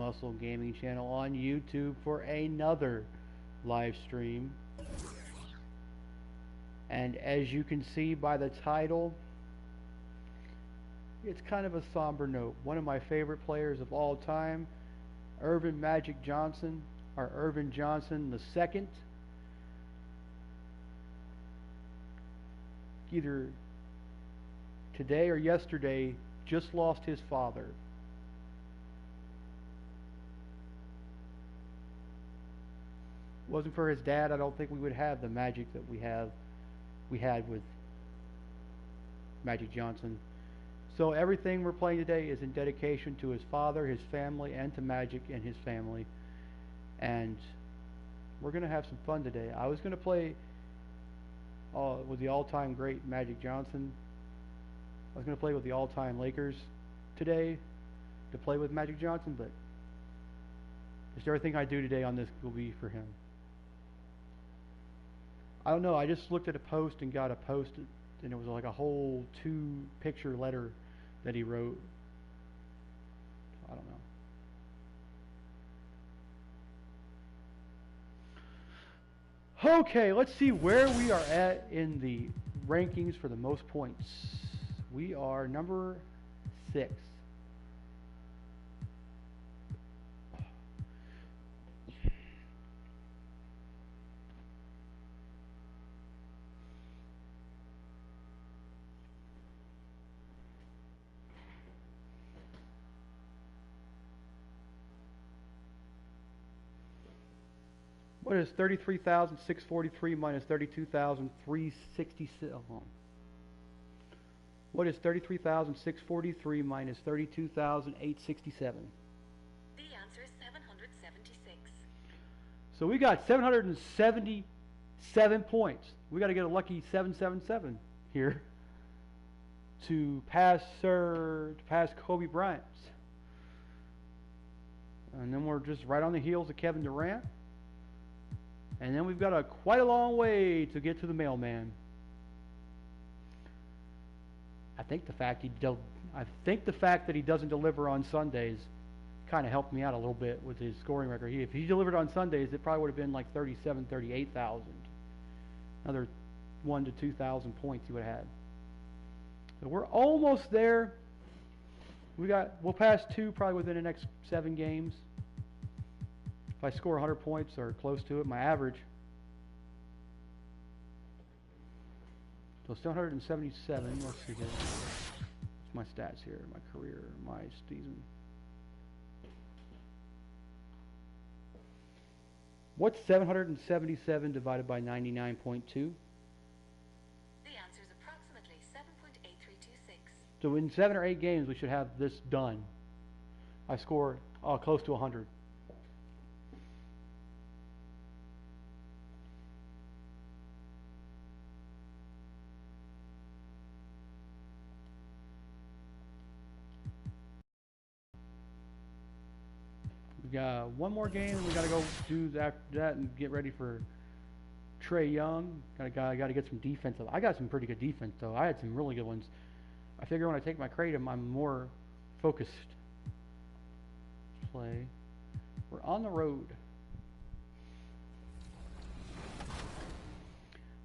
Muscle Gaming channel on YouTube for another live stream. And as you can see by the title, it's kind of a somber note. One of my favorite players of all time, Ervin Magic Johnson, or Ervin Johnson II, either today or yesterday, just lost his father. Wasn't for his dad, I don't think we would have the magic that we had with Magic Johnson. So everything we're playing today is in dedication to his father, his family, and to Magic and his family. And we're going to have some fun today. I was going to play with the all-time great Magic Johnson. I was going to play with the all-time Lakers today to play with Magic Johnson, but just everything I do today on this will be for him. I don't know, I just looked at a post and got a post, and it was like a whole 2-picture letter that he wrote. I don't know. Okay, let's see where we are at in the rankings for the most points. We are number 6. What is 33,643 minus 32,367? What is 33,643 minus 32,867? The answer is 776. So we got 777 points. We got to get a lucky 777 here to pass Kobe Bryant. And then we're just right on the heels of Kevin Durant. And then we've got quite a long way to get to the mailman. I think the fact that he doesn't deliver on Sundays kind of helped me out a little bit with his scoring record. If he delivered on Sundays, it probably would have been like 37,000, 38,000. Another 1,000 to 2,000 points he would have had. So we're almost there. We'll pass 2 probably within the next 7 games. If I score 100 points or close to it, my average. So 777. Let's see here. What's my stats here? My career, my season. What's 777 divided by 99.2? The answer is approximately 7.8326. So in 7 or 8 games, we should have this done. I score close to 100. We got one more game, and we got to go do after that and get ready for Trae Young. Got to get some defense. I got some pretty good defense, though. I had some really good ones. I figure when I take my Kratom, I'm more focused. Play. We're on the road.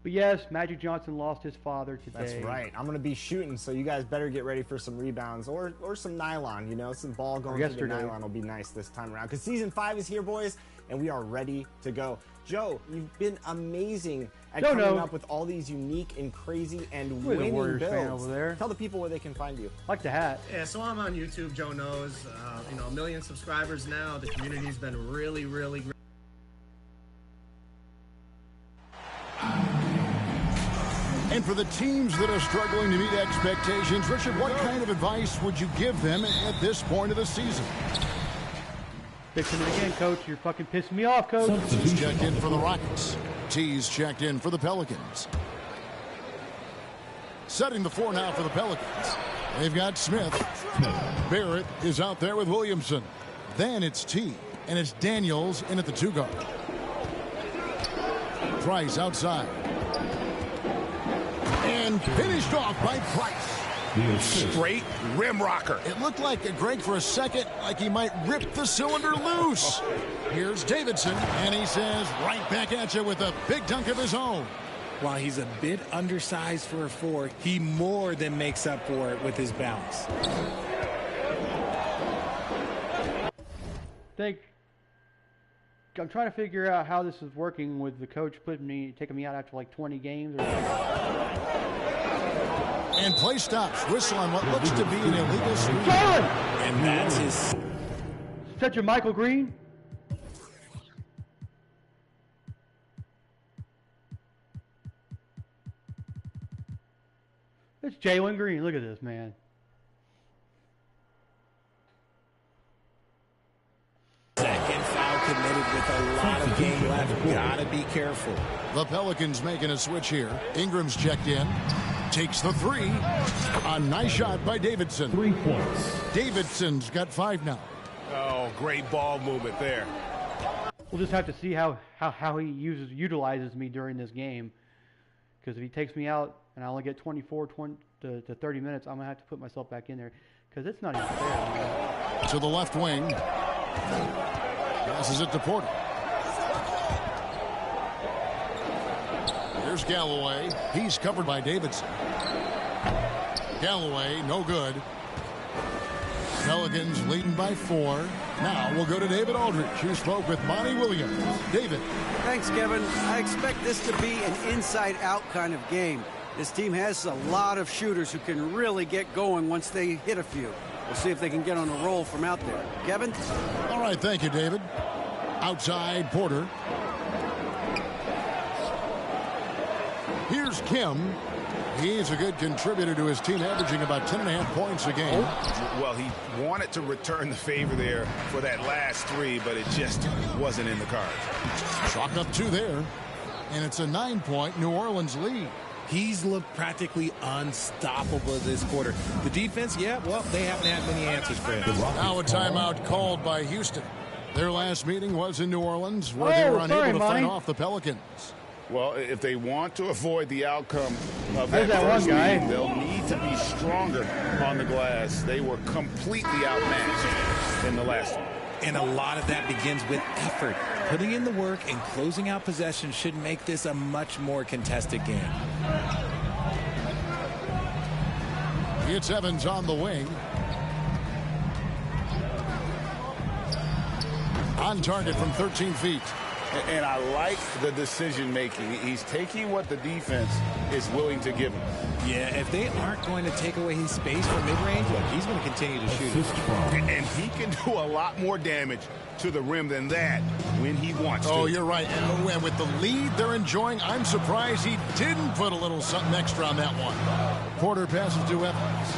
But yes, Magic Johnson lost his father today. That's right. I'm going to be shooting, so you guys better get ready for some rebounds or some nylon, you know, some ball going through the nylon will be nice this time around. Because Season 5 is here, boys, and we are ready to go. Joe, you've been amazing at coming up with all these unique and crazy and winning Warriors builds. fan over there. Tell the people where they can find you. Like the hat. Yeah, so I'm on YouTube, Joe knows. 1 million subscribers now. The community's been really, really great. And for the teams that are struggling to meet expectations, Richard, what kind of advice would you give them at this point of the season? Fixing it again, Coach. You're fucking pissing me off, Coach. He's checked in for the Rockets. T's checked in for the Pelicans. Setting the floor now for the Pelicans. They've got Smith. Barrett is out there with Williamson. Then it's T, and it's Daniels in at the 2 guard. Price outside. And finished off by Price. Straight rim rocker. It looked like, Greg, for a second, like he might rip the cylinder loose. Here's Davidson, and he says, right back at you with a big dunk of his own. While he's a bit undersized for a 4, he more than makes up for it with his bounce. I'm trying to figure out how this is working with the coach taking me out after like 20 games. And play stops. Whistle on what looks to be an illegal screen. And that's his. Such a Michael Green. It's Jalen Green. Look at this, man. Second foul committed with a lot of game left. Gotta be careful. The Pelicans making a switch here. Ingram's checked in. Takes the 3. A nice shot by Davidson. 3 points. Davidson's got 5 now. Oh, great ball movement there. We'll just have to see how he utilizes me during this game. Because if he takes me out and I only get 24 to 30 minutes, I'm going to have to put myself back in there. Because it's not even fair. Man. To the left wing. Passes it to Porter. Here's Galloway. He's covered by Davidson. Galloway, no good. Pelicans leading by 4. Now we'll go to David Aldridge, who spoke with Monty Williams. David. Thanks, Kevin. I expect this to be an inside-out kind of game. This team has a lot of shooters who can really get going once they hit a few. We'll see if they can get on a roll from out there. Kevin? All right, thank you, David. Outside, Porter. Here's Kim. He's a good contributor to his team, averaging about 10.5 points a game. Well, he wanted to return the favor there for that last 3, but it just wasn't in the cards. Chalk up 2 there. And it's a 9-point New Orleans lead. He's looked practically unstoppable this quarter. The defense, yeah, well, they haven't had many answers for him. Now a timeout called by Houston. Their last meeting was in New Orleans, where they were unable to fight off the Pelicans. Well, if they want to avoid the outcome of that one first guy. meeting, they'll need to be stronger on the glass. They were completely outmatched in the last one. And a lot of that begins with effort. Putting in the work and closing out possession should make this a much more contested game. It's Evans on the wing. On target from 13 feet. And I like the decision making. He's taking what the defense is willing to give him. Yeah, if they aren't going to take away his space from mid-range, look, he's going to continue to shoot it. And he can do a lot more damage to the rim than that when he wants to. Oh, you're right. And with the lead they're enjoying, I'm surprised he didn't put a little something extra on that one. Porter passes to Evans.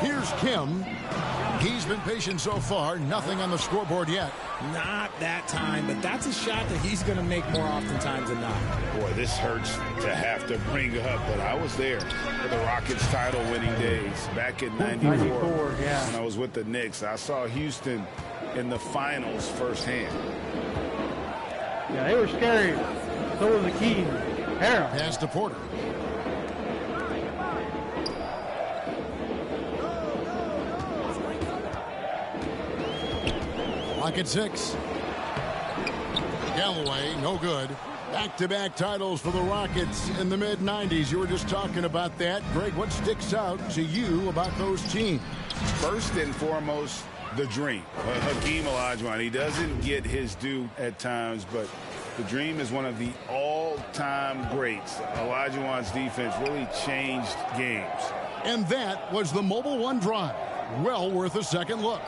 Here's Kim. He's been patient so far. Nothing on the scoreboard yet. Not that time, but that's a shot that he's going to make more oftentimes than not. Boy, this hurts to have to bring up, but I was there for the Rockets title-winning days back in '94 yeah. when I was with the Knicks. I saw Houston in the finals firsthand. Yeah, they were scary. So was the Key. Pass to Porter. At 6. Galloway, no good. Back-to-back titles for the Rockets in the mid-'90s. You were just talking about that. Greg, what sticks out to you about those teams? First and foremost, the Dream. Hakeem Olajuwon. He doesn't get his due at times, but the Dream is one of the all-time greats. Olajuwon's defense really changed games. And that was the Mobile One drive. Well worth a second look.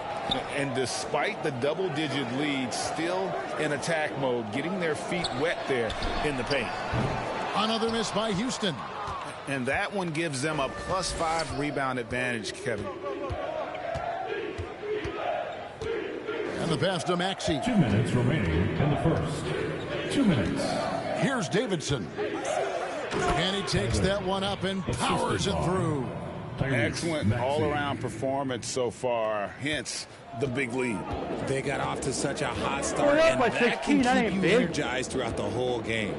And despite the double-digit lead, still in attack mode, getting their feet wet there in the paint. Another miss by Houston. And that one gives them a +5 rebound advantage, Kevin. And the pass to Maxey. 2 minutes remaining in the first. 2 minutes. Here's Davidson. And he takes that one up and powers it through. Excellent all-around performance so far, hence the big lead. They got off to such a hot start, and that can keep you energized throughout the whole game.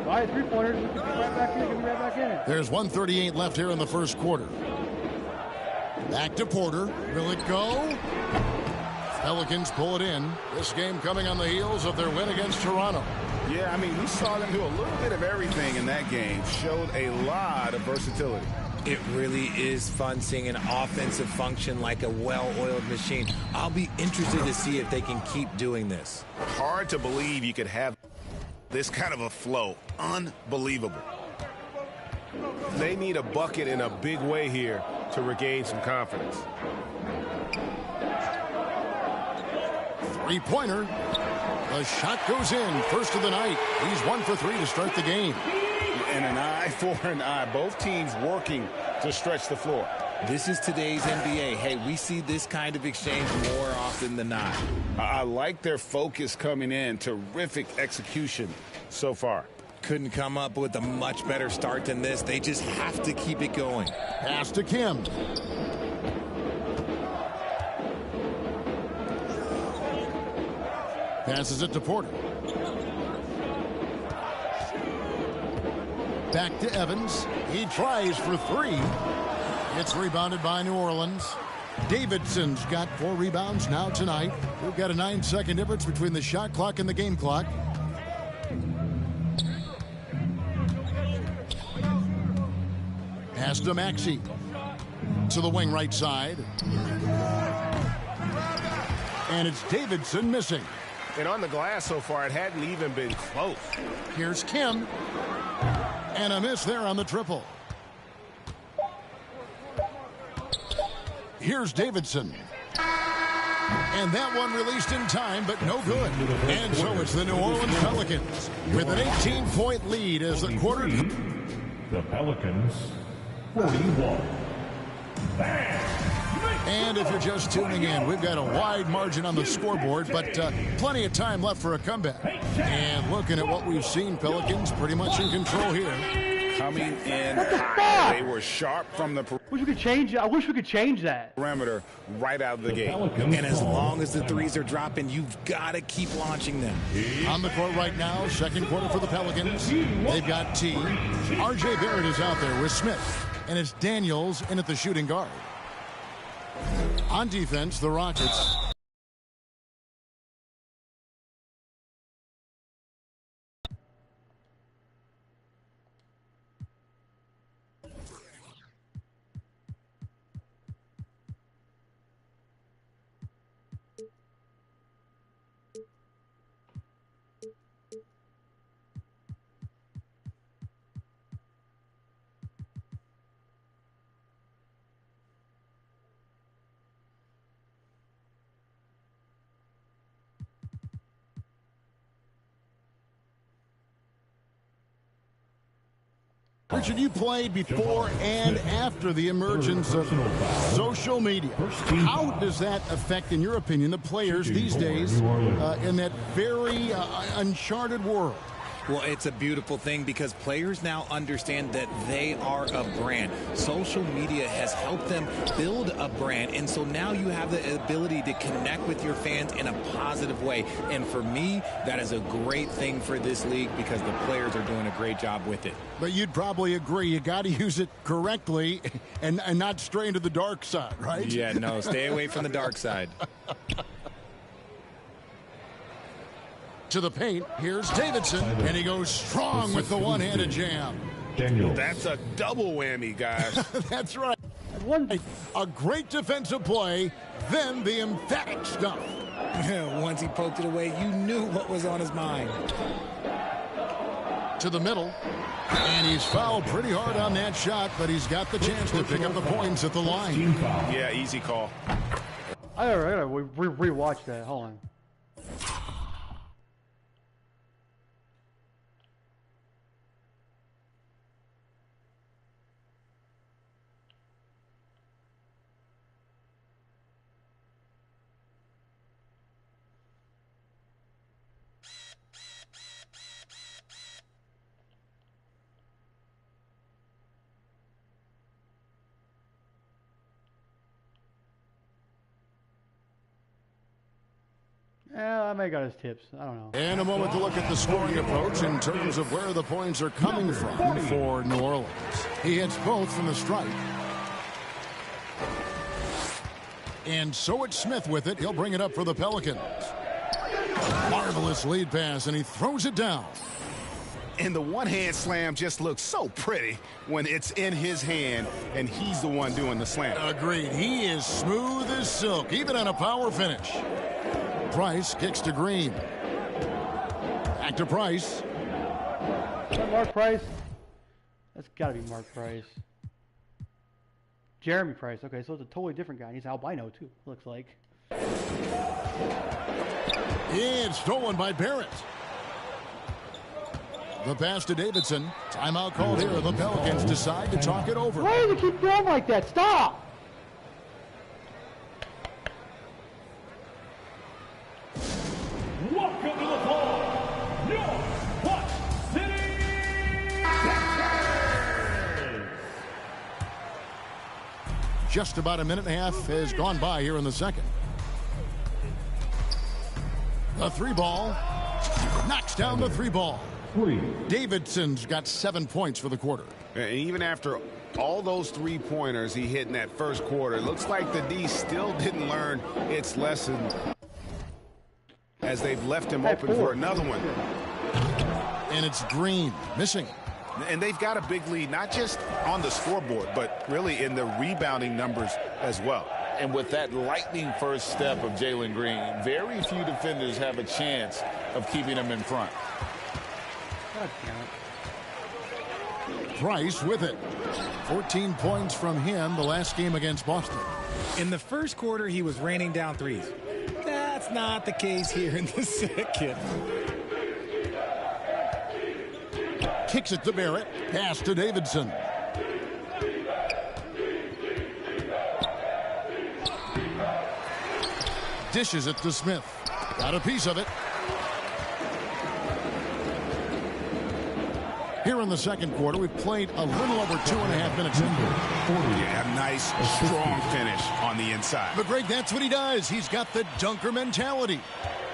I I had three-pointers. We could be right back in. Get me right back in it. There's 1:38 left here in the first quarter. Back to Porter. Will it go? Pelicans pull it in. This game coming on the heels of their win against Toronto. Yeah, I mean, we saw them do a little bit of everything in that game. Showed a lot of versatility. It really is fun seeing an offensive function like a well-oiled machine. I'll be interested to see if they can keep doing this. Hard to believe you could have this kind of a flow. Unbelievable. They need a bucket in a big way here to regain some confidence. Three-pointer. The shot goes in. First of the night. He's 1 for 3 to start the game. And an eye for an eye. Both teams working to stretch the floor. This is today's NBA. Hey, we see this kind of exchange more often than not. I like their focus coming in. Terrific execution so far. Couldn't come up with a much better start than this. They just have to keep it going. Pass to Kim. Passes it to Porter. Back to Evans. He tries for three. It's rebounded by New Orleans. Davidson's got 4 rebounds now tonight. We've got a 9-second difference between the shot clock and the game clock. Pass to Maxey. To the wing right side. And it's Davidson missing. And on the glass so far, it hadn't even been close. Here's Kim. And a miss there on the triple. Here's Davidson. And that one released in time, but no good. And so it's the New Orleans Pelicans with an 18-point lead as the quarter. The Pelicans, 41. And if you're just tuning in, we've got a wide margin on the scoreboard, but plenty of time left for a comeback. And looking at what we've seen, Pelicans pretty much in control here. Coming in high. They were sharp from the Wish we could change. I wish we could change that. perimeter right out of the gate. And as long as the threes are dropping, you've got to keep launching them. On the court right now, second quarter for the Pelicans. They've got T. R.J. Barrett is out there with Smith. And it's Daniels in at the shooting guard. On defense, the Rockets. Richard, you played before and after the emergence of social media. How does that affect, in your opinion, the players these days in that very uncharted world? Well, it's a beautiful thing because players now understand that they are a brand. Social media has helped them build a brand, and so now you have the ability to connect with your fans in a positive way. And for me, that is a great thing for this league because the players are doing a great job with it. But you'd probably agree you got to use it correctly and not stray into the dark side, right? Yeah, no, stay away from the dark side. To the paint, here's Davidson, and he goes strong with the one-handed jam. That's a double whammy, guys. That's right. A great defensive play, then the emphatic stuff. Once he poked it away, you knew what was on his mind. To the middle, and he's fouled pretty hard on that shot, but he's got the chance to pick up the points at the line. Yeah, easy call. I gotta rewatch that. Hold on. I may got his tips. I don't know. And a moment to look at the scoring approach in terms of where the points are coming from for New Orleans. He hits both from the stripe. And so it's Smith with it. He'll bring it up for the Pelicans. Marvelous lead pass, and he throws it down. And the one-hand slam just looks so pretty when it's in his hand and he's the one doing the slam. Agreed. He is smooth as silk, even on a power finish. Price kicks to Green. Back to Price. Is that Mark Price? That's got to be Mark Price. Jeremy Price. Okay, so it's a totally different guy. And he's albino, too, looks like. It's stolen by Barrett. The pass to Davidson. Timeout called here. The Pelicans decide to talk it over. Why do they keep going like that? Stop! Welcome to the ball, your What City Capitals. Just about a minute and a half has gone by here in the second. The three ball. Knocks down the three ball. Davidson's got 7 points for the quarter. And even after all those three-pointers he hit in that first quarter, it looks like the D still didn't learn its lesson as they've left him open for another one. And it's Green missing. And they've got a big lead, not just on the scoreboard, but really in the rebounding numbers as well. And with that lightning first step of Jalen Green, very few defenders have a chance of keeping him in front. Price with it. 14 points from him the last game against Boston. In the first quarter, he was raining down threes. That's not the case here in the second. Kicks it to Barrett. Pass to Davidson. Dishes it to Smith. Got a piece of it. Here in the second quarter, we've played a little over 2.5 minutes. Yeah, nice, strong finish on the inside. But, Greg, that's what he does. He's got the dunker mentality.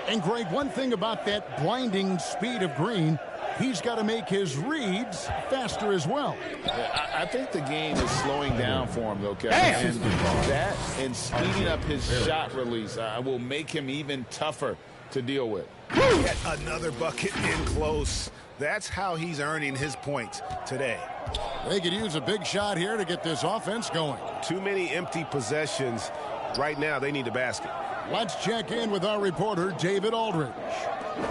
And, Greg, one thing about that blinding speed of Green, he's got to make his reads faster as well. Yeah, I think the game is slowing down for him, though, Kevin. And that and speeding up his shot release will make him even tougher to deal with. Yet another bucket in close. That's how he's earning his points today. They could use a big shot here to get this offense going. Too many empty possessions. Right now, they need a basket. Let's check in with our reporter, David Aldridge.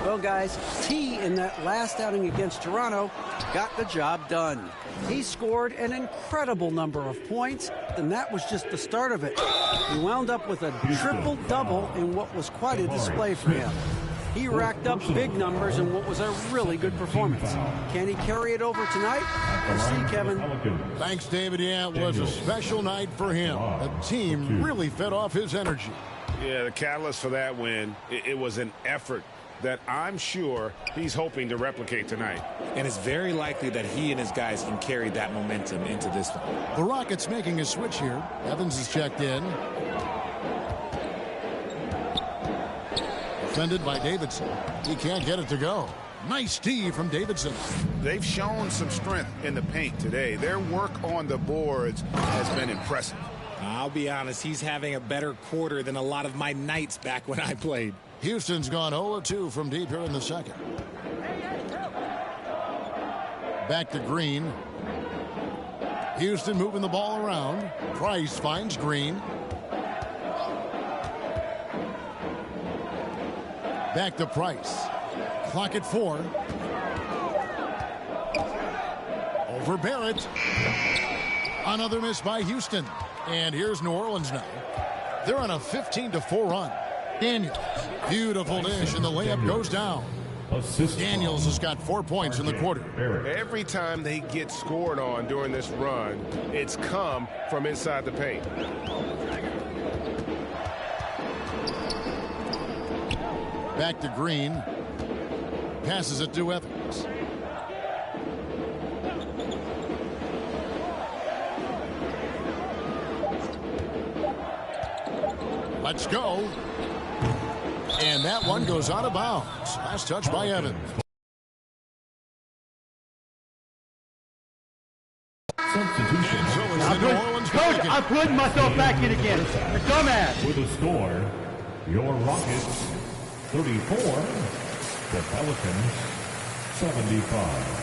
Well, guys, T in that last outing against Toronto got the job done. He scored an incredible number of points, and that was just the start of it. He wound up with a triple-double in what was quite a display for him. He racked up big numbers in what was a really good performance. Can he carry it over tonight? We'll see, Kevin. Thanks, David. Yeah, it was a special night for him. The team really fed off his energy. Yeah, the catalyst for that win, it was an effort that I'm sure he's hoping to replicate tonight. And it's very likely that he and his guys can carry that momentum into this one. The Rockets making a switch here. Evans is checked in. Defended by Davidson. He can't get it to go. Nice D from Davidson. They've shown some strength in the paint today. Their work on the boards has been impressive. I'll be honest, he's having a better quarter than a lot of my nights back when I played. Houston's gone 0-2 from deep here in the second. Back to Green. Houston moving the ball around. Price finds Green. Back to Price. Clock at 4. Over Barrett. Another miss by Houston. And here's New Orleans now. They're on a 15-4 run. Daniels. Beautiful dish, and the layup goes down. Daniels has got 4 points in the quarter. Every time they get scored on during this run, it's come from inside the paint. Back to Green. Passes it to Evans. Let's go. And that one goes out of bounds. Last touch by Evans. Substitution. So it's the New Orleans Coach, Pelicans. I'm putting myself back in again. You're dumbass. With a score, your Rockets 34, the Pelicans 75.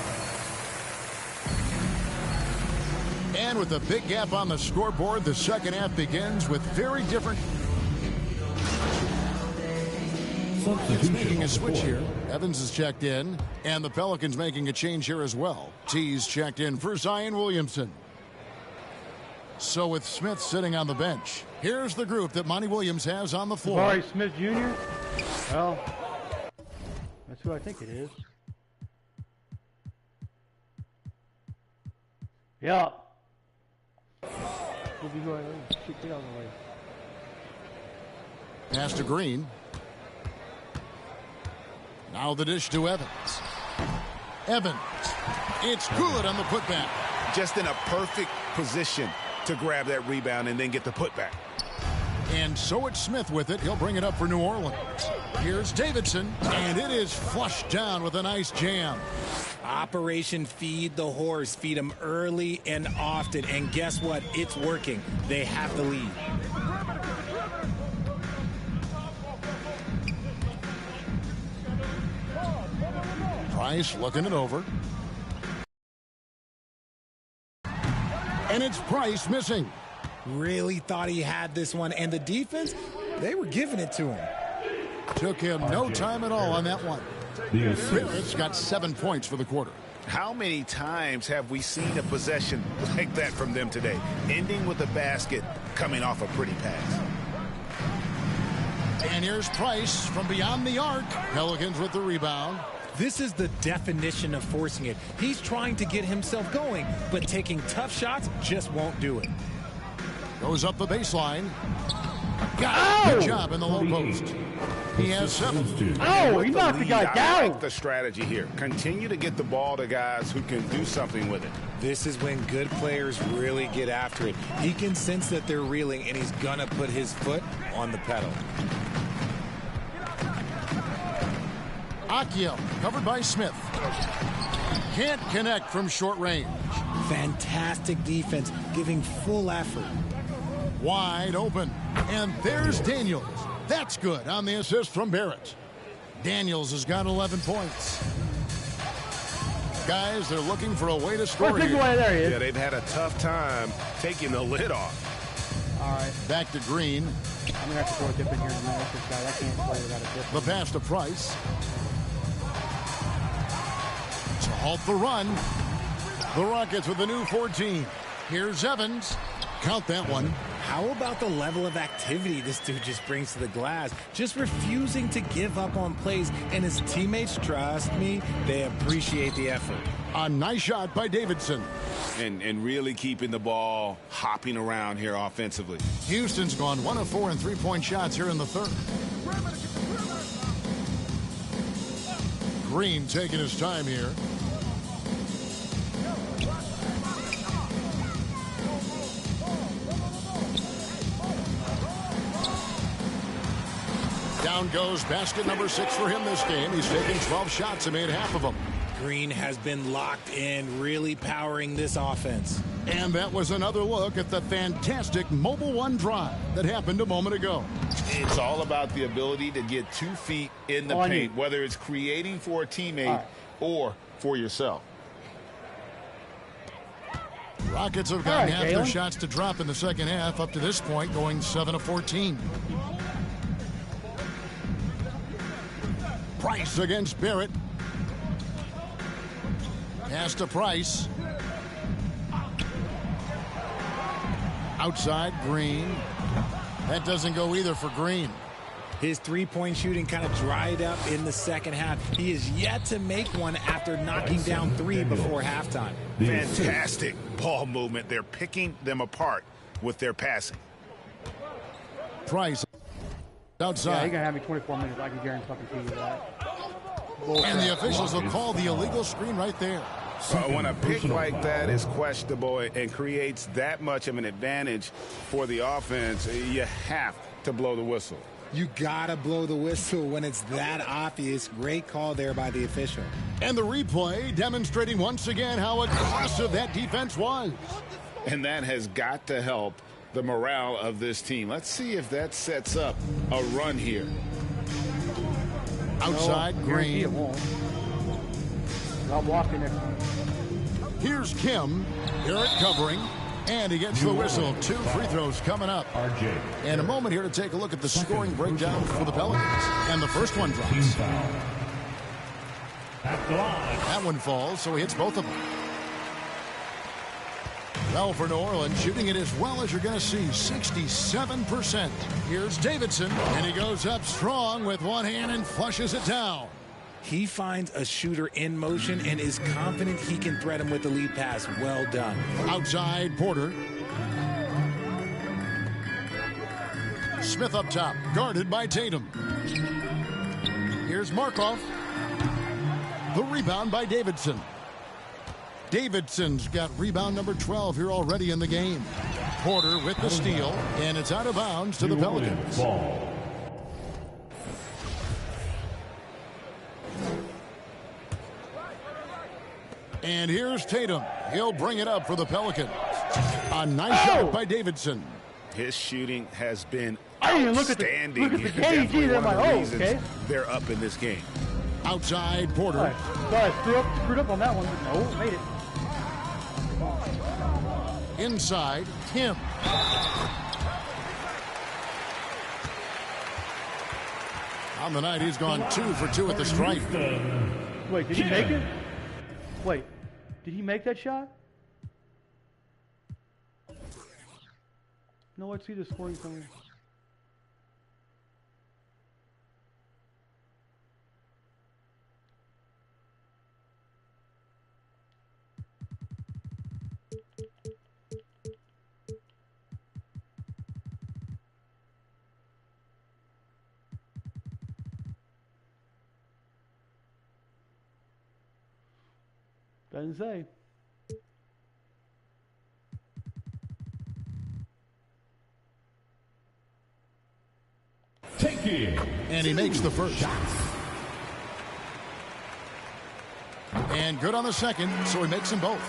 And with a big gap on the scoreboard, the second half begins with very different. It's making a switch here. Evans is checked in, and the Pelicans making a change here as well. T's checked in for Zion Williamson. So with Smith sitting on the bench, here's the group that Monty Williams has on the floor. Jabari Smith Jr.? Well, that's who I think it is. Yeah. We'll be going. Get out of the way. Pass to Green. Now the dish to Evans. Evans. It's good on the putback. Just in a perfect position to grab that rebound and then get the putback. And so it's Smith with it. He'll bring it up for New Orleans. Here's Davidson, and it is flushed down with a nice jam. Operation Feed the Horse. Feed them early and often. And guess what? It's working. They have the lead. Price looking it over. And it's Price missing. Really thought he had this one. And the defense, they were giving it to him. Took him no time at all on that one. Barrett's got 7 points for the quarter. How many times have we seen a possession like that from them today? Ending with a basket, coming off a pretty pass. And here's Price from beyond the arc. Pelicans with the rebound. This is the definition of forcing it. He's trying to get himself going, but taking tough shots just won't do it. Goes up the baseline. Got it. Good job in the low post. He has 7. Oh, he knocked the guy I down. like the strategy here. Continue to get the ball to guys who can do something with it. This is when good players really get after it. He can sense that they're reeling, and he's going to put his foot on the pedal. Akio covered by Smith. Can't connect from short range. Fantastic defense, giving full effort. Wide open. And there's Daniels. That's good on the assist from Barrett. Daniels has got 11 points. Guys, they're looking for a way to score here. There he is. Yeah, they've had a tough time taking the lid off. All right. Back to Green. I'm going to have to throw a dip in here in a minute. This guy, I can't play without a dip. The pass to Price. To halt the run. The Rockets with a new 14. Here's Evans. Count that one. How about the level of activity this dude just brings to the glass? Just refusing to give up on plays, and his teammates, trust me, they appreciate the effort. A nice shot by Davidson. And really keeping the ball hopping around here offensively. Houston's gone 1 of 4 in three-point shots here in the third. Green taking his time here. Down goes basket number 6 for him this game. He's taken 12 shots and made half of them. Green has been locked in, really powering this offense. And that was another look at the fantastic Mobile One drive that happened a moment ago. It's all about the ability to get 2 feet in the paint, whether it's creating for a teammate or for yourself. Rockets have gotten half their shots to drop in the second half up to this point, going 7 of 14. Price against Barrett. Pass to Price. Outside, Green. That doesn't go either for Green. His three-point shooting kind of dried up in the second half. He is yet to make one after knocking down 3 before halftime. Fantastic ball movement. They're picking them apart with their passing. Price outside. Yeah, you're going to have me 24 minutes. I can guarantee you that. And the officials will call the illegal screen right there. When a pick like that is questionable and creates that much of an advantage for the offense, you have to blow the whistle. You gotta blow the whistle when it's that obvious. Great call there by the official. And the replay demonstrating once again how aggressive that defense was. And that has got to help the morale of this team. Let's see if that sets up a run here. Outside, Green. Not walking it. Here's Kim. Barrett covering. And he gets the whistle. 2 free throws coming up. And a moment here to take a look at the scoring breakdown for the Pelicans. And the first one drops. That one falls, so he hits both of them. Well, for New Orleans, shooting it as well as you're going to see, 67%. Here's Davidson, and he goes up strong with one hand and flushes it down. He finds a shooter in motion and is confident he can thread him with the lead pass. Well done. Outside, Porter. Smith up top, guarded by Tatum. Here's Markov. The rebound by Davidson. Davidson's got rebound number 12 here already in the game. Porter with the steal, and it's out of bounds to the Pelicans. Ball. And here's Tatum. He'll bring it up for the Pelicans. A nice shot by Davidson. His shooting has been I didn't even outstanding. look at the KG. I'm like, oh, okay. They're up in this game. Outside, Porter. All right. Sorry, screwed up on that one. No, made it. Inside, Kim. On the night, he's gone 2 for 2 at the stripe. Wait, did he make it? Wait, did he make that shot? No, let's see the scoring summary. Doesn't say. Take it. And he makes the first. And good on the second, so he makes them both.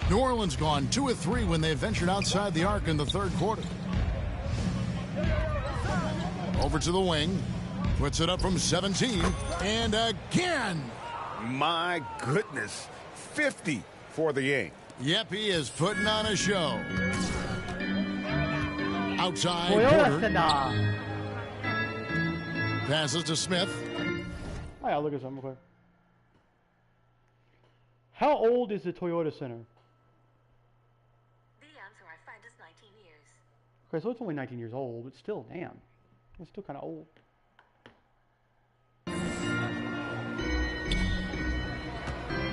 New Orleans gone 2 of 3 when they ventured outside the arc in the third quarter. Over to the wing. Puts it up from 17. And again. My goodness. 50 for the game. Yep, he is putting on a show. Outside, Porter. Passes to Smith. I gotta look at something real quick. How old is the Toyota Center? The answer I find is 19 years. Okay, so it's only 19 years old, but still, damn. It's still kind of old.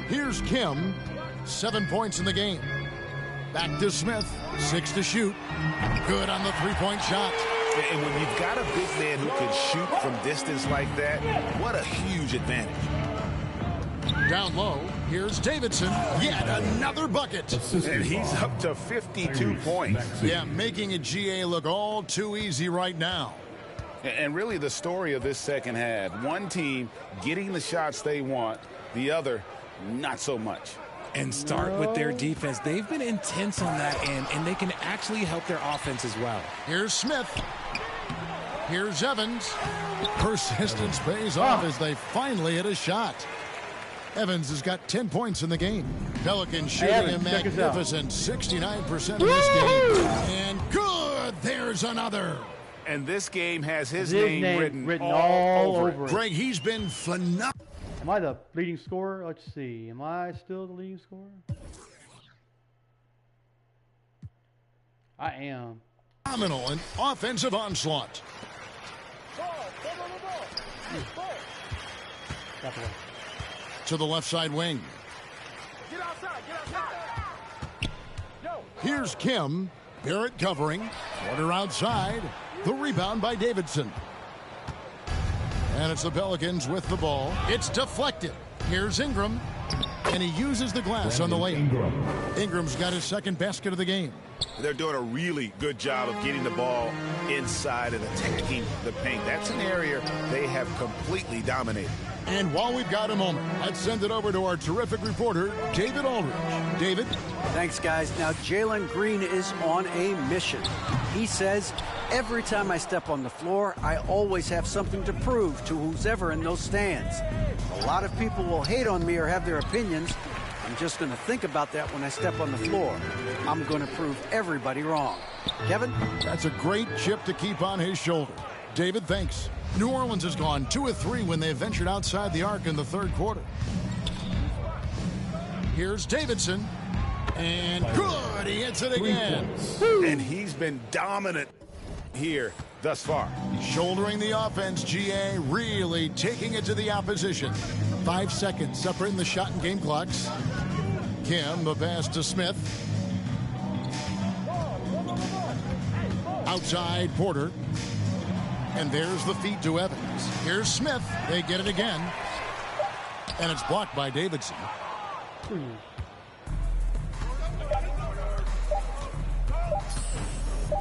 Here's Kim. 7 points in the game. Back to Smith. 6 to shoot. Good on the three-point shot. And when you've got a big man who can shoot from distance like that, what a huge advantage. Down low, here's Davidson. Yet another bucket. And he's up to 52 points. Yeah, making a GA look all too easy right now. And really the story of this second half, one team getting the shots they want, the other not so much. And start with their defense. They've been intense on that end, and they can actually help their offense as well. Here's Smith. Here's Evans. Persistence pays off as they finally hit a shot. Evans has got 10 points in the game. Pelicans shooting a magnificent 69% in this game. And good, there's another. And this game has his name written all over it. Greg, he's been phenomenal. Am I the leading scorer? Let's see. Am I still the leading scorer? I am. Phenomenal and offensive onslaught. To the left side wing. Here's Kim. Barrett covering. Porter outside. The rebound by Davidson. And it's the Pelicans with the ball. It's deflected. Here's Ingram. And he uses the glass on the layup. Ingram's got his second basket of the game. They're doing a really good job of getting the ball inside and attacking the paint. That's an area they have completely dominated. And while we've got a moment, let's send it over to our terrific reporter, David Aldridge. David? Thanks, guys. Now, Jalen Green is on a mission. He says, every time I step on the floor, I always have something to prove to who's ever in those stands. A lot of people will hate on me or have their opinions. I'm just going to think about that when I step on the floor. I'm going to prove everybody wrong. Kevin? That's a great chip to keep on his shoulder. David, thanks. New Orleans has gone 2 of 3 when they ventured outside the arc in the third quarter. Here's Davidson. And good, he hits it again. And he's been dominant here thus far. Shouldering the offense, GA really taking it to the opposition. 5 seconds separating the shot and game clocks. Kim, the pass to Smith. Outside Porter. And there's the feed to Evans. Here's Smith. They get it again. And it's blocked by Davidson.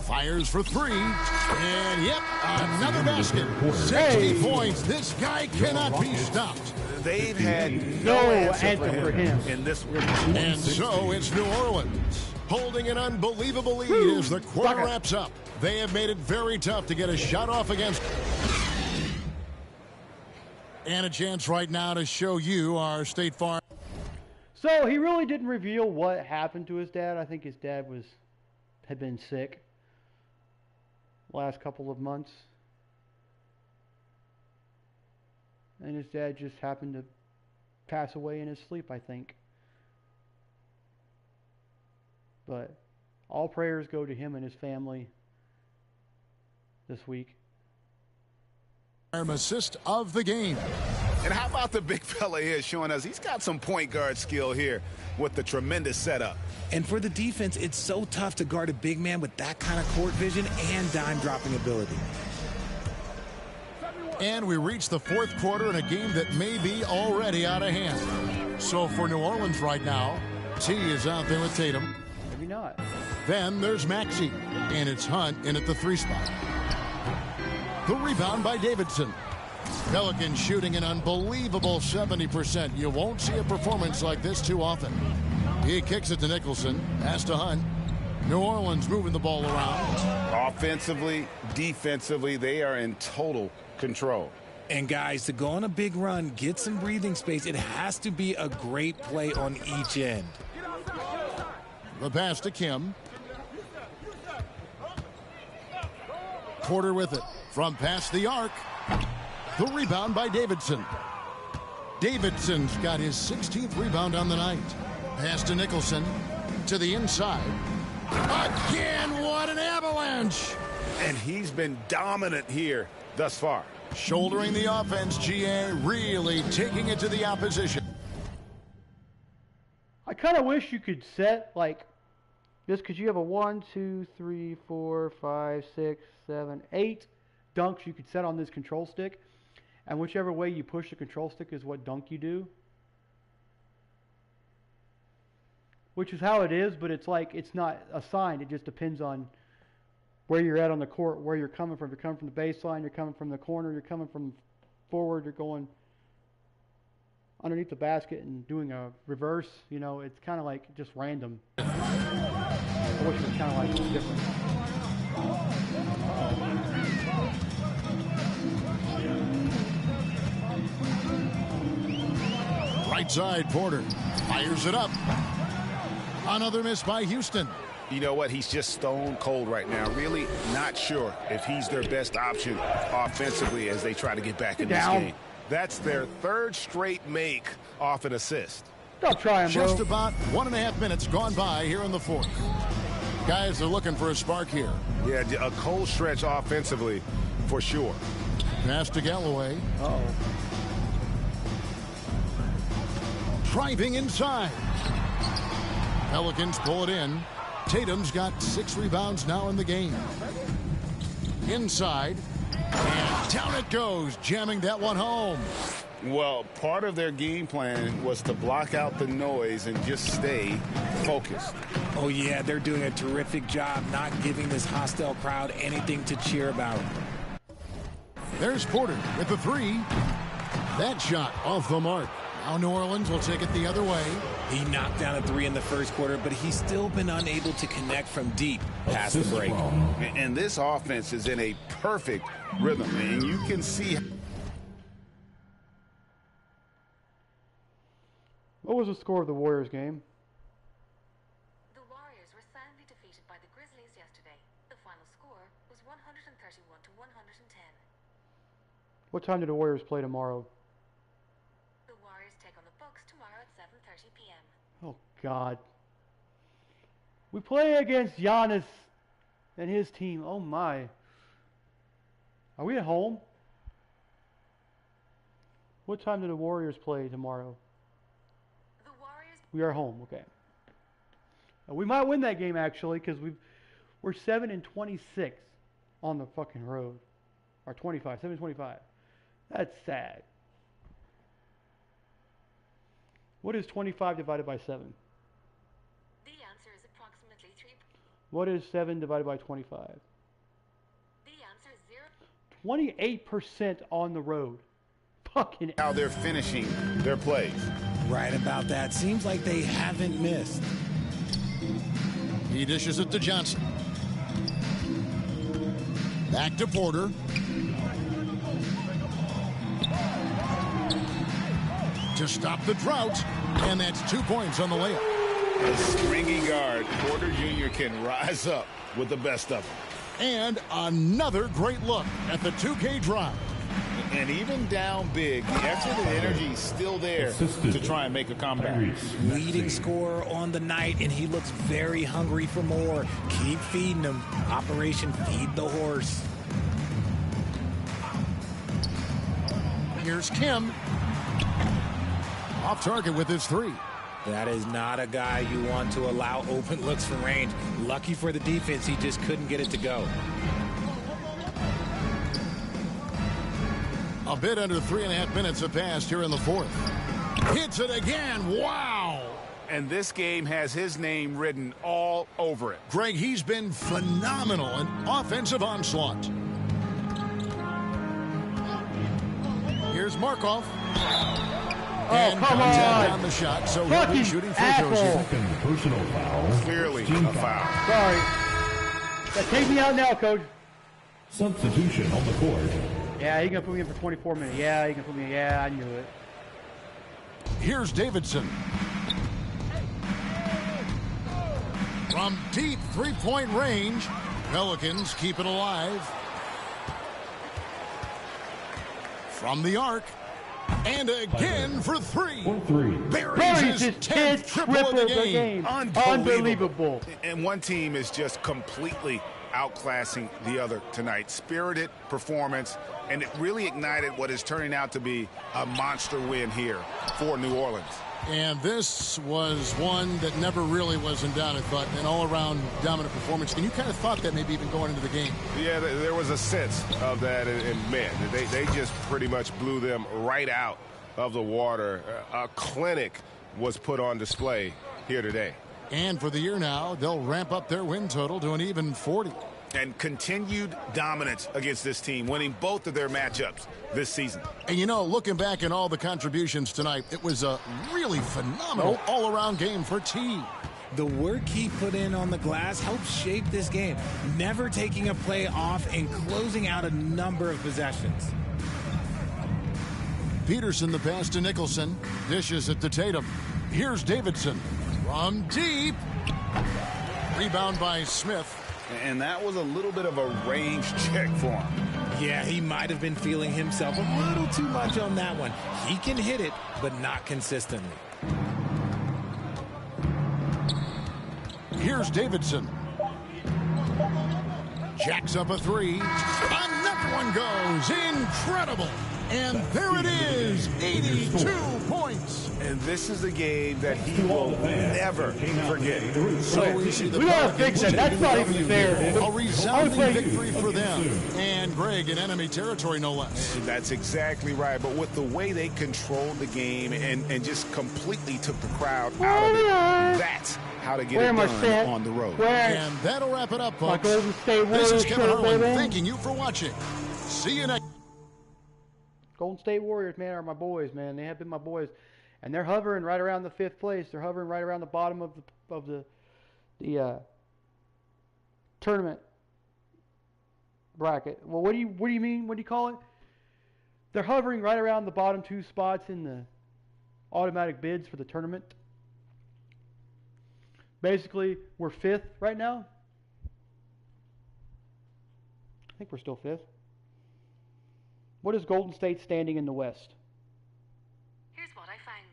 Fires for 3. And yep, another basket. 60 points. This guy cannot be stopped. They've had no answer for him in this one. And so it's New Orleans holding an unbelievable lead as the quarter wraps up. They have made it very tough to get a shot off against. And a chance right now to show you our State Farm. So he really didn't reveal what happened to his dad. I think his dad had been sick last couple of months. And his dad just happened to pass away in his sleep, I think. But all prayers go to him and his family this week. Assist of the game. And how about the big fella here showing us he's got some point guard skill here with the tremendous setup. And for the defense, it's so tough to guard a big man with that kind of court vision and dime dropping ability. And we reach the fourth quarter in a game that may be already out of hand. So for New Orleans right now, T is out there with Tatum. Maybe not. Then there's Maxey, and it's Hunt in at the 3 spot. The rebound by Davidson. Pelicans shooting an unbelievable 70%. You won't see a performance like this too often. He kicks it to Nicholson. Pass to Hunt. New Orleans moving the ball around. Offensively, defensively, they are in total control. And guys, to go on a big run, get some breathing space, it has to be a great play on each end. The pass to Kim. Porter with it from past the arc. The rebound by Davidson. Davidson's got his 16th rebound on the night. Pass to Nicholson. To the inside. Again, what an avalanche! And he's been dominant here thus far. Shouldering the offense, GA really taking it to the opposition. I kind of wish you could set like this, because you have a 1, 2, 3, 4, 5, 6, 7, 8 dunks you could set on this control stick, and whichever way you push the control stick is what dunk you do. Which is how it is, but it's like it's not assigned. It just depends on where you're at on the court, where you're coming from. You're coming from the baseline, you're coming from the corner, you're coming from forward, you're going underneath the basket and doing a reverse. You know, it's kind of like just random. I wish it was kind of like different. Right side, Porter fires it up. Another miss by Houston. You know what? He's just stone cold right now. Really not sure if he's their best option offensively as they try to get back in this game. That's their 3rd straight make off an assist. Don't try him, bro. Just about 1.5 minutes gone by here in the 4th. Guys are looking for a spark here. Yeah, a cold stretch offensively for sure. Pass to Galloway. Uh-oh. Driving inside. Pelicans pull it in. Tatum's got 6 rebounds now in the game. Inside. And down it goes, jamming that one home. Well, part of their game plan was to block out the noise and just stay focused. Oh, yeah, they're doing a terrific job not giving this hostile crowd anything to cheer about. There's Porter with the three. That shot off the mark. Now New Orleans will take it the other way. He knocked down a three in the first quarter, but he's still been unable to connect from deep past the break. And this offense is in a perfect rhythm, and you can see. What was the score of the Warriors game? The Warriors were soundly defeated by the Grizzlies yesterday. The final score was 131 to 110. What time do the Warriors play tomorrow? The Warriors take on the Bucks tomorrow at 7:30 p.m. Oh, God. We play against Giannis and his team. Oh, my. Are we at home? What time do the Warriors play tomorrow? The Warriors... We are home, okay. We might win that game, actually, because we're 7-26 on the fucking road. Or 25, 7-25. That's sad. What is 25 divided by 7? The answer is approximately 3. What is 7 divided by 25? The answer is 0. 28% on the road. Fucking how they're finishing their plays. Right about that. Seems like they haven't missed. He dishes it to Johnson. Back to Porter. To stop the drought, and that's 2 points on the layup. A stringy guard, Porter Jr. can rise up with the best of them. And another great look at the 2K drive. And even down big, the effort and energy is still there to try and make a comeback. Leading scorer on the night, and he looks very hungry for more. Keep feeding him. Operation Feed the Horse. Here's Kim. Off target with his three. That is not a guy you want to allow open looks from range. Lucky for the defense, he just couldn't get it to go. A bit under 3.5 minutes have passed here in the fourth. Hits it again. Wow. And this game has his name written all over it. Greg, he's been phenomenal in offensive onslaught. Here's Markov. Oh, come on. On the shot, so he'll be shooting free throws here. Second personal foul. Clearly a foul. Sorry. Take me out now, Coach. Substitution on the court. Yeah, he's going to put me in for 24 minutes. Yeah, he's going to put me in. Yeah, I knew it. Here's Davidson. From deep three-point range, Pelicans keep it alive. From the arc. And again for three. Buries his 10th triple of the game. Unbelievable. And one team is just completely outclassing the other tonight. Spirited performance, and it really ignited what is turning out to be a monster win here for New Orleans. And this was one that never really was in doubt, I thought, an all-around dominant performance. And you kind of thought that maybe even going into the game. Yeah, there was a sense of that, and man, they just pretty much blew them right out of the water. A clinic was put on display here today. And for the year now, they'll ramp up their win total to an even 40. And continued dominance against this team, winning both of their matchups this season. And you know, looking back at all the contributions tonight, it was a really phenomenal all-around game for T. The work he put in on the glass helped shape this game, never taking a play off and closing out a number of possessions. Peterson the pass to Nicholson, dishes it to Tatum. Here's Davidson from deep. Rebound by Smith. And that was a little bit of a range check for him. Yeah, he might have been feeling himself a little too much on that one. He can hit it, but not consistently. Here's Davidson. Jacks up a three. Another one goes. Incredible. And there it is, 82 points. And this is a game that he will never forget. So we see the We gotta fix it. That's not even fair, dude. A resounding victory for them. And Greg in enemy territory, no less. And that's exactly right. But with the way they controlled the game and just completely took the crowd out of it, that's how to get it done on the road. And that'll wrap it up, folks. Golden State This is Warriors Kevin shirt, Harlan baby. thanking you for watching. See you next. Golden State Warriors, man, are my boys, man. They have been my boys, and they're hovering right around the 5th place. They're hovering right around the bottom of the tournament bracket. Well, what do you mean? What do you call it? They're hovering right around the bottom 2 spots in the automatic bids for the tournament. Basically, we're 5th right now. I think we're still 5th. What is Golden State standing in the West? Here's what I found.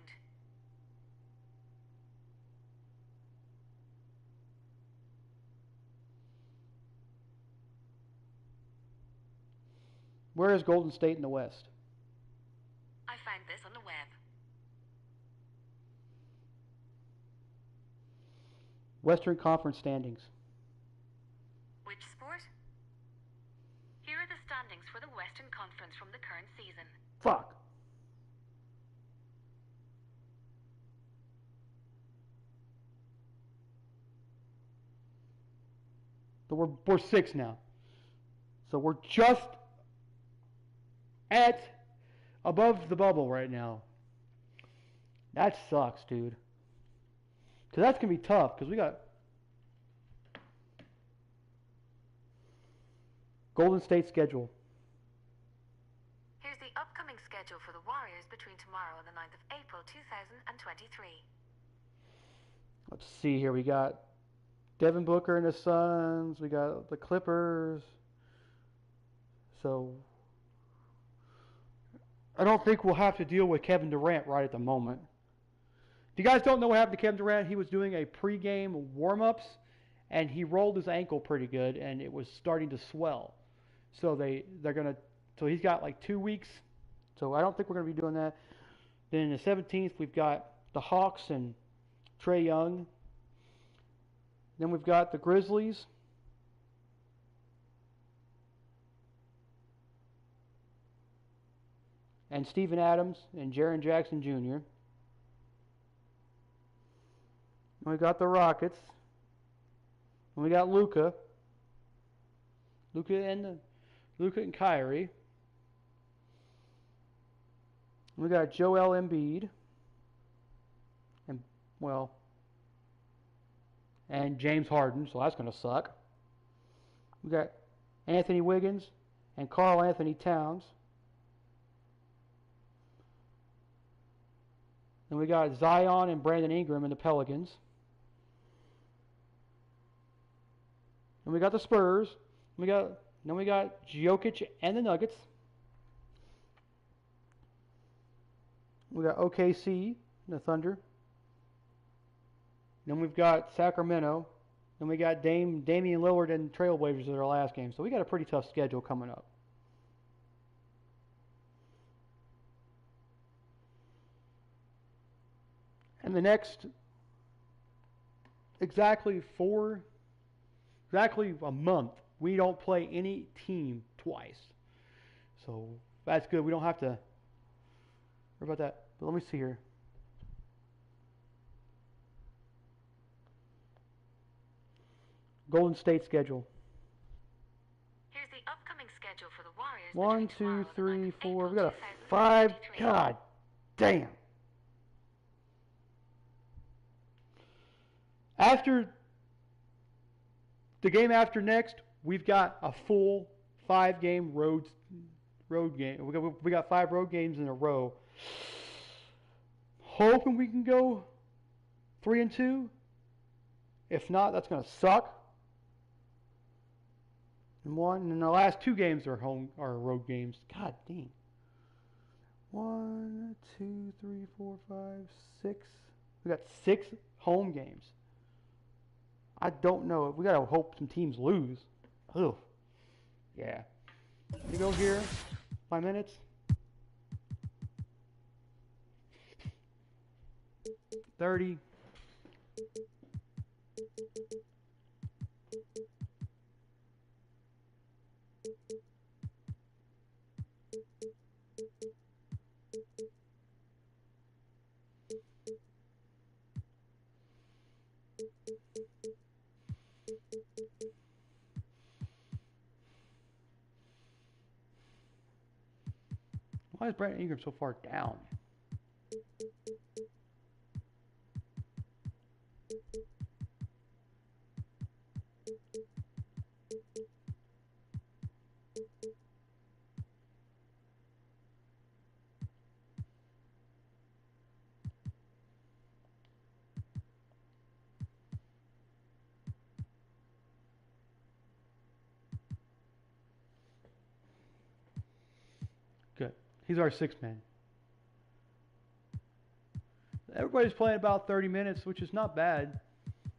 Where is Golden State in the West? I found this on the web. Western Conference standings. Which sport? Here are the standings for the Western Conference from the current season. Fuck. So we're 6 now. So we're just at above the bubble right now. That sucks, dude. Because that's going to be tough, because we got Golden State schedule. Here's the upcoming schedule for the Warriors between tomorrow and the 9th of April 2023. Let's see here. We got Devin Booker and the Suns. We got the Clippers. So I don't think we'll have to deal with Kevin Durant right at the moment. If you guys don't know what happened to Kevin Durant, he was doing a pregame warm-ups, and he rolled his ankle pretty good, and it was starting to swell. So so he's got like 2 weeks. So I don't think we're going to be doing that. Then the 17th, we've got the Hawks and Trae Young. Then we've got the Grizzlies. And Steven Adams and Jaren Jackson Jr. We got the Rockets. And we got Luka and Kyrie. We got Joel Embiid. And James Harden, so that's going to suck. We got Anthony Wiggins and Karl Anthony Towns. And we got Zion and Brandon Ingram and the Pelicans. And we got the Spurs. Then we got Jokic and the Nuggets. We got OKC, the Thunder. Then we've got Sacramento. Then we got Damian Lillard and Trailblazers at our last game. So we got a pretty tough schedule coming up. And the next exactly a month, we don't play any team twice. So that's good. We don't have to worry about that. But let me see here. Golden State schedule. Here's the upcoming schedule for the Warriors. 1, between 2, tomorrow and the 3, 9th of 4. April We got a 5. 2023. God damn. After the game after next, we've got a full 5-game road game. We got 5 road games in a row. Hoping we can go 3-2. If not, that's going to suck. And the last 2 games are road games. God dang. 1, 2, 3, 4, 5, 6. We got 6 home games. I don't know. We got to hope some teams lose. Ugh. Yeah. You go here. 5 minutes. 30. Why is Brandon Ingram so far down? Good. He's our sixth man. Everybody's playing about 30 minutes, which is not bad,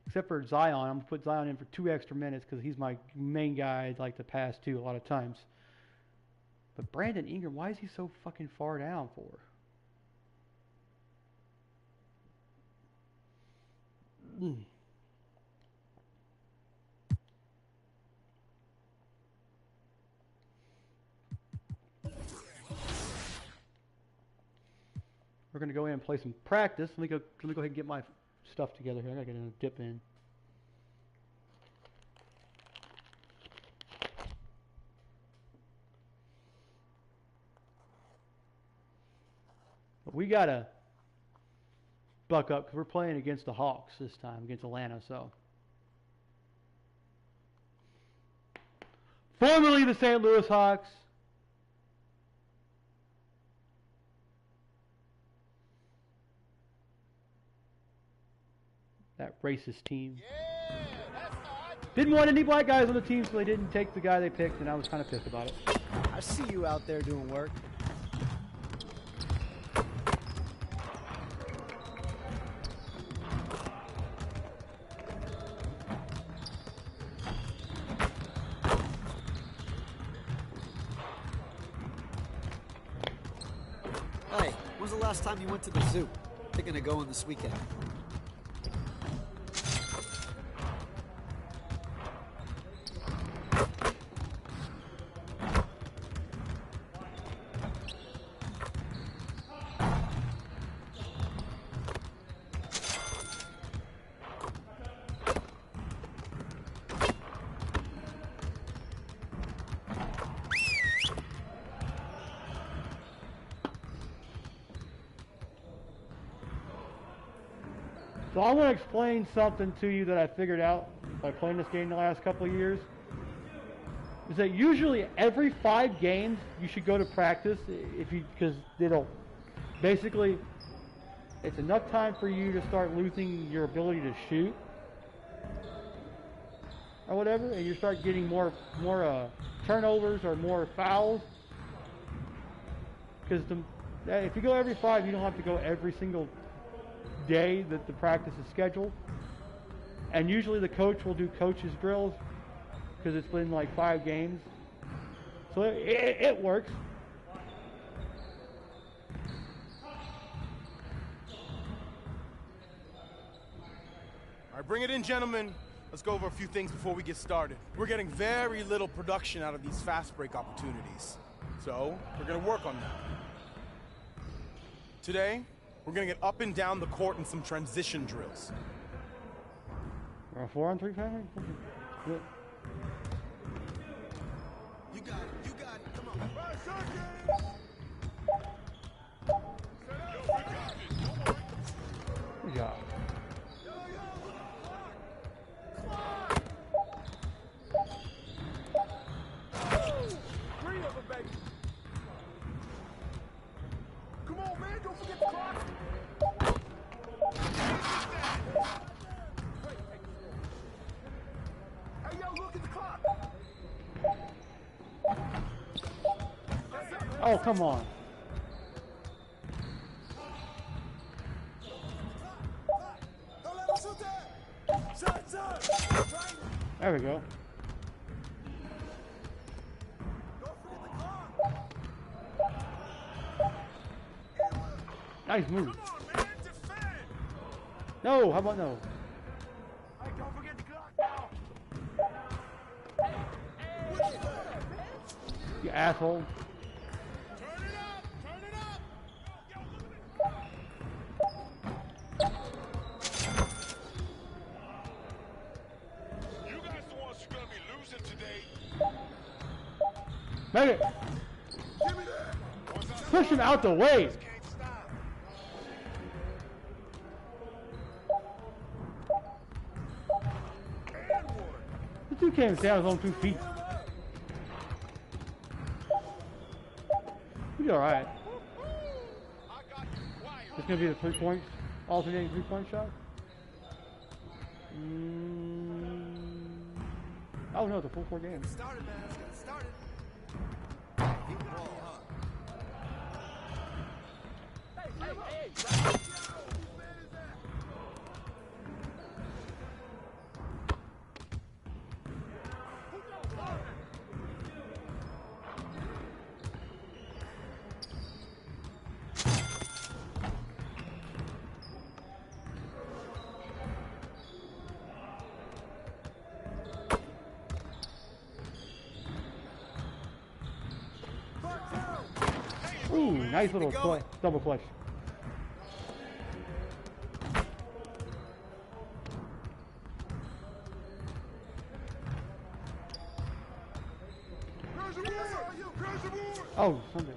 except for Zion. I'm going to put Zion in for 2 extra minutes because he's my main guy I'd like to pass to a lot of times. But Brandon Ingram, why is he so fucking far down for? We're going to go in and play some practice. Let me go ahead and get my stuff together here. I got to get a dip in. But we got to buck up because we're playing against the Hawks this time, against Atlanta. So, formerly the St. Louis Hawks. That racist team. Didn't want any black guys on the team, so they didn't take the guy they picked, and I was kind of pissed about it. I see you out there doing work. Hey, when's the last time you went to the zoo? Thinking of going this weekend. So I want to explain something to you that I figured out by playing this game the last couple of years. Is that usually every 5 games you should go to practice because it'll basically it's enough time for you to start losing your ability to shoot or whatever, and you start getting more turnovers or more fouls. Because if you go every 5, you don't have to go every single day that the practice is scheduled, and usually the coach will do coaches drills because it's been like 5 games, so it works. All right, bring it in, gentlemen. Let's go over a few things before we get started. We're getting very little production out of these fast break opportunities, so we're going to work on that. Today, we're going to get up and down the court in some transition drills. 4-on-3 pattern? Good. You got it, come on. Good job. Come on, man, don't forget the clock. Hey, yo, look at the clock. Oh, come on. Don't let him shoot that. Shot. There we go. Nice move. No, how about no? Hey, don't forget the clock now. You asshole. Make it. Push him out the way. The dude can't stay on his own 2 feet. He'll be alright. It's gonna be the 3 points, alternating 3-point shot. Oh no, it's a full 4 game. Started, man. Let's get started. Ooh, nice little double clutch. Oh, Sunday.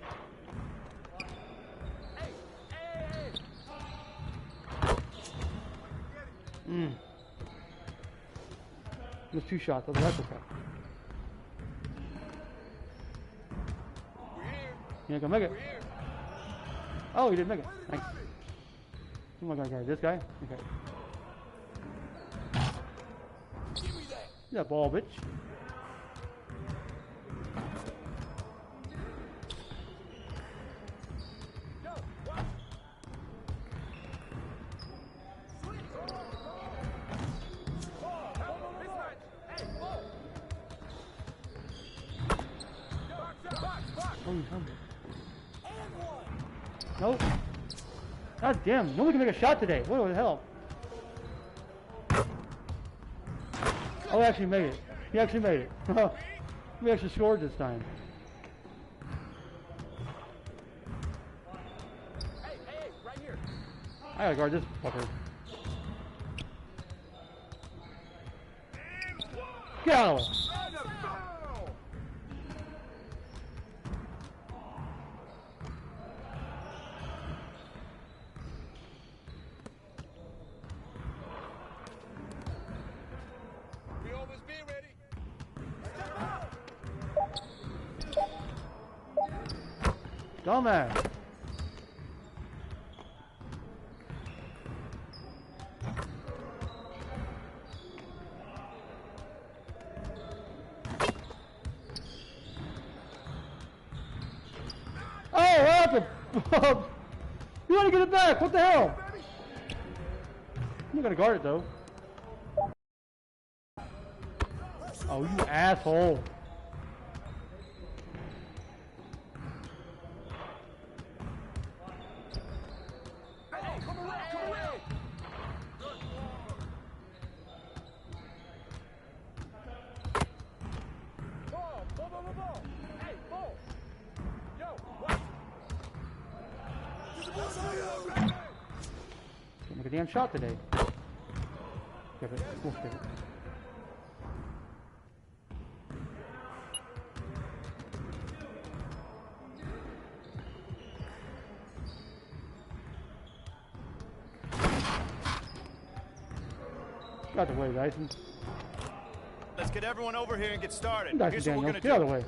Missed 2 shots, that's okay. You ain't gonna make it. Oh, he didn't make it. Nice. Who am I gonna guard? This guy? Okay. That ball, bitch. Nope. God damn, nobody can make a shot today. What the hell? Oh, he actually made it. He actually made it. We actually scored this time. Hey, right here. I gotta guard this fucker. Get out of it. Dumbass. Oh, what the fuck? You want to get it back? What the hell? I'm gonna guard it though. Oh, you asshole. Can't make a damn shot today. Give it. We'll give it. Get out of the way, Dyson. Let's get everyone over here and get started. Dyson Here's what we're Daniels, gonna get out do. of the way.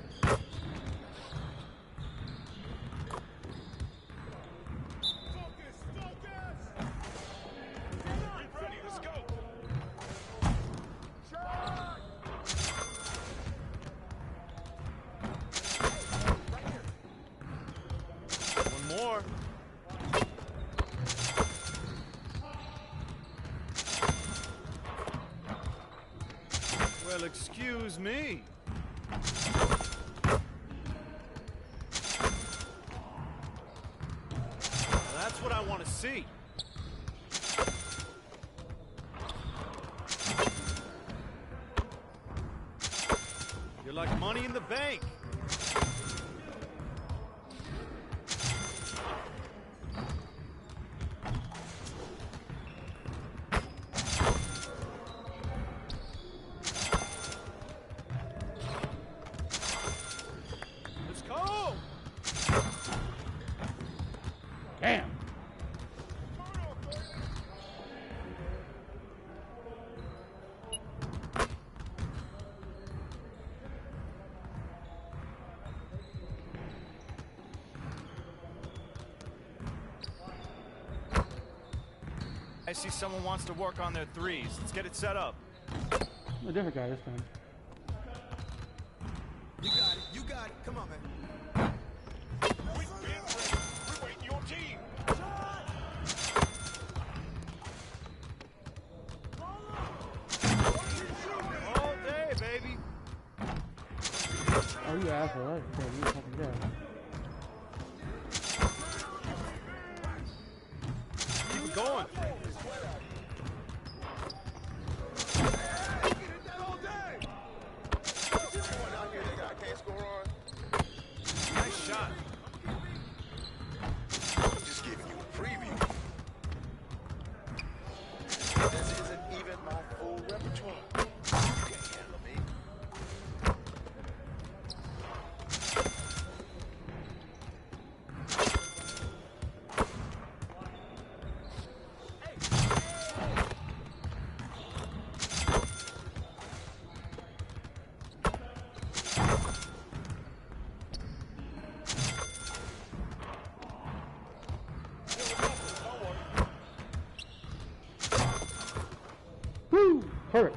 More. Well, excuse me. Now that's what I want to see. You're like money in the bank. Let's go. Damn. I see someone wants to work on their threes. Let's get it set up. A different guy this time. You got it. You got it. Come on, man. We're waiting your team. All day, baby. Oh, you asshole. That's you fucking dead. Keep it going. Nice shot. I'm just giving you a preview. This isn't even my full repertoire. You can't handle me. Woo! Hurt.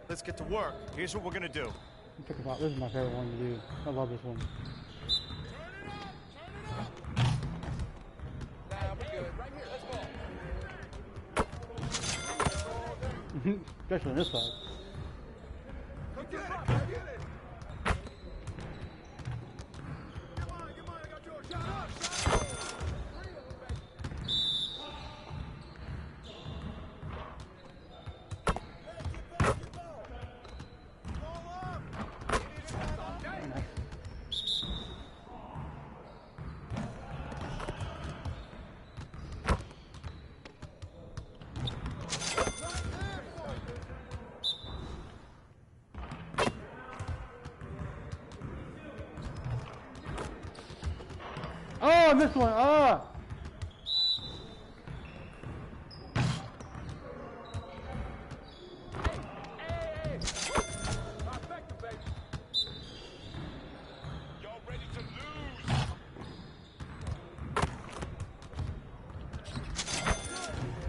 Let's get to work. Here's what we're gonna do. This is my favorite one to do. I love this one. Especially on this side. Oh, I missed one. Ah!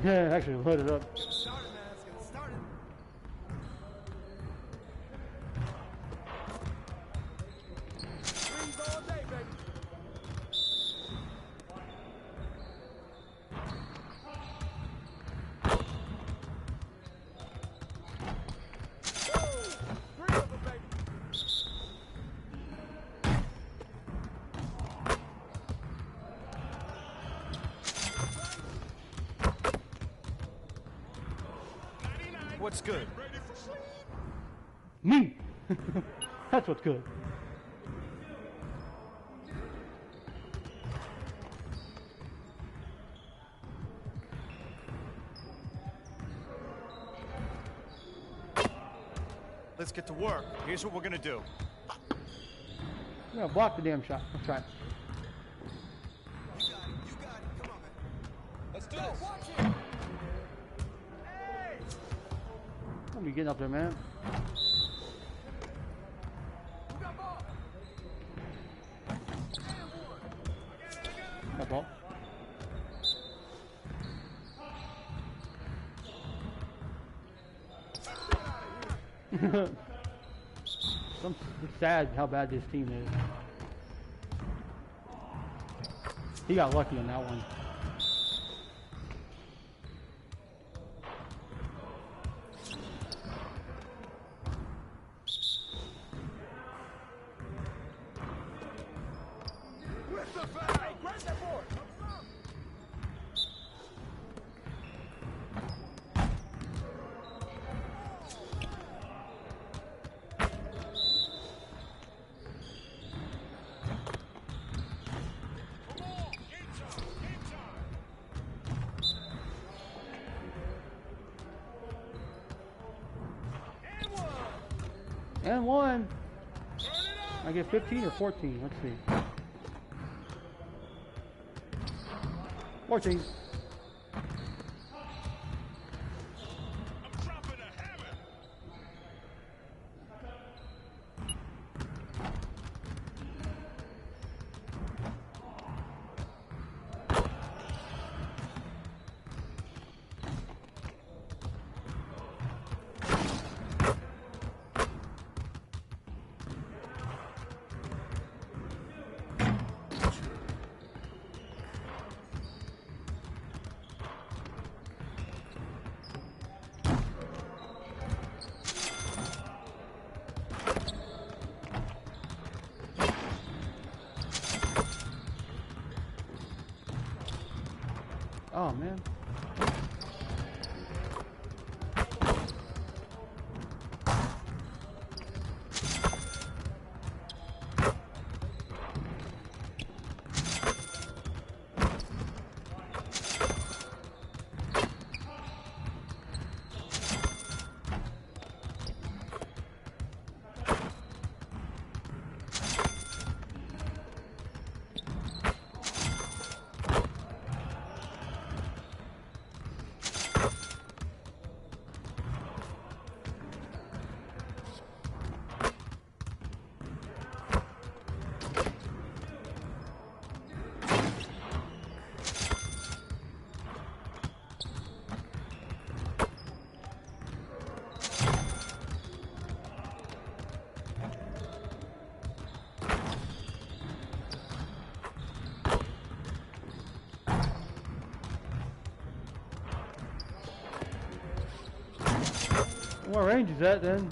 Yeah, actually loaded up. What's good? Me! That's what's good. Let's get to work. Here's what we're gonna do. I'm gonna block the damn shot. Let's try it. Let's do this. Let me get up there, man. That ball. It's sad how bad this team is. He got lucky on that one. And one. I get 15 or 14. Let's see. 14. Oh, man. What range is that then?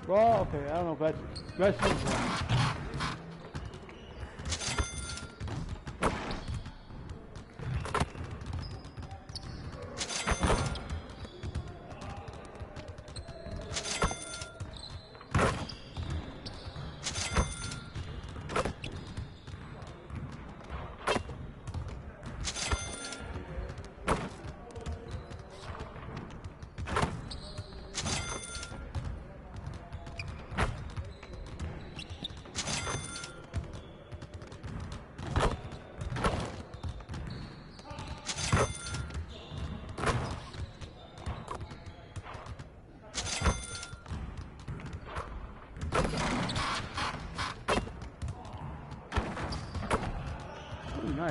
Well, okay, I don't know if that's nice.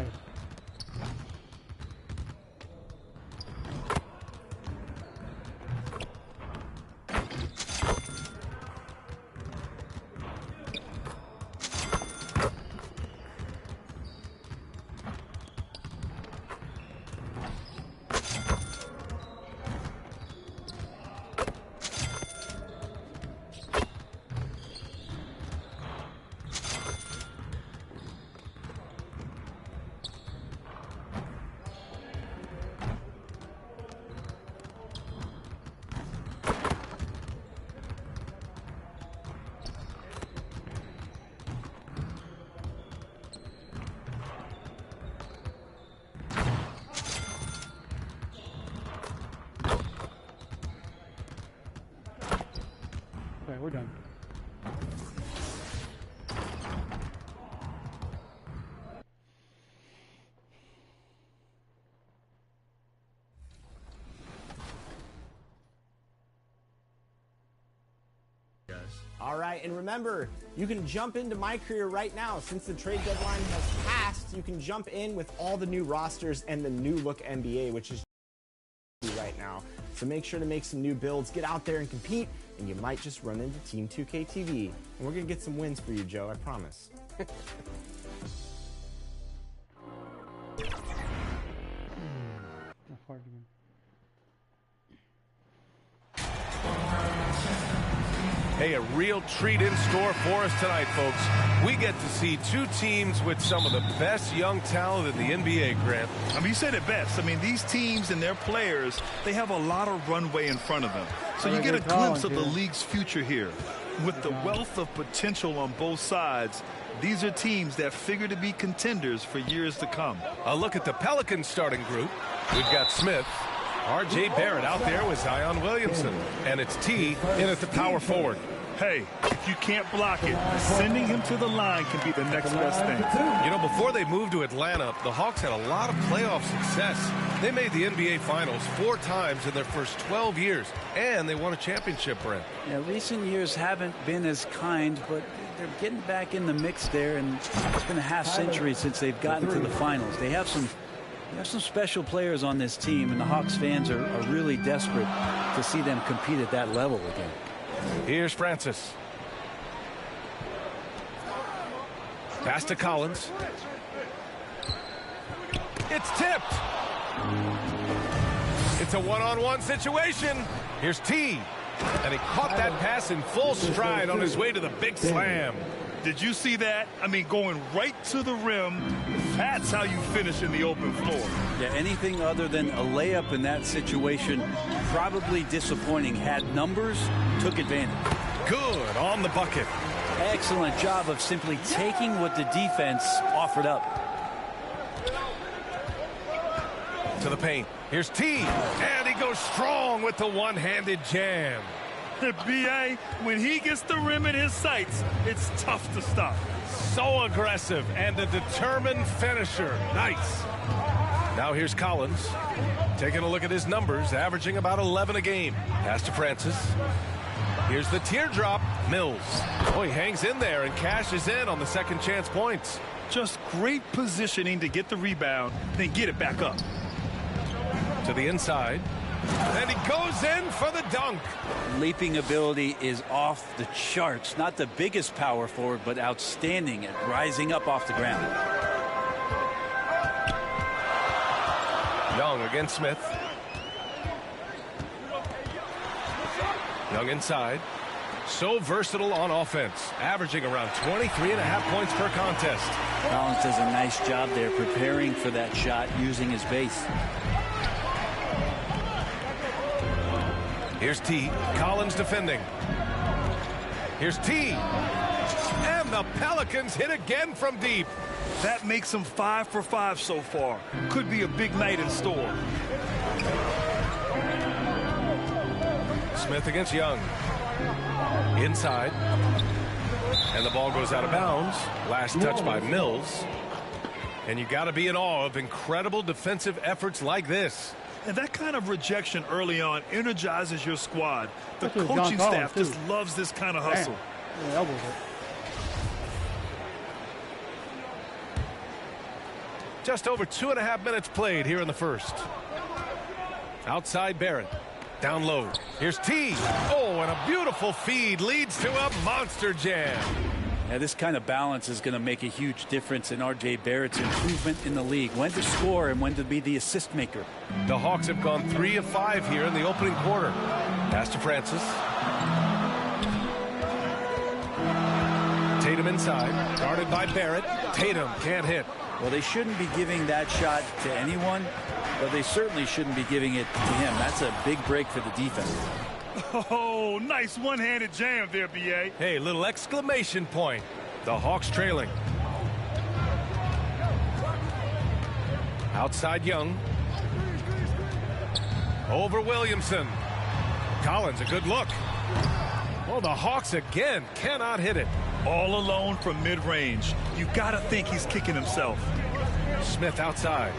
Okay, we're done. All right, and remember, you can jump into my career right now. Since the trade deadline has passed, you can jump in with all the new rosters and the new look NBA, which is right now. So make sure to make some new builds, get out there and compete, and you might just run into Team 2K TV. And we're going to get some wins for you, Joe, I promise. Hey, a real treat in store for us tonight, folks. We get to see two teams with some of the best young talent in the NBA, Grant. I mean, you said it best. I mean, these teams and their players, they have a lot of runway in front of them. So you get a glimpse of the league's future here. With the wealth of potential on both sides, these are teams that figure to be contenders for years to come. A look at the Pelicans starting group. We've got Smith. R.J. Barrett out there with Zion Williamson. And it's T in at the power forward. Hey, if you can't block it, sending him to the line can be the next best thing. You know, before they moved to Atlanta, the Hawks had a lot of playoff success. They made the NBA Finals 4 times in their first 12 years, and they won a championship, Brent. Yeah, recent years haven't been as kind, but they're getting back in the mix there, and it's been a half-century since they've gotten to the finals. They have some special players on this team, and the Hawks fans are really desperate to see them compete at that level again. Here's Francis. Pass to Collins. It's tipped. It's a one-on-one situation. Here's T. And he caught that pass in full stride on his way to the big slam. Did you see that? I mean, going right to the rim. That's how you finish in the open floor. Yeah, anything other than a layup in that situation, probably disappointing. Had numbers, took advantage. Good on the bucket. Excellent job of simply taking what the defense offered up. To the paint. Here's T. And he goes strong with the one-handed jam. B.A., when he gets the rim in his sights, it's tough to stop. So aggressive and a determined finisher. Nice. Now here's Collins. Taking a look at his numbers, averaging about 11 a game. Pass to Francis. Here's the teardrop. Mills. Oh, he hangs in there and cashes in on the second chance points. Just great positioning to get the rebound, then get it back up. To the inside. And he goes in for the dunk. Leaping ability is off the charts. Not the biggest power forward, but outstanding at rising up off the ground. Young against Smith. Young inside. So versatile on offense, averaging around 23.5 points per contest. Collins does a nice job there preparing for that shot using his base. Here's T. Collins defending. Here's T. And the Pelicans hit again from deep. That makes them 5 for 5 so far. Could be a big night in store. Smith against Young. Inside. And the ball goes out of bounds. Last touch by Mills. And you got to be in awe of incredible defensive efforts like this. And that kind of rejection early on energizes your squad. The coaching staff just loves this kind of hustle. Just over 2.5 minutes played here in the first. Outside Barrett. Down low. Here's T. Oh, and a beautiful feed leads to a monster jam. Now, this kind of balance is going to make a huge difference in R.J. Barrett's improvement in the league. When to score and when to be the assist maker. The Hawks have gone 3 of 5 here in the opening quarter. Pass to Francis. Tatum inside. Guarded by Barrett. Tatum can't hit. Well, they shouldn't be giving that shot to anyone, but they certainly shouldn't be giving it to him. That's a big break for the defense. Oh, nice one-handed jam there, B.A. Hey, little exclamation point. The Hawks trailing. Outside Young. Over Williamson. Collins, a good look. Oh, the Hawks again cannot hit it. All alone from mid-range. You got to think he's kicking himself. Smith outside.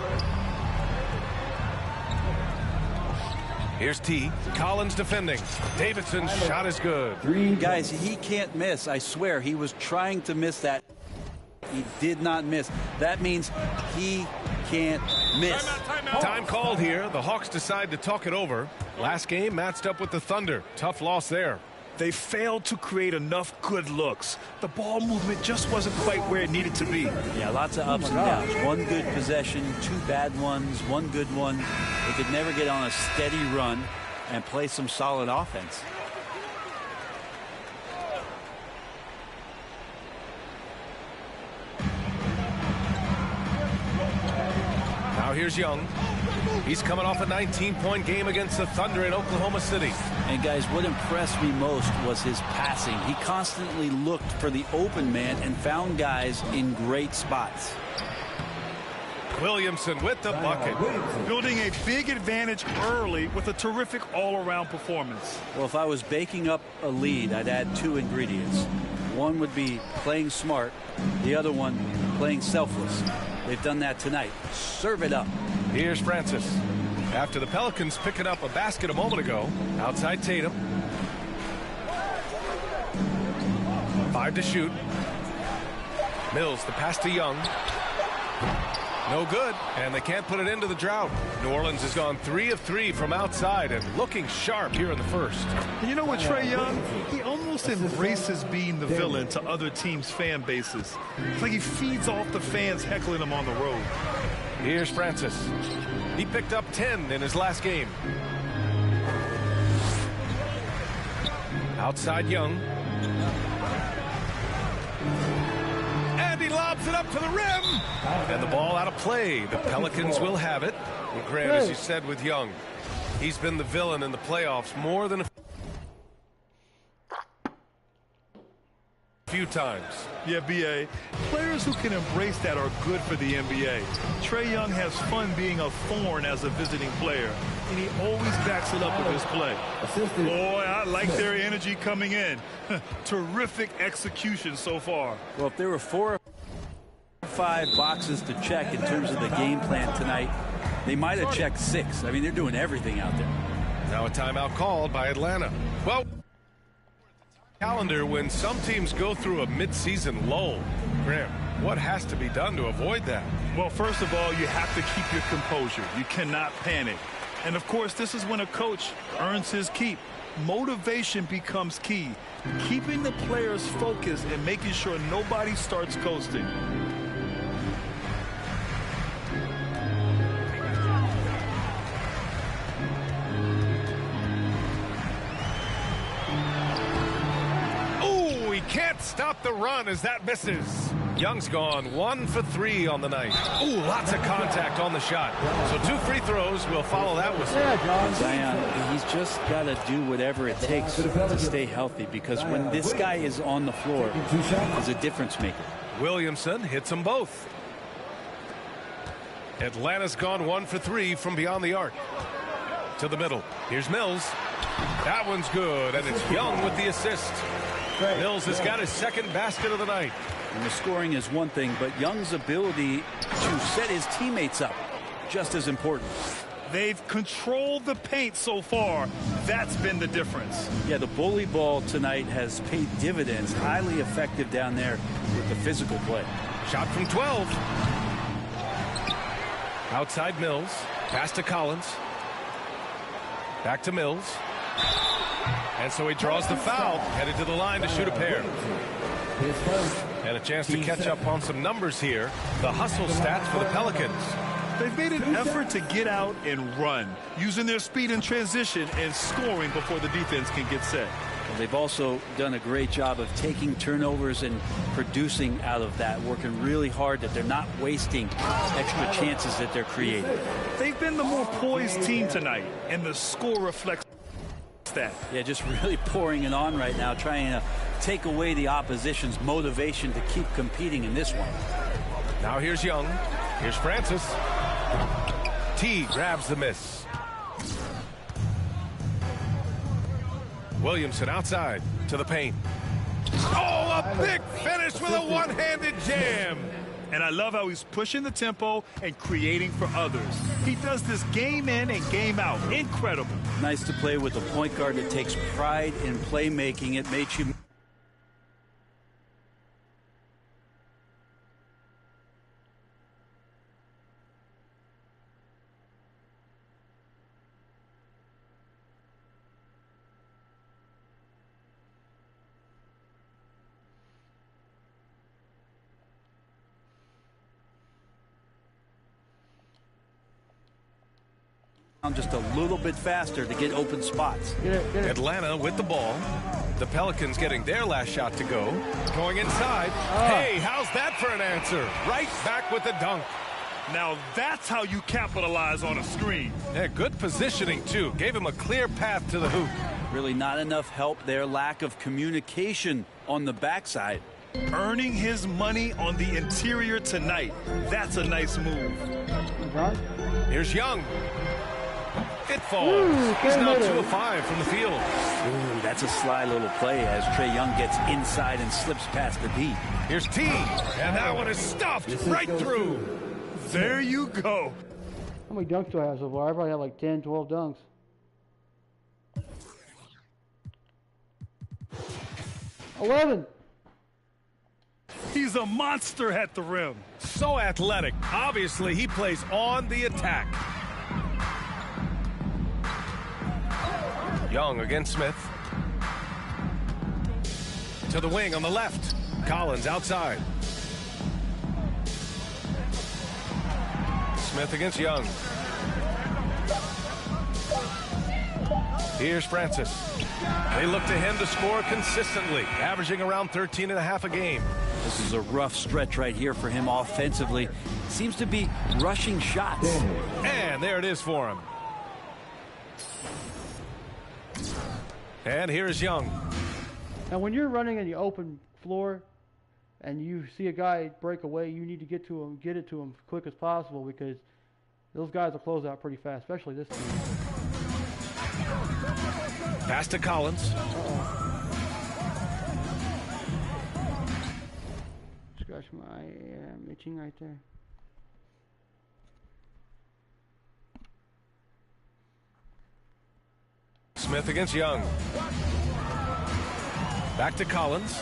Here's T. Collins defending. Davidson's shot is good. Guys, he can't miss. I swear, he was trying to miss that. He did not miss. That means he can't miss. Time called here. The Hawks decide to talk it over. Last game matched up with the Thunder. Tough loss there. They failed to create enough good looks. The ball movement just wasn't quite where it needed to be. Yeah, lots of ups and downs. One good possession, 2 bad ones, 1 good one. They could never get on a steady run and play some solid offense. here's Young. He's coming off a 19-point game against the Thunder in Oklahoma City. And guys, what impressed me most was his passing. He constantly looked for the open man and found guys in great spots. Williamson with the bucket. Building a big advantage early with a terrific all-around performance. Well, if I was baking up a lead, I'd add 2 ingredients. One would be playing smart. The other one, playing selfless. They've done that tonight. Serve it up. Here's Francis. After the Pelicans picking up a basket a moment ago. Outside Tatum. 5 to shoot. Mills, the pass to Young. No good, and they can't put it into the drought. New Orleans has gone 3 of 3 from outside and looking sharp here in the first. And you know what, Trae Young? He almost embraces being the villain to other teams' fan bases. It's like he feeds off the fans heckling him on the road. Here's Francis. He picked up 10 in his last game. Outside Young. And he lobs it up to the rim. And the ball out of play. The Pelicans will have it. And Grant, as you said with Young, he's been the villain in the playoffs more than a few times. Yeah, B.A. Players who can embrace that are good for the NBA. Trae Young has fun being a thorn as a visiting player, and he always backs it up with his play. Boy, I like their energy coming in. Terrific execution so far. Well, if there were 4 or 5 boxes to check in terms of the game plan tonight, they might have checked 6. I mean, they're doing everything out there. Now a timeout called by Atlanta. Well, calendar when some teams go through a midseason lull. Graham, what has to be done to avoid that? Well, first of all, you have to keep your composure. You cannot panic. And, of course, this is when a coach earns his keep. Motivation becomes key. Keeping the players focused and making sure nobody starts coasting. Can't stop the run as that misses. Young's gone 1 for 3 on the night. Ooh, lots of contact on the shot. So 2 free throws will follow that whistle. Zion, he's just got to do whatever it takes to stay healthy, because when this guy is on the floor, he's a difference maker. Williamson hits them both. Atlanta's gone 1 for 3 from beyond the arc. To the middle. Here's Mills. That one's good, and it's Young with the assist. Mills has got his second basket of the night. And the scoring is one thing, but Young's ability to set his teammates up, just as important. They've controlled the paint so far. That's been the difference. Yeah, the bully ball tonight has paid dividends. Highly effective down there with the physical play. Shot from 12. Outside Mills. Pass to Collins. Back to Mills. And so he draws the foul, headed to the line to shoot a pair. And a chance to catch up on some numbers here. The hustle stats for the Pelicans. They've made an effort to get out and run, using their speed in transition and scoring before the defense can get set. They've also done a great job of taking turnovers and producing out of that, working really hard that they're not wasting extra chances that they're creating. They've been the more poised team tonight, and the score reflects that. Yeah, just really pouring it on right now, trying to take away the opposition's motivation to keep competing in this one. Now here's Young. Here's Francis. T grabs the miss. Williamson outside to the paint. Oh, a big finish with a one-handed jam. And I love how he's pushing the tempo and creating for others. He does this game in and game out. Incredible. Nice to play with a point guard that takes pride in playmaking. It makes you... just a little bit faster to get open spots. Get it. Atlanta with the ball. The Pelicans getting their last shot to go. Going inside. Hey, how's that for an answer? Right back with the dunk. Now that's how you capitalize on a screen. Yeah, good positioning, too. Gave him a clear path to the hoop. Really not enough help there. Lack of communication on the backside. Earning his money on the interior tonight. That's a nice move. Here's Young. It falls. He's now 2 of 5 from the field. Ooh, that's a sly little play as Trae Young gets inside and slips past the D. Here's T. And that one is stuffed right through. There you go. How many dunks do I have so far? I probably have like 10, 12 dunks. $11. He's a monster at the rim. So athletic. Obviously, he plays on the attack. Young against Smith. To the wing on the left. Collins outside. Smith against Young. Here's Francis. They look to him to score consistently, averaging around 13.5 a game. This is a rough stretch right here for him offensively. Seems to be rushing shots. And there it is for him. And here is Young. Now, when you're running in the open floor and you see a guy break away, you need to get to him, get it to him as quick as possible, because those guys will close out pretty fast, especially this team. Pass to Collins. Scratch my itching right there. Smith against Young. Back to Collins.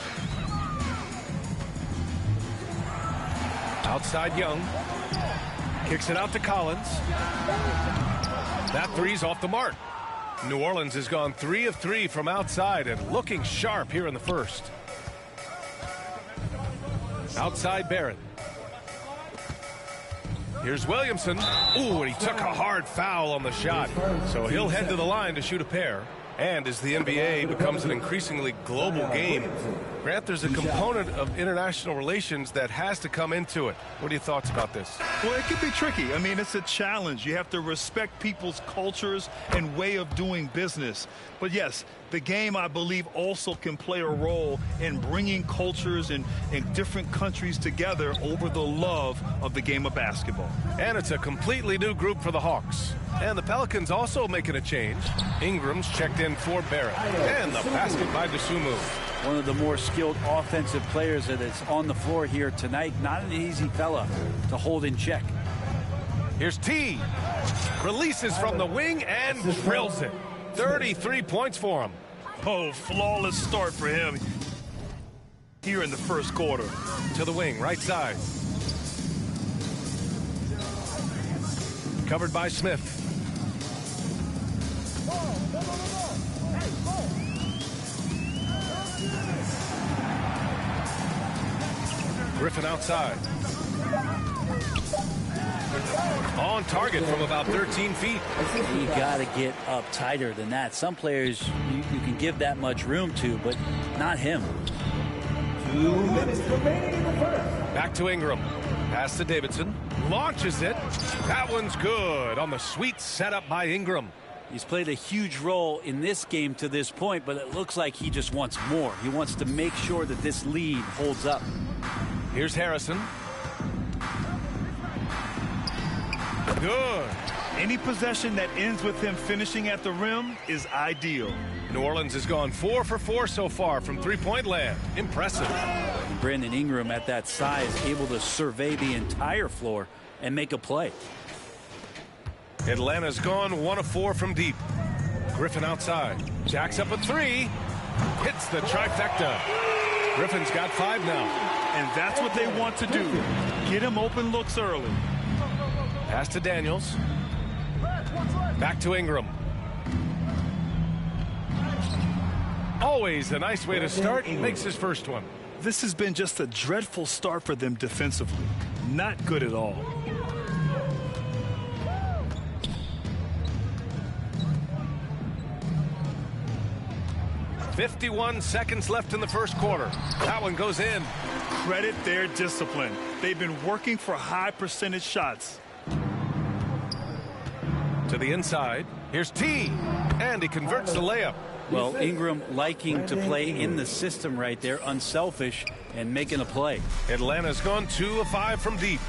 Outside Young. Kicks it out to Collins. That three's off the mark. New Orleans has gone 3 of 3 from outside and looking sharp here in the first. Outside Barrett. Here's Williamson. Ooh, and he took a hard foul on the shot. So he'll head to the line to shoot a pair. And as the NBA becomes an increasingly global game, Grant, there's a component of international relations that has to come into it. What are your thoughts about this? Well, it can be tricky. I mean, it's a challenge. You have to respect people's cultures and way of doing business. But yes, the game, I believe, also can play a role in bringing cultures in different countries together over the love of the game of basketball. And it's a completely new group for the Hawks. And the Pelicans also making a change. Ingram's checked in for Barrett. And the basket by Dosunmu. One of the more skilled offensive players that is on the floor here tonight. Not an easy fella to hold in check. Here's T. Releases from the wing and drills it. 33 points for him. Oh, flawless start for him here in the first quarter. To the wing, right side. Covered by Smith. Griffin outside. On target from about 13 feet. You got to get up tighter than that. Some players you can give that much room to, but not him. 2 minutes remaining in the first. Back to Ingram. Pass to Davidson. Launches it. That one's good on the sweet setup by Ingram. He's played a huge role in this game to this point, but it looks like he just wants more. He wants to make sure that this lead holds up. Here's Harrison. Good. Any possession that ends with him finishing at the rim is ideal. New Orleans has gone 4 for 4 so far from three-point land. Impressive. Brandon Ingram at that size, able to survey the entire floor and make a play. Atlanta's gone 1 of 4 from deep. Griffin outside. Jacks up a 3. Hits the trifecta. Griffin's got 5 now. And that's what they want to do. Get him open looks early. Pass to Daniels. Back to Ingram. Always a nice way to start. He makes his first one. This has been just a dreadful start for them defensively. Not good at all. .51 seconds left in the first quarter. That one goes in. Credit their discipline. They've been working for high percentage shots. To the inside. Here's T. And he converts the layup. Well, Ingram liking to play in the system right there, unselfish, and making a play. Atlanta's gone 2 of 5 from deep.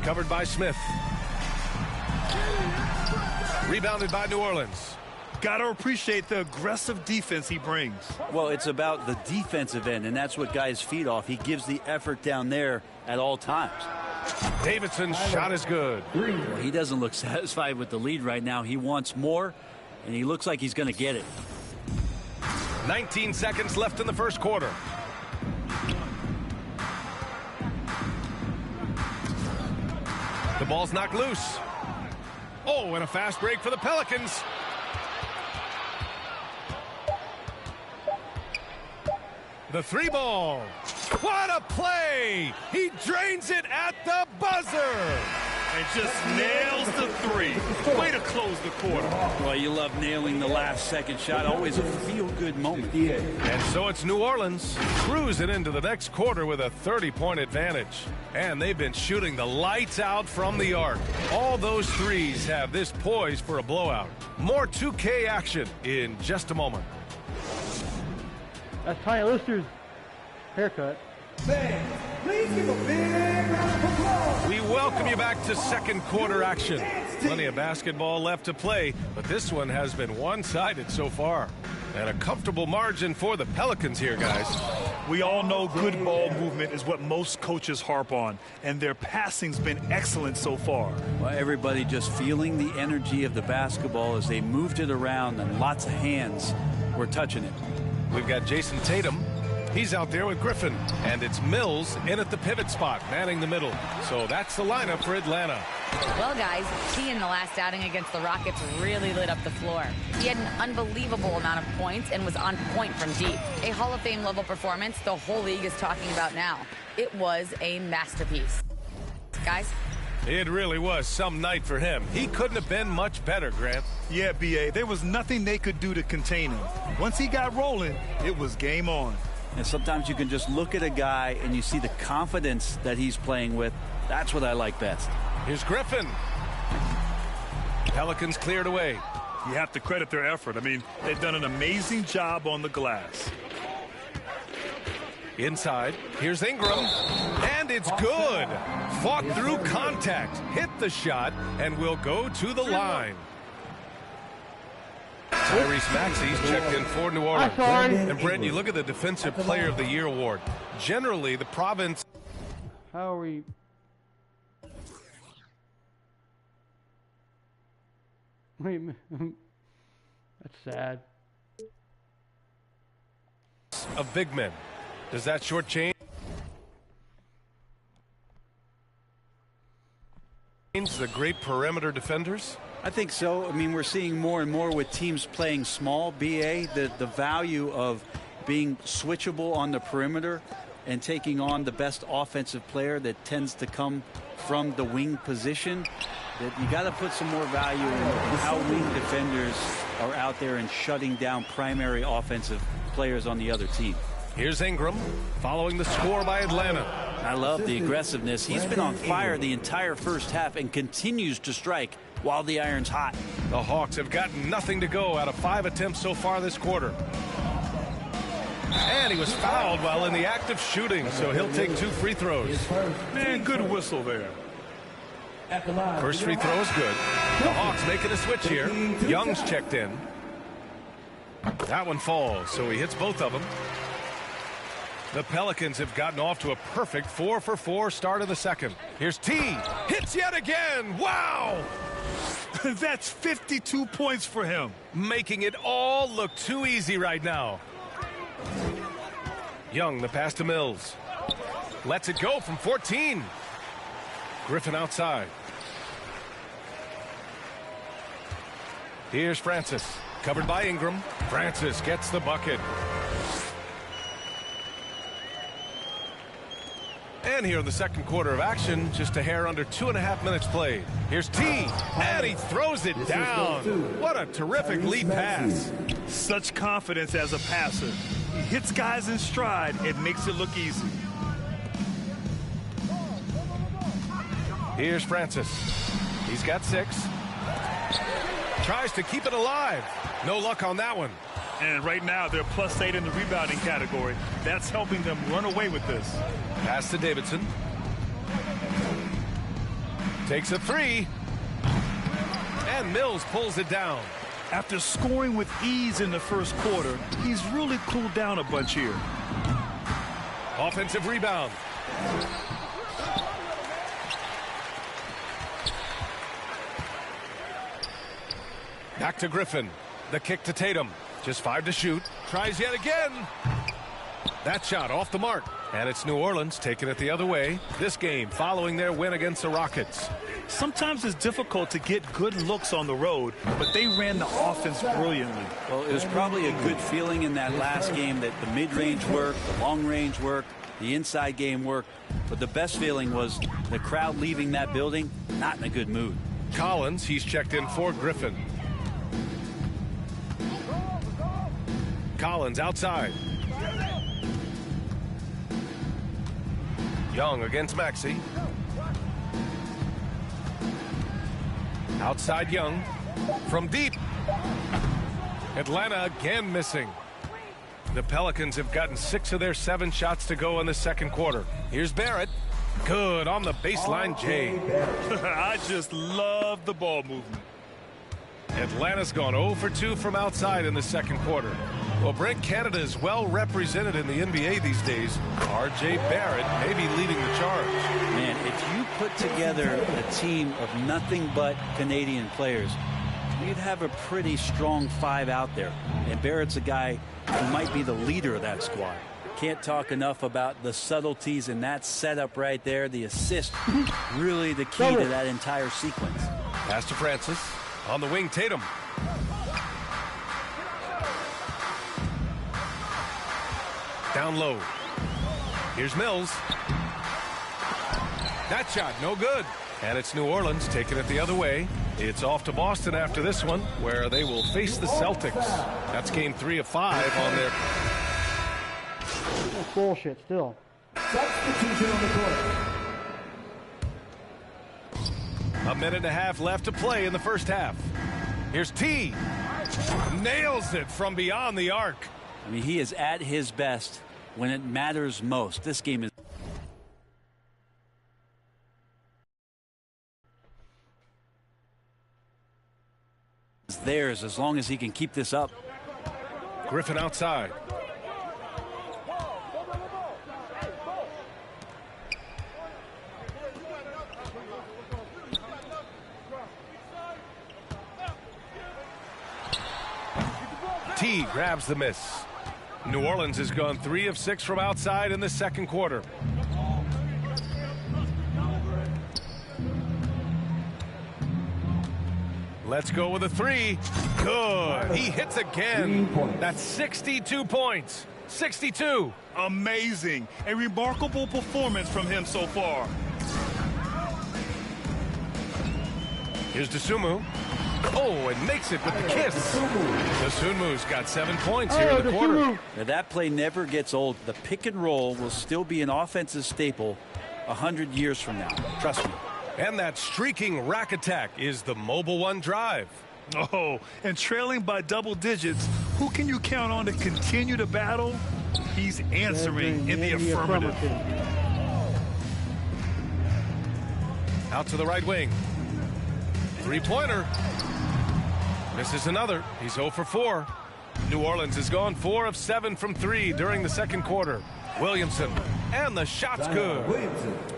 Covered by Smith. Rebounded by New Orleans. Got to appreciate the aggressive defense he brings. Well, it's about the defensive end, and that's what guys feed off. He gives the effort down there at all times. Davidson's shot is good. Well, he doesn't look satisfied with the lead right now. He wants more, and he looks like he's going to get it. 19 seconds left in the first quarter. The ball's knocked loose. Oh, and a fast break for the Pelicans. The 3 ball. What a play! He drains it at the buzzer. And just nails the 3. Way to close the quarter. Well, you love nailing the last second shot. Always a feel-good moment. And so it's New Orleans cruising into the next quarter with a 30-point advantage. And they've been shooting the lights out from the arc. All those threes have this poised for a blowout. More 2K action in just a moment. That's Ty Lister's haircut. Please give a big round of applause. We welcome you back to second quarter action. Plenty of basketball left to play, but this one has been one-sided so far. And a comfortable margin for the Pelicans here, guys. We all know good ball movement is what most coaches harp on, and their passing's been excellent so far. Well, everybody just feeling the energy of the basketball as they moved it around, and lots of hands were touching it. We've got Jason Tatum. He's out there with Griffin. And it's Mills in at the pivot spot, manning the middle. So that's the lineup for Atlanta. Well, guys, he in the last outing against the Rockets really lit up the floor. He had an unbelievable amount of points and was on point from deep. A Hall of Fame level performance the whole league is talking about now. It was a masterpiece. Guys? It really was some night for him. He couldn't have been much better, Grant. Yeah, B.A., there was nothing they could do to contain him. Once he got rolling, it was game on. And sometimes you can just look at a guy and you see the confidence that he's playing with. That's what I like best. Here's Griffin. Pelicans cleared away. You have to credit their effort. I mean, they've done an amazing job on the glass. Inside, here's Ingram, and it's good. Fought through contact, hit the shot, and will go to the line. Tyrese Maxey's checked in for New Orleans. And Brent, you look at the Defensive Player of the Year award. Generally, the province... How are we... Wait, that's sad. Of big men. Does that shortchange the great perimeter defenders? I think so. I mean, we're seeing more and more with teams playing small, BA, the value of being switchable on the perimeter and taking on the best offensive player that tends to come from the wing position. That you got to put some more value in how wing defenders are out there and shutting down primary offensive players on the other team. Here's Ingram following the score by Atlanta. I love the aggressiveness. He's been on fire the entire first half and continues to strike while the iron's hot. The Hawks have gotten nothing to go out of 5 attempts so far this quarter. And he was fouled while in the act of shooting, so he'll take 2 free throws. Man, good whistle there. First free throw is good. The Hawks making a switch here. Young's checked in. That one falls, so he hits both of them. The Pelicans have gotten off to a perfect 4-for-4 start of the second. Here's T. Hits yet again. Wow! That's 52 points for him. Making it all look too easy right now. Young, the pass to Mills. Lets it go from 14. Griffin outside. Here's Francis. Covered by Ingram. Francis gets the bucket. And again here in the second quarter of action. Just a hair under 2.5 minutes played. Here's T, and he throws it down. What a terrific lead pass. Such confidence as a passer. He hits guys in stride and makes it look easy. Here's Francis. He's got 6. Tries to keep it alive. No luck on that one. And right now, they're +8 in the rebounding category. That's helping them run away with this. Pass to Davidson. Takes a 3. And Mills pulls it down. After scoring with ease in the first quarter, he's really cooled down a bunch here. Offensive rebound. Back to Griffin. The kick to Tatum. Just 5 to shoot. Tries yet again. That shot off the mark. And it's New Orleans taking it the other way. This game following their win against the Rockets. Sometimes it's difficult to get good looks on the road, but they ran the offense brilliantly. Well, it was probably a good feeling in that last game that the mid-range worked, the long-range worked, the inside game worked. But the best feeling was the crowd leaving that building not in a good mood. Collins, he's checked in for Griffin. Collins outside. Young against Maxey. Outside Young. From deep. Atlanta again missing. The Pelicans have gotten 6 of their 7 shots to go in the second quarter. Here's Barrett. Good on the baseline, Jay. I just love the ball movement. Atlanta's gone 0 for 2 from outside in the second quarter. Well, Brent, Canada is well represented in the NBA these days. R.J. Barrett may be leading the charge. Man, if you put together a team of nothing but Canadian players, you'd have a pretty strong 5 out there. And Barrett's a guy who might be the leader of that squad. Can't talk enough about the subtleties in that setup right there. The assist, really the key to that entire sequence. Pass to Francis. On the wing, Tatum. Down low. Here's Mills. That shot, no good. And it's New Orleans taking it the other way. It's off to Boston after this one, where they will face the Celtics. That's game 3 of 5 on their... That's bullshit still. Substitution on the court. A minute and a half left to play in the first half. Here's T. Nails it from beyond the arc. I mean, he is at his best when it matters most. This game is theirs as long as he can keep this up. Griffin outside. T grabs the miss. New Orleans has gone 3 of 6 from outside in the second quarter. Let's go with a 3. Good. He hits again. That's 62 points. 62. Amazing. A remarkable performance from him so far. Here's Dosunmu. Oh, and makes it with the kiss. Dosunmu's got 7 points here in the quarter. Now, that play never gets old. The pick and roll will still be an offensive staple 100 years from now. Trust me. And that streaking rack attack is the Mobile One drive. Oh, and trailing by double digits, who can you count on to continue to battle? He's answering in the affirmative. Out to the right wing. 3-pointer. Misses another. He's 0 for 4. New Orleans has gone 4 of 7 from 3 during the second quarter. Williamson. And the shot's good.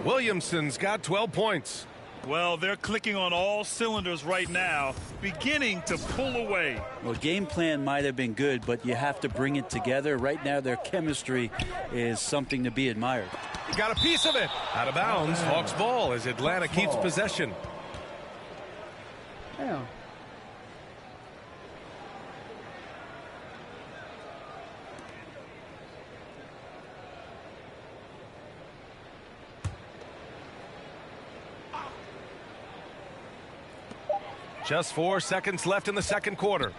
Williamson's got 12 points. Well, they're clicking on all cylinders right now, beginning to pull away. Well, game plan might have been good, but you have to bring it together. Right now, their chemistry is something to be admired. He got a piece of it. Out of bounds. Hawks ball as Atlanta keeps possession. Yeah. Just 4 seconds left in the second quarter.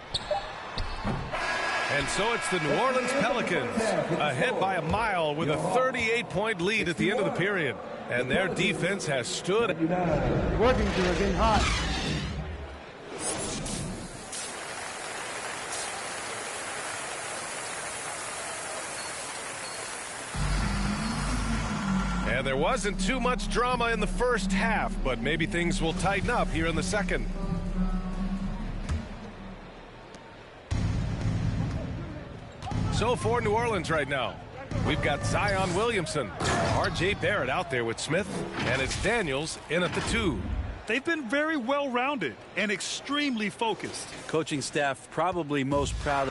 And so it's the New Orleans Pelicans ahead by a mile with a 38-point lead at the end of the period. And their defense has stood. Working to it, getting hot. And there wasn't too much drama in the first half, but maybe things will tighten up here in the second. So for New Orleans right now, we've got Zion Williamson, R.J. Barrett out there with Smith, and it's Daniels in at the 2. They've been very well-rounded and extremely focused. Coaching staff probably most proud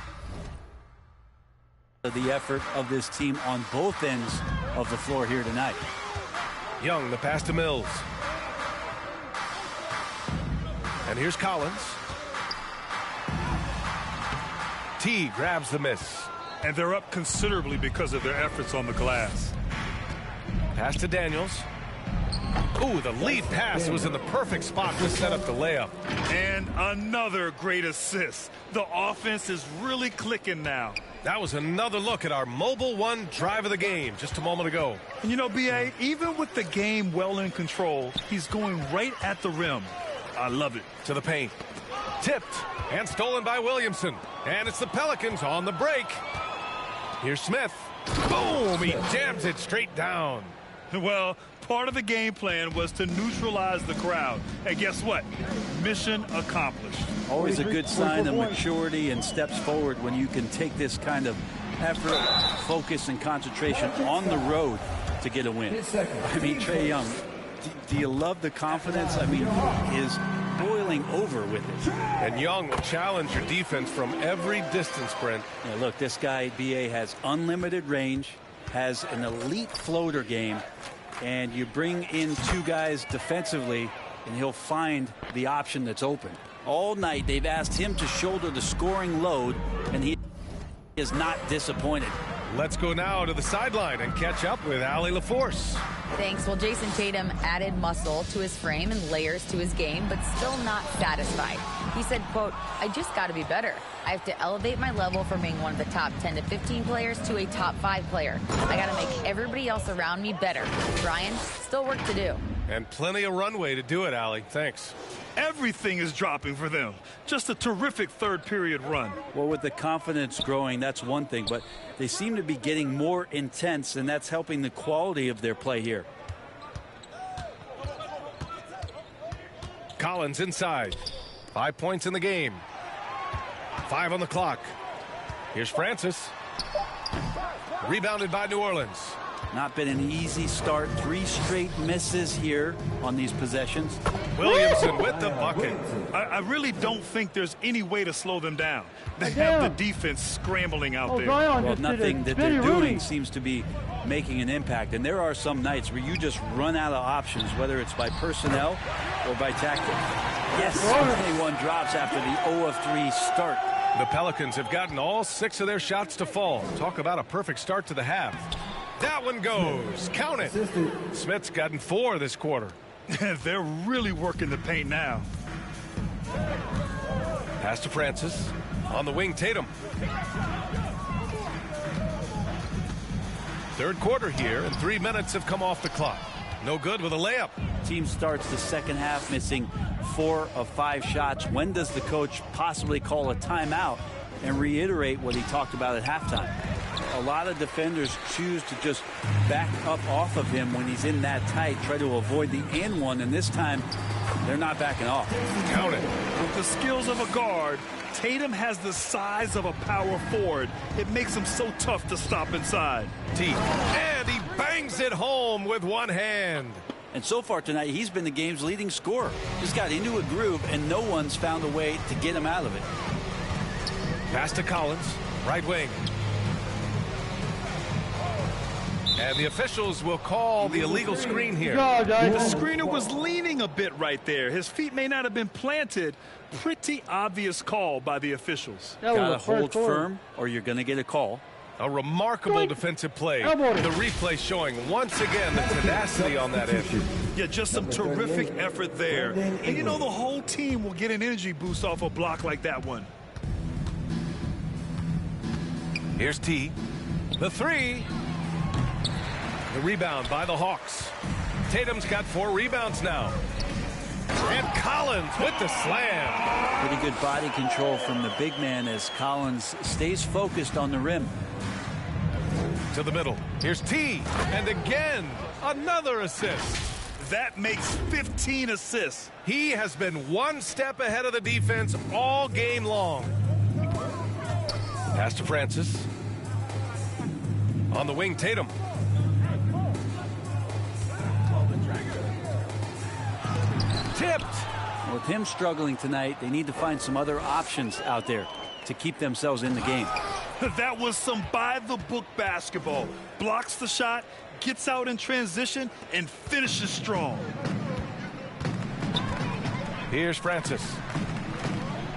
of the effort of this team on both ends of the floor here tonight. Young, the pass to Mills. And here's Collins. T grabs the miss. And they're up considerably because of their efforts on the glass. Pass to Daniels. Ooh, the lead pass was in the perfect spot to set up the layup. And another great assist. The offense is really clicking now. That was another look at our Mobile One drive of the game just a moment ago. And you know, B.A., even with the game well in control, he's going right at the rim. I love it. To the paint. Tipped and stolen by Williamson. And it's the Pelicans on the break. Here's Smith. Boom! He jams it straight down. Well, part of the game plan was to neutralize the crowd. And guess what? Mission accomplished. Always a good sign of maturity and steps forward when you can take this kind of effort, focus, and concentration on the road to get a win. I mean, Trae Young, do you love the confidence? I mean, he is boiling over with it. And Young will challenge your defense from every distance, Brent. Yeah, look, this guy, B.A., has unlimited range, has an elite floater game, and you bring in two guys defensively, and he'll find the option that's open. All night, they've asked him to shoulder the scoring load, and he is not disappointed. Let's go now to the sideline and catch up with Allie LaForce. Thanks. Well, Jason Tatum added muscle to his frame and layers to his game, but still not satisfied. He said, quote, "I just got to be better. I have to elevate my level from being one of the top 10 to 15 players to a top 5 player. I got to make everybody else around me better. Brian, still work to do." And plenty of runway to do it, Allie. Thanks. Everything is dropping for them. Just a terrific third period run. Well, with the confidence growing, that's one thing, but they seem to be getting more intense, and that's helping the quality of their play here. Collins inside. 5 points in the game. 5 on the clock. Here's Francis. Rebounded by New Orleans. Not been an easy start. 3 straight misses here on these possessions. Williamson with the bucket. I really don't think there's any way to slow them down. They have the defense scrambling out there. Well, nothing that they're doing seems to be making an impact. And there are some nights where you just run out of options, whether it's by personnel or by tactic. Yes, 21 drops after the 0 of 3 start. The Pelicans have gotten all 6 of their shots to fall. Talk about a perfect start to the half. That one goes. Count it. Smith's gotten 4 this quarter. They're really working the paint now. Pass to Francis. On the wing, Tatum. Third quarter here, and 3 minutes have come off the clock. No good with a layup. Team starts the second half missing 4 of 5 shots. When does the coach possibly call a timeout and reiterate what he talked about at halftime? A lot of defenders choose to just back up off of him when he's in that tight, try to avoid the and one, and this time they're not backing off. Count it. With the skills of a guard, Tatum has the size of a power forward. It makes him so tough to stop inside. And he bangs it home with one hand. And so far tonight, he's been the game's leading scorer. He's got into a groove, and no one's found a way to get him out of it. Pass to Collins, right wing. And the officials will call the illegal screen here. The screener was leaning a bit right there. His feet may not have been planted. Pretty obvious call by the officials. Gotta hold firm or you're going to get a call. A remarkable defensive play. The replay showing once again the tenacity on that end. Yeah, just some terrific effort there. And you know the whole team will get an energy boost off a block like that one. Here's T. The three. The rebound by the Hawks. Tatum's got 4 rebounds now. And Collins with the slam. Pretty good body control from the big man as Collins stays focused on the rim. To the middle. Here's T. And again, another assist. That makes 15 assists. He has been one step ahead of the defense all game long. Pass to Francis. On the wing, Tatum. Tipped. With him struggling tonight, they need to find some other options out there to keep themselves in the game. That was some by-the-book basketball. Blocks the shot, gets out in transition, and finishes strong. Here's Francis.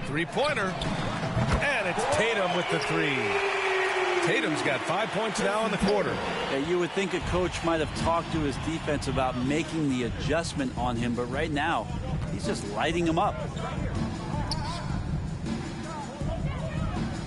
Three-pointer. And it's Tatum with the three. Tatum's got 5 points now in the quarter. Yeah, you would think a coach might have talked to his defense about making the adjustment on him, but right now, he's just lighting him up.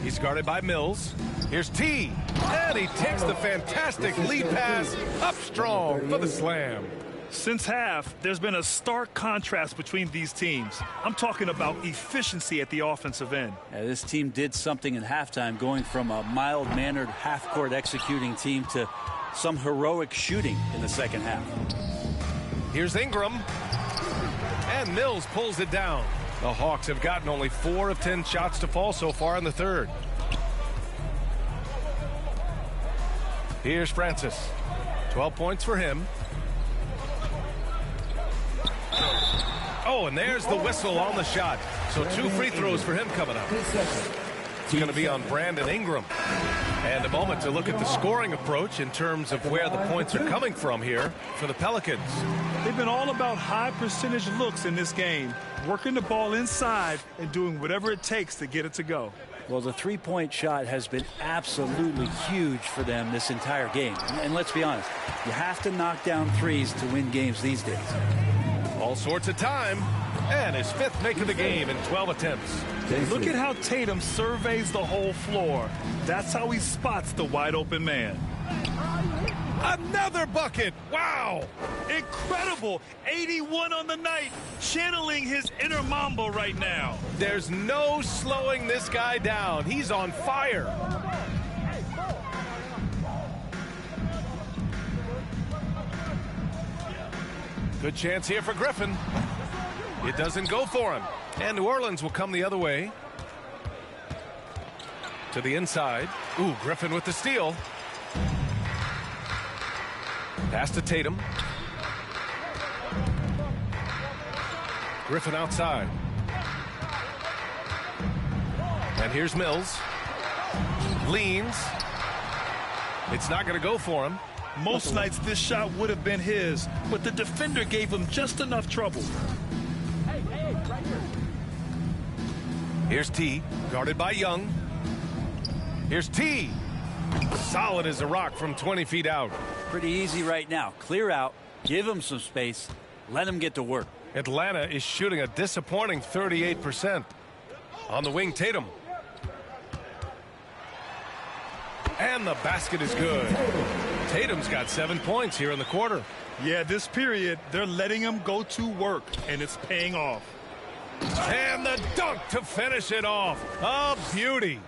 He's guarded by Mills. Here's T. And he takes the fantastic lead pass up strong for the slam. Since half, there's been a stark contrast between these teams. I'm talking about efficiency at the offensive end. Yeah, this team did something at halftime, going from a mild-mannered half-court executing team to some heroic shooting in the second half. Here's Ingram. And Mills pulls it down. The Hawks have gotten only 4 of 10 shots to fall so far in the third. Here's Francis. 12 points for him. Oh, and there's the whistle on the shot. So 2 free throws for him coming up. It's going to be on Brandon Ingram. And a moment to look at the scoring approach in terms of where the points are coming from here for the Pelicans. They've been all about high percentage looks in this game, working the ball inside and doing whatever it takes to get it to go. Well, the three-point shot has been absolutely huge for them this entire game. And let's be honest, you have to knock down threes to win games these days. All sorts of time, and his 5th make of the game in 12 attempts. Look at how Tatum surveys the whole floor. That's how he spots the wide open man. Another bucket. Wow. Incredible. 81 on the night. Channeling his inner Mamba right now. There's no slowing this guy down. He's on fire. Good chance here for Griffin. It doesn't go for him. And New Orleans will come the other way. To the inside. Ooh, Griffin with the steal. Pass to Tatum. Griffin outside. And here's Mills. Leans. It's not going to go for him. Most nights this shot would have been his, but the defender gave him just enough trouble. Right here. Here's T, guarded by Young. Here's T. Solid as a rock from 20 feet out. Pretty easy right now. Clear out, give him some space, let him get to work. Atlanta is shooting a disappointing 38%. On the wing, Tatum. And the basket is good. Tatum's got 7 points here in the quarter. Yeah, this period, they're letting him go to work, and it's paying off. And the dunk to finish it off. A beauty.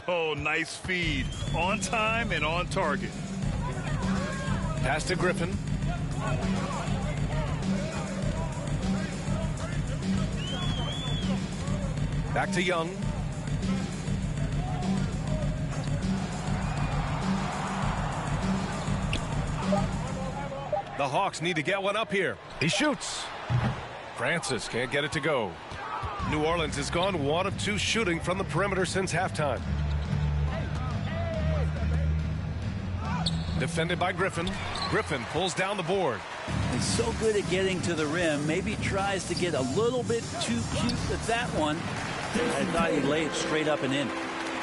Oh, nice feed. On time and on target. Pass to Griffin. Back to Young. The Hawks need to get one up here. He shoots. Francis can't get it to go. New Orleans has gone 1 of 2 shooting from the perimeter since halftime. Defended by Griffin. Griffin pulls down the board. He's so good at getting to the rim. Maybe tries to get a little bit too cute with that one. I thought he'd lay it straight up and in.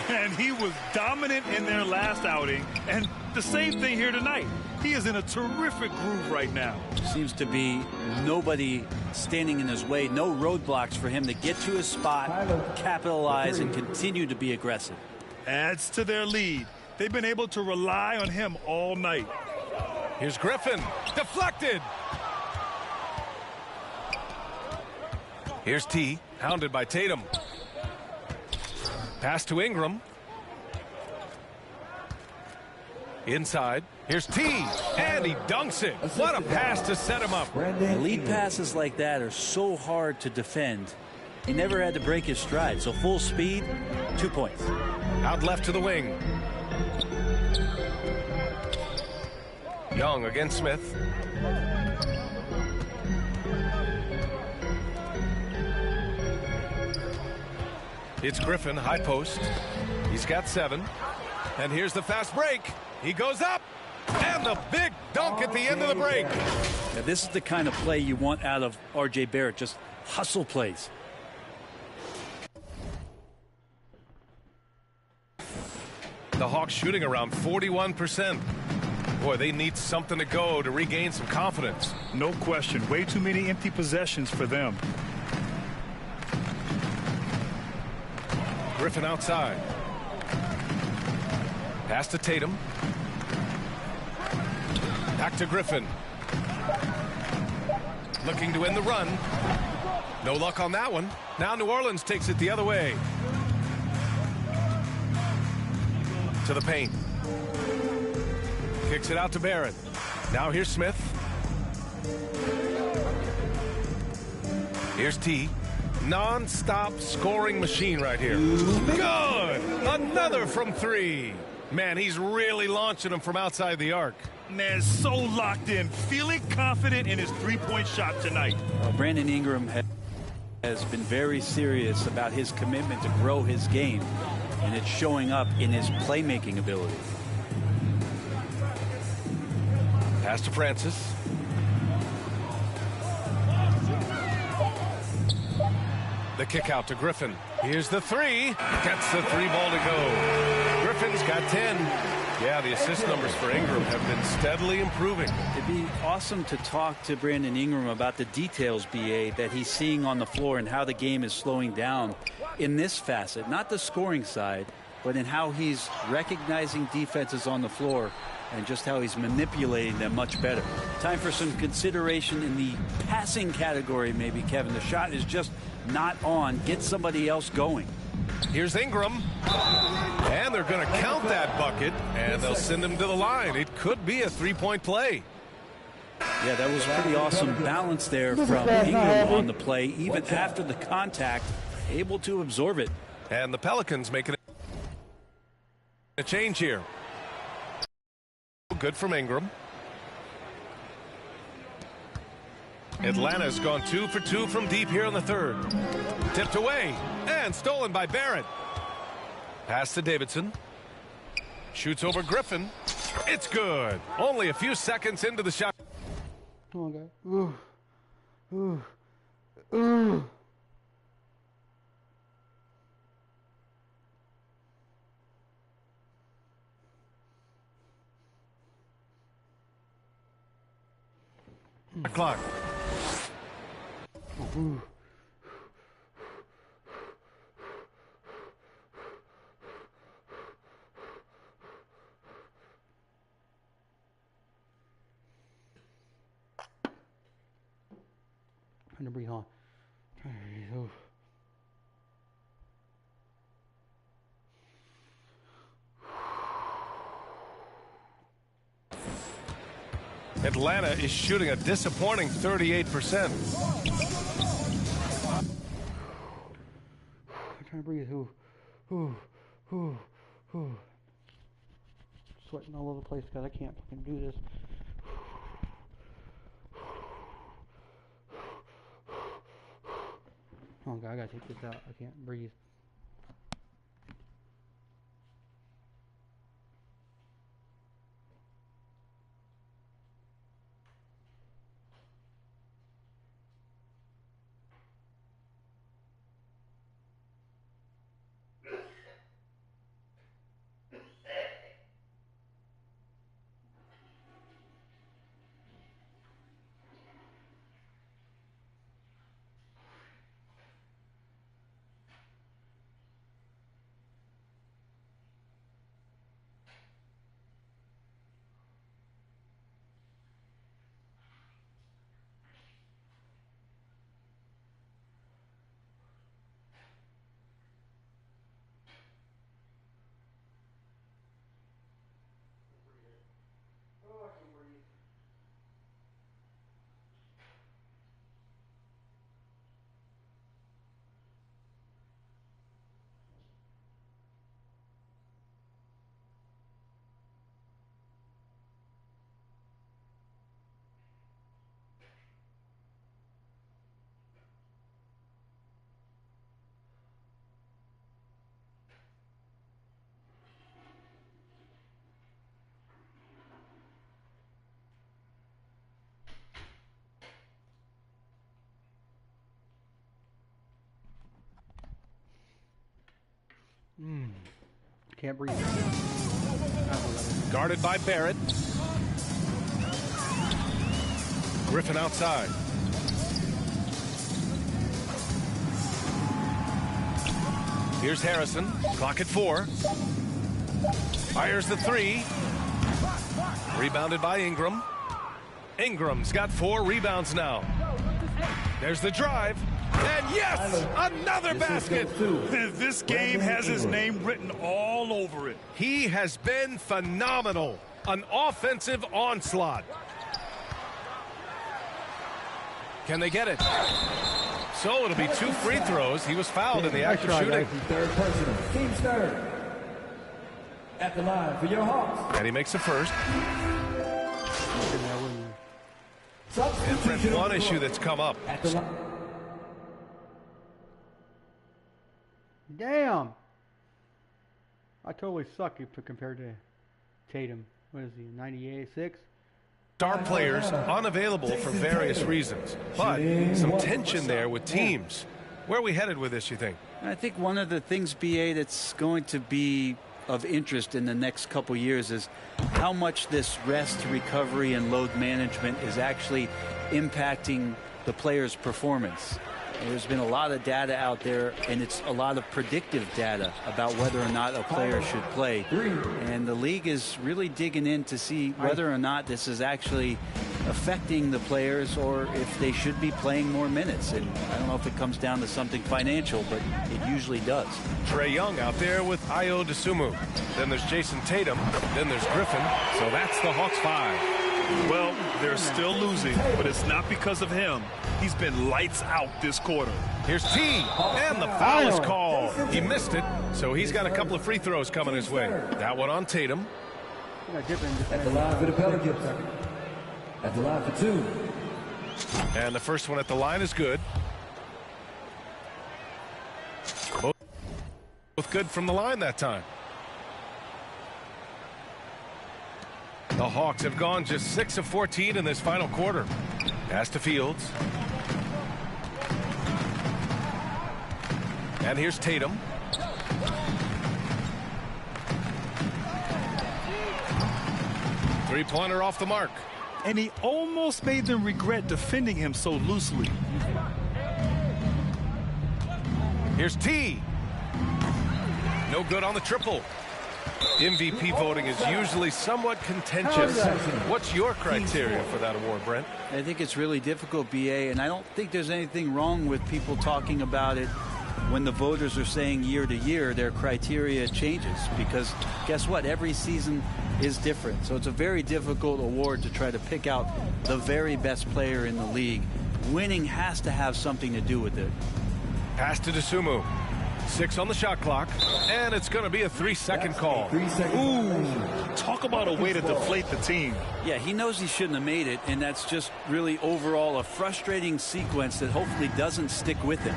And he was dominant in their last outing, and the same thing here tonight. He is in a terrific groove right now. Seems to be nobody standing in his way, no roadblocks for him to get to his spot, capitalize, and continue to be aggressive. Adds to their lead. They've been able to rely on him all night. Here's Griffin. Deflected. Here's T. Hounded by Tatum. Pass to Ingram. Inside. Here's T. And he dunks it. What a pass to set him up. Elite passes like that are so hard to defend. He never had to break his stride. So full speed, 2 points. Out left to the wing. Young against Smith. It's Griffin, high post. He's got 7. And here's the fast break. He goes up. And the big dunk at the end of the break. Now, this is the kind of play you want out of R.J. Barrett. Just hustle plays. The Hawks shooting around 41%. Boy, they need something to go to regain some confidence. No question. Way too many empty possessions for them. Griffin outside. Pass to Tatum. Back to Griffin. Looking to end the run. No luck on that one. Now New Orleans takes it the other way. To the paint. Kicks it out to Barrett. Now here's Smith. Here's T. Non-stop scoring machine right here. Good! Another from 3. Man, he's really launching them from outside the arc. Man, so locked in, feeling confident in his three-point shot tonight. Brandon Ingram has been very serious about his commitment to grow his game, and it's showing up in his playmaking ability. Pass to Francis. The kick out to Griffin. Here's the 3. Gets the 3 ball to go. Griffin's got 10. Yeah, the assist numbers for Ingram have been steadily improving. It'd be awesome to talk to Brandon Ingram about the details, BA, that he's seeing on the floor and how the game is slowing down in this facet. Not the scoring side, but in how he's recognizing defenses on the floor and just how he's manipulating them much better. Time for some consideration in the passing category, maybe, Kevin. The shot is just not on. Get somebody else going. Here's Ingram. And they're going to count that bucket, and they'll send him to the line. It could be a 3-point play. Yeah, that was pretty awesome balance there from Ingram on the play, even after the contact, able to absorb it. And the Pelicans making a change here. Good from Ingram. Atlanta's gone 2 for 2 from deep here in the third. Tipped away and stolen by Barrett. Pass to Davidson. Shoots over Griffin. It's good. Only a few seconds into the shot. Come on, guys. Ooh. Ooh. Ooh. Clock. Ooh. Trying to breathe on. Trying to breathe. Ooh. Atlanta is shooting a disappointing 38%. I'm trying to breathe. Ooh. Ooh. Ooh. Ooh. Sweating all over the place because I can't fucking do this. Oh God, I gotta take this out. I can't breathe. Can't breathe. Guarded by Barrett. Griffin outside. Here's Harrison. Clock at 4. Fires the 3. Rebounded by Ingram. Ingram's got 4 rebounds now. There's the drive. And yes, another basket. This game has his name written all over it. He has been phenomenal. An offensive onslaught. Can they get it? So it'll be 2 free throws. He was fouled in the act of shooting. Third personal. Team third. At the line for your Hawks. And he makes the first. And one issue that's come up. Damn. I totally suck compared to Tatum. What is he, 98, 6? Star players unavailable for various reasons, but some tension there with teams. Where are we headed with this, you think? I think one of the things, BA, that's going to be of interest in the next couple years is how much this rest, recovery, and load management is actually impacting the player's performance. There's been a lot of data out there, and it's a lot of predictive data about whether or not a player should play. And the league is really digging in to see whether or not this is actually affecting the players or if they should be playing more minutes. And I don't know if it comes down to something financial, but it usually does. Trae Young out there with Ayo Dosunmu. Then there's Jason Tatum. Then there's Griffin. So that's the Hawks 5. Well, they're still losing, but it's not because of him. He's been lights out this quarter. Here's T, and the foul is called. He missed it, so he's got a couple of free throws coming his way. That one on Tatum. At the line for the Pelicans. At the line for 2. And the first one at the line is good. Both good from the line that time. The Hawks have gone just 6 of 14 in this final quarter. Pass to Fields. And here's Tatum. Three-pointer off the mark. And he almost made them regret defending him so loosely. Here's T. No good on the triple. MVP voting is usually somewhat contentious. What's your criteria for that award, Brent? I think it's really difficult, BA, and I don't think there's anything wrong with people talking about it when the voters are saying year to year their criteria changes, because guess what? Every season is different. So it's a very difficult award to try to pick out the very best player in the league. Winning has to have something to do with it. Pass to Dosunmu. 6 on the shot clock, and it's going to be a 3-second call. Ooh, talk about a way to deflate the team. Yeah, he knows he shouldn't have made it, and that's just really overall a frustrating sequence that hopefully doesn't stick with him.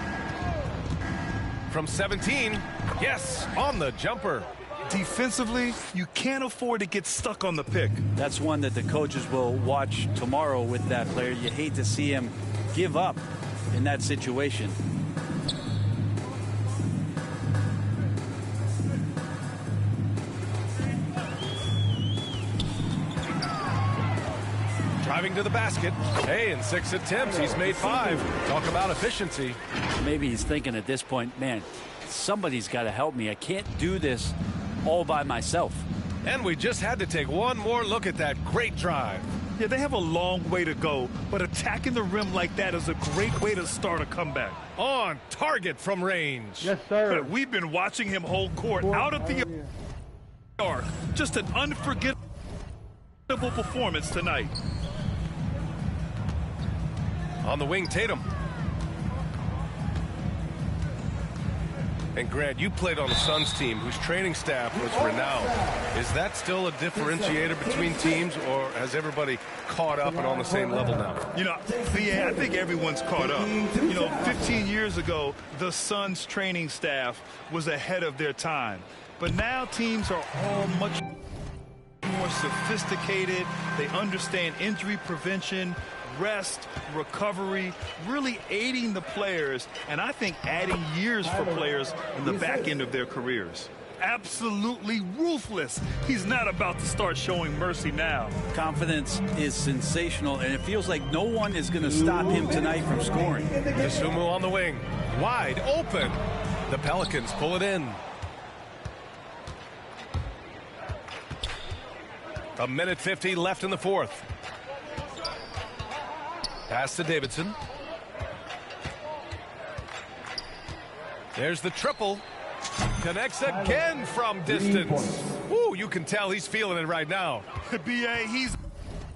From 17, yes, on the jumper. Defensively, you can't afford to get stuck on the pick. That's one that the coaches will watch tomorrow with that player. You hate to see him give up in that situation. Driving to the basket. Hey, in 6 attempts, he's made 5. Talk about efficiency. Maybe he's thinking at this point, man, somebody's got to help me. I can't do this all by myself. And we just had to take one more look at that great drive. Yeah, they have a long way to go, but attacking the rim like that is a great way to start a comeback. On target from range. Yes, sir. We've been watching him hold court out of the arc. Just an unforgettable performance tonight. On the wing, Tatum. And Grant, you played on the Suns team whose training staff was renowned. Is that still a differentiator between teams, or has everybody caught up and on the same level now? You know, I think everyone's caught up. You know, 15 years ago, the Suns training staff was ahead of their time. But now teams are all much more sophisticated. They understand injury prevention, rest, recovery, really aiding the players, and I think adding years for players in the back end of their careers. Absolutely ruthless. He's not about to start showing mercy now. Confidence is sensational, and it feels like no one is going to stop him tonight from scoring. Dosunmu on the wing, wide open. The Pelicans pull it in. A minute 50 left in the fourth. Pass to Davidson. There's the triple. Connects again from distance. Woo, you can tell he's feeling it right now. B.A., he's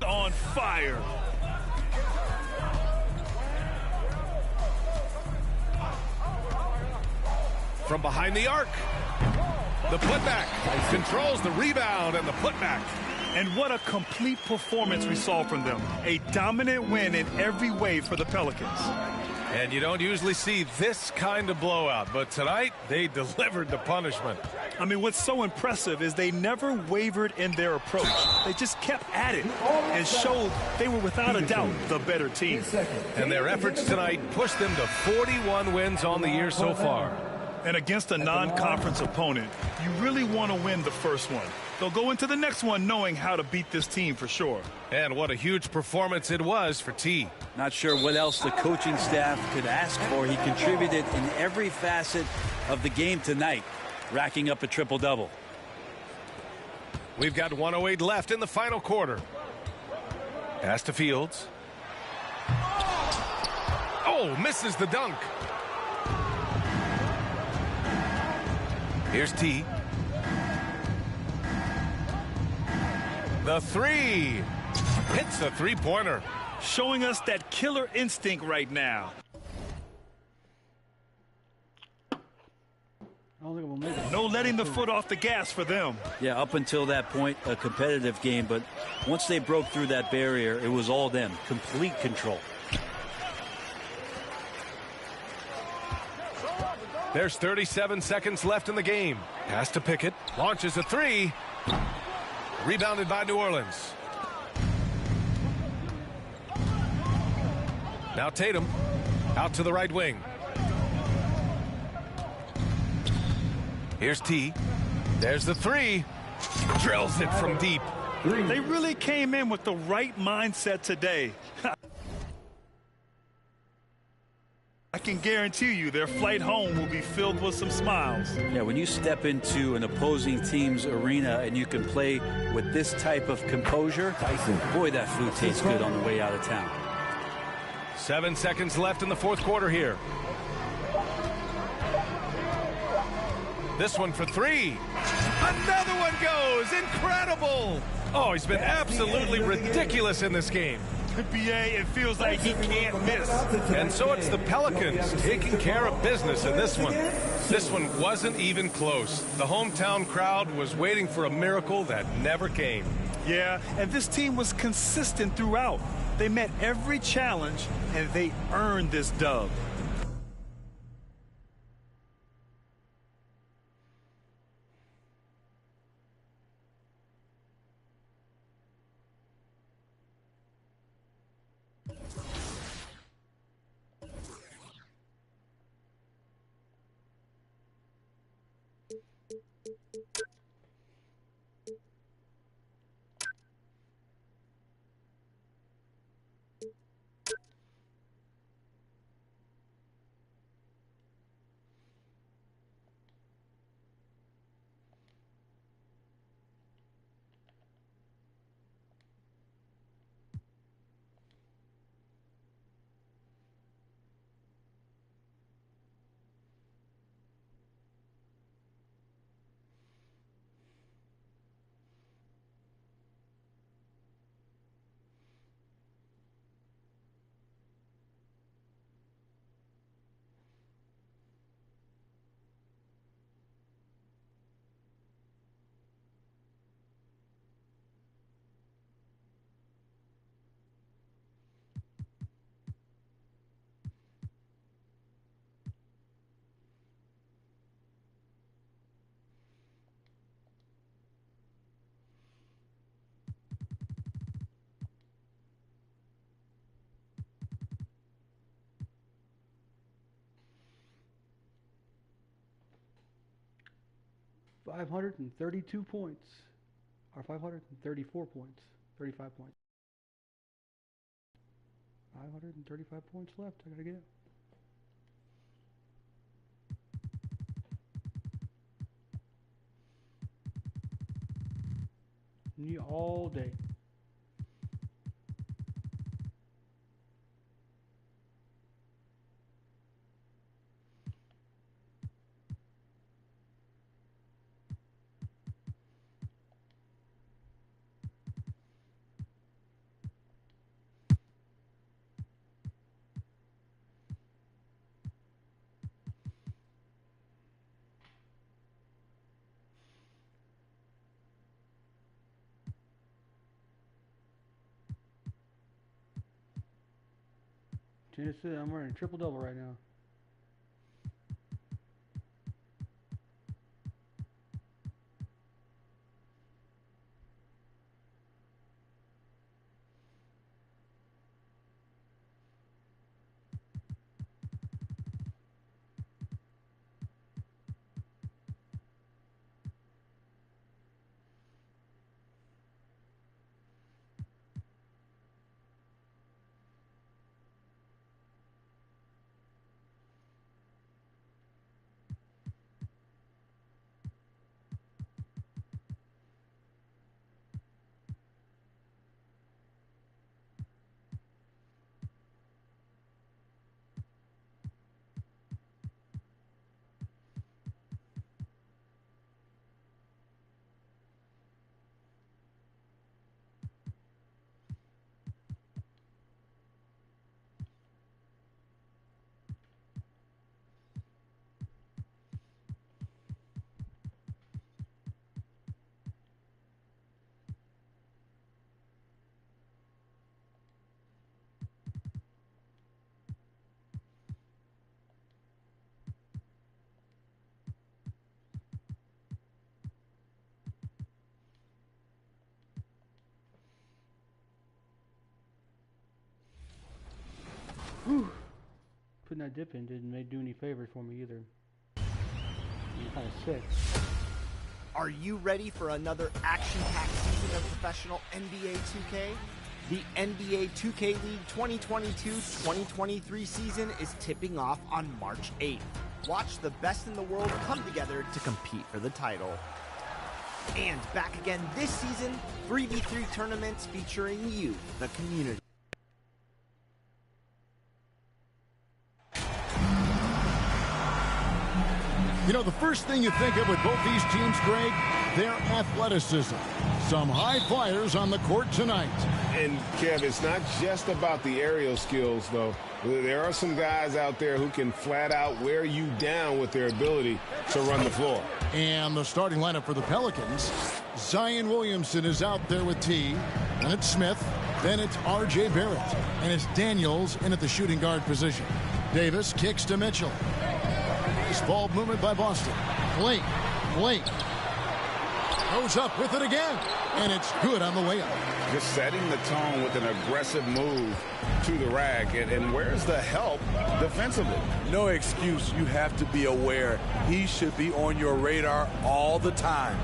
on fire. From behind the arc. The putback. Controls the rebound and the putback. And what a complete performance we saw from them. A dominant win in every way for the Pelicans. And you don't usually see this kind of blowout, but tonight they delivered the punishment. I mean, what's so impressive is they never wavered in their approach. They just kept at it and showed they were without a doubt the better team. And their efforts tonight pushed them to 41 wins on the year so far. And against a non-conference opponent, you really want to win the first one. They'll go into the next one knowing how to beat this team for sure. And what a huge performance it was for T. Not sure what else the coaching staff could ask for. He contributed in every facet of the game tonight, racking up a triple-double. We've got 1:08 left in the final quarter. Pass to Fields. Oh, misses the dunk. Here's T. The three. Hits the three-pointer. Showing us that killer instinct right now. No letting the foot off the gas for them. Yeah, up until that point, a competitive game, but once they broke through that barrier, it was all them. Complete control. There's 37 seconds left in the game. Pass to Pickett. Launches a three. Rebounded by New Orleans. Now Tatum. Out to the right wing. Here's T. There's the three. Drills it from deep. They really came in with the right mindset today. I can guarantee you their flight home will be filled with some smiles. Yeah, when you step into an opposing team's arena and you can play with this type of composure, boy, that food tastes good on the way out of town. 7 seconds left in the fourth quarter here. This one for three. Another one goes. Incredible. Oh, he's been absolutely ridiculous in this game. BA, it feels like he can't miss. And so it's the Pelicans taking care of business in this one. This one wasn't even close. The hometown crowd was waiting for a miracle that never came. Yeah, and this team was consistent throughout. They met every challenge, and they earned this dub. 532 points. Or 534 points. 35 points. 535 points left. I gotta get it. All day. Tennessee, I'm running triple-double right now. Whew. Putting that dip in didn't do any favors for me either. I'm kind of sick. Are you ready for another action-packed season of professional NBA 2K? The NBA 2K League 2022-2023 season is tipping off on March 8th. Watch the best in the world come together to compete for the title. And back again this season, 3v3 tournaments featuring you, the community. You know, the first thing you think of with both these teams, Greg, their athleticism. Some high flyers on the court tonight. And, Kev, it's not just about the aerial skills, though. There are some guys out there who can flat out wear you down with their ability to run the floor. And the starting lineup for the Pelicans, Zion Williamson is out there with T. Then it's Smith. Then it's R.J. Barrett. And it's Daniels in at the shooting guard position. Davis kicks to Mitchell. Nice ball movement by Boston. Blake goes up with it again, and it's good on the way up. Just setting the tone with an aggressive move to the rack, and where's the help defensively? No excuse. You have to be aware. He should be on your radar all the time.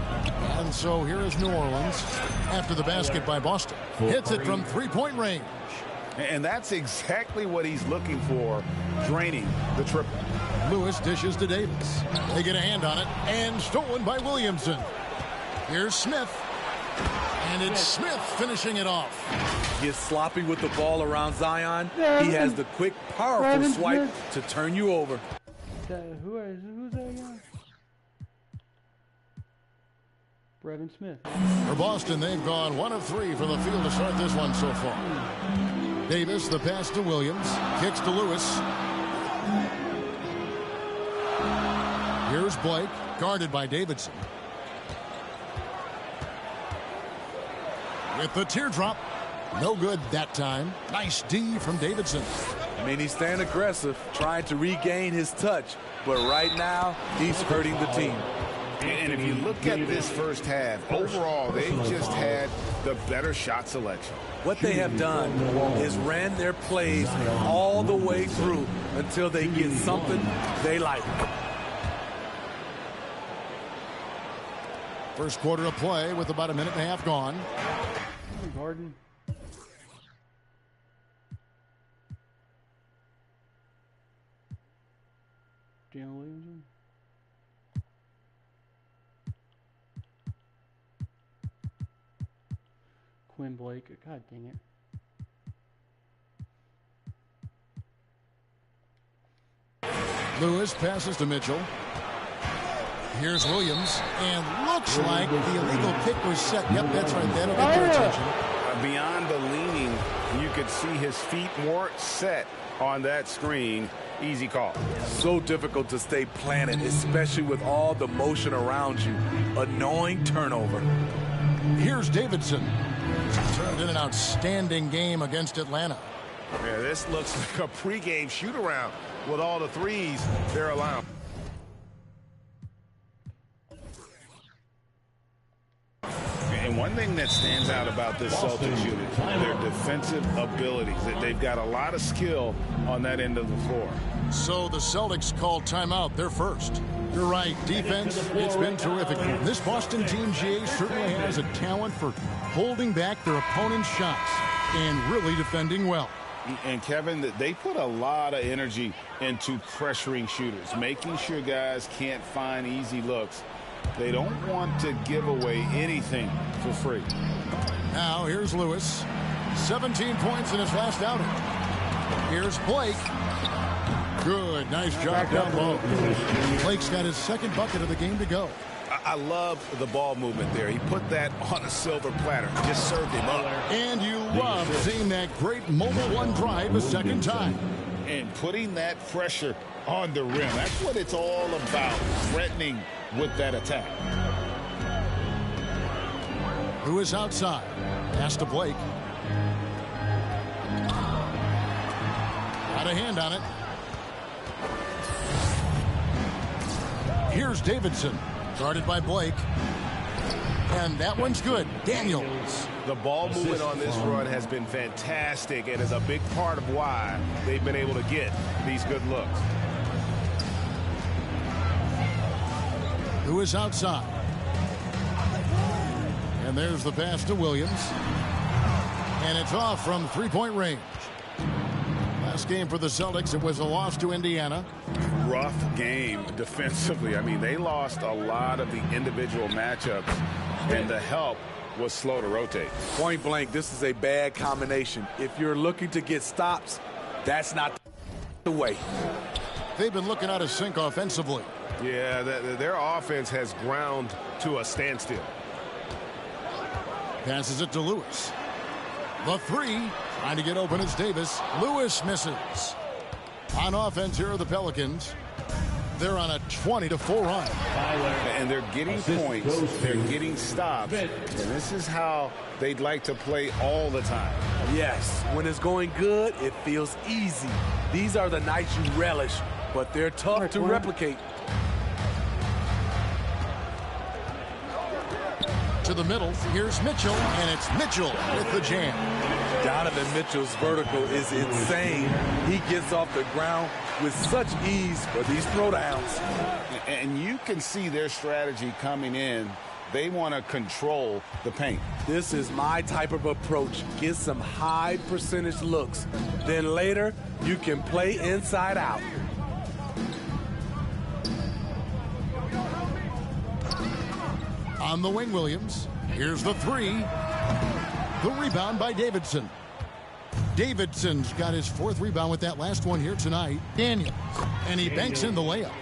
And so here is New Orleans after the basket by Boston. Hits it from three-point range. And that's exactly what he's looking for, draining the triple. Lewis dishes to Davis. They get a hand on it, and stolen by Williamson. Here's Smith. And it's Smith finishing it off. Gets sloppy with the ball around Zion. He has the quick, powerful swipe to turn you over. Who's that again? Brevin Smith. For Boston, they've gone 1 of 3 from the field to start this one so far. Davis, the pass to Williams. Kicks to Lewis. Here's Blake, guarded by Davidson. With the teardrop. No good that time. Nice D from Davidson. I mean, he's staying aggressive, trying to regain his touch. But right now, he's hurting the team. And if you look at this first half, overall, they've just had the better shot selection. What they have done is ran their plays all the way through until they get something they like. First quarter of play with about a minute and a half gone. Gordon. Jalen Williamson. Quinn Blake. God dang it. Lewis passes to Mitchell. Here's Williams, and looks like the illegal kick was set. Yep, that's right. That'll get their attention. Beyond the leaning, you could see his feet more set on that screen. Easy call. So difficult to stay planted, especially with all the motion around you. Annoying turnover. Here's Davidson. Turned in an outstanding game against Atlanta. Yeah, this looks like a pregame shoot-around with all the threes they're allowing. And one thing that stands out about this Celtics unit, their defensive abilities. They've got a lot of skill on that end of the floor. So the Celtics called timeout. They're first. You're right. Defense, it's been terrific. This Boston team, GA, certainly has a talent for holding back their opponent's shots and really defending well. And, Kevin, they put a lot of energy into pressuring shooters, making sure guys can't find easy looks. They don't want to give away anything for free. Now, here's Lewis. 17 points in his last outing. Here's Blake. Good. Nice job down low. Blake's got his second bucket of the game to go. I love the ball movement there. He put that on a silver platter. Just served him up. And you love seeing that great mobile one drive a second time. And putting that pressure on the rim. That's what it's all about, threatening with that attack. Who is outside? Pass to Blake. Got a hand on it. Here's Davidson. Guarded by Blake. And that one's good. Daniels. The ball movement on this run has been fantastic and is a big part of why they've been able to get these good looks. Who is outside? And there's the pass to Williams. And it's off from three-point range. Last game for the Celtics, it was a loss to Indiana. Rough game defensively. I mean, they lost a lot of the individual matchups, and the help was slow to rotate. Point blank, this is a bad combination. If you're looking to get stops, that's not the way. They've been looking out of sync offensively. Yeah, their offense has ground to a standstill. Passes it to Lewis. The three, trying to get open is Davis. Lewis misses. On offense, here are the Pelicans. They're on a 20-4 run. And they're getting points. They're getting stops. And this is how they'd like to play all the time. Yes, when it's going good, it feels easy. These are the nights you relish, but they're tough to replicate. To the middle, here's Mitchell, and it's Mitchell with the jam. Donovan Mitchell's vertical is insane. He gets off the ground with such ease for these throwdowns. And you can see their strategy coming in. They want to control the paint. This is my type of approach. Get some high percentage looks. Then later, you can play inside out. On the wing, Williams. Here's the three. The rebound by Davidson. Davidson's got his fourth rebound with that last one here tonight. Daniels. And he banks in the layup.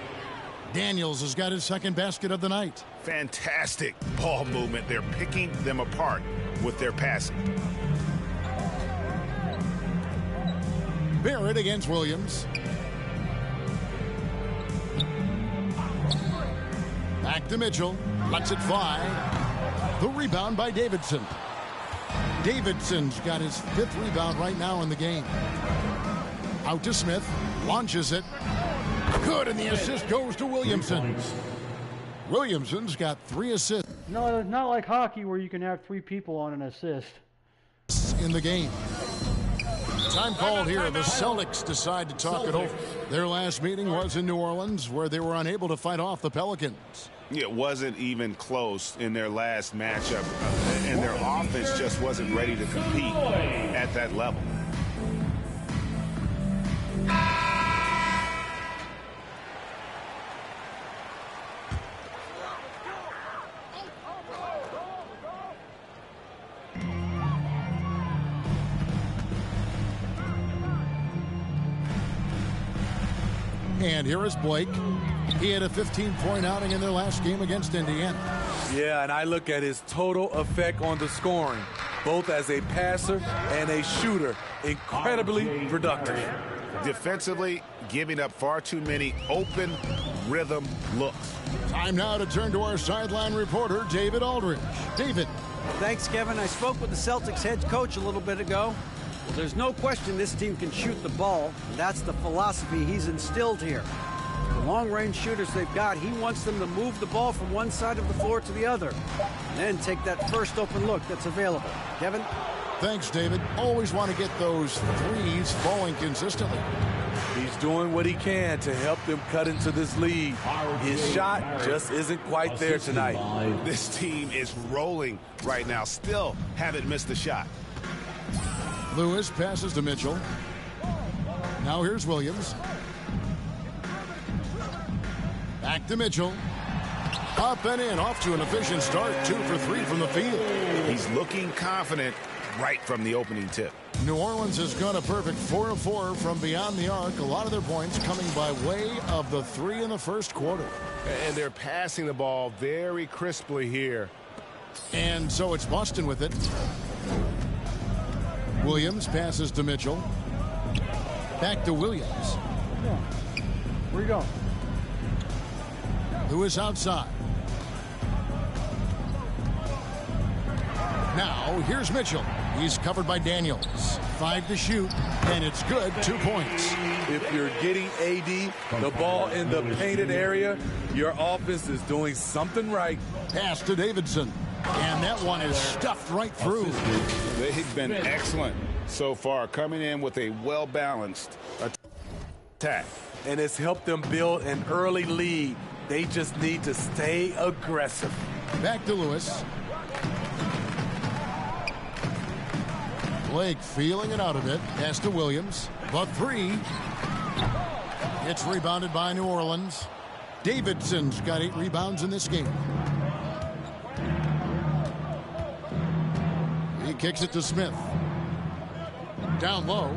Daniels has got his second basket of the night. Fantastic ball movement. They're picking them apart with their passing. Barrett against Williams. Back to Mitchell. Lets it fly. The rebound by Davidson. Davidson's got his fifth rebound right now in the game. Out to Smith. Launches it. Good, and the assist goes to Williamson. Williamson's got 3 assists. No, it's not like hockey where you can have 3 people on an assist. In the game. Time called here. The Celtics decide to talk it over. Their last meeting was in New Orleans, where they were unable to fight off the Pelicans. It wasn't even close in their last matchup, and their offense just wasn't ready to compete at that level. And here is Blake. He had a 15-point outing in their last game against Indiana. Yeah, and I look at his total effect on the scoring, both as a passer and a shooter. Incredibly productive. Defensively, giving up far too many open rhythm looks. Time now to turn to our sideline reporter, David Aldridge. David. Thanks, Kevin. I spoke with the Celtics head coach a little bit ago. Well, there's no question this team can shoot the ball, and that's the philosophy he's instilled here. The long-range shooters they've got, he wants them to move the ball from one side of the floor to the other, and then take that first open look that's available. Kevin? Thanks, David. Always want to get those threes falling consistently. He's doing what he can to help them cut into this lead. His shot just isn't quite there tonight. This team is rolling right now. Still haven't missed a shot. Lewis passes to Mitchell. Now here's Williams. Back to Mitchell. Up and in, off to an efficient start. 2 for 3 from the field. He's looking confident right from the opening tip. New Orleans has gone a perfect 4 of 4 from beyond the arc. A lot of their points coming by way of the 3 in the first quarter. And they're passing the ball very crisply here. And so it's Boston with it. Williams passes to Mitchell. Back to Williams. Yeah. Where you going? Lewis outside. Now, here's Mitchell. He's covered by Daniels. 5 to shoot, and it's good. 2 points. If you're getting AD the ball in the painted area, your offense is doing something right. Pass to Davidson. And that one is stuffed right through. They've been excellent so far, coming in with a well-balanced attack. And it's helped them build an early lead. They just need to stay aggressive. Back to Lewis. Blake feeling it out a bit. Pass to Williams. But 3. It's rebounded by New Orleans. Davidson's got 8 rebounds in this game. He kicks it to Smith. Down low.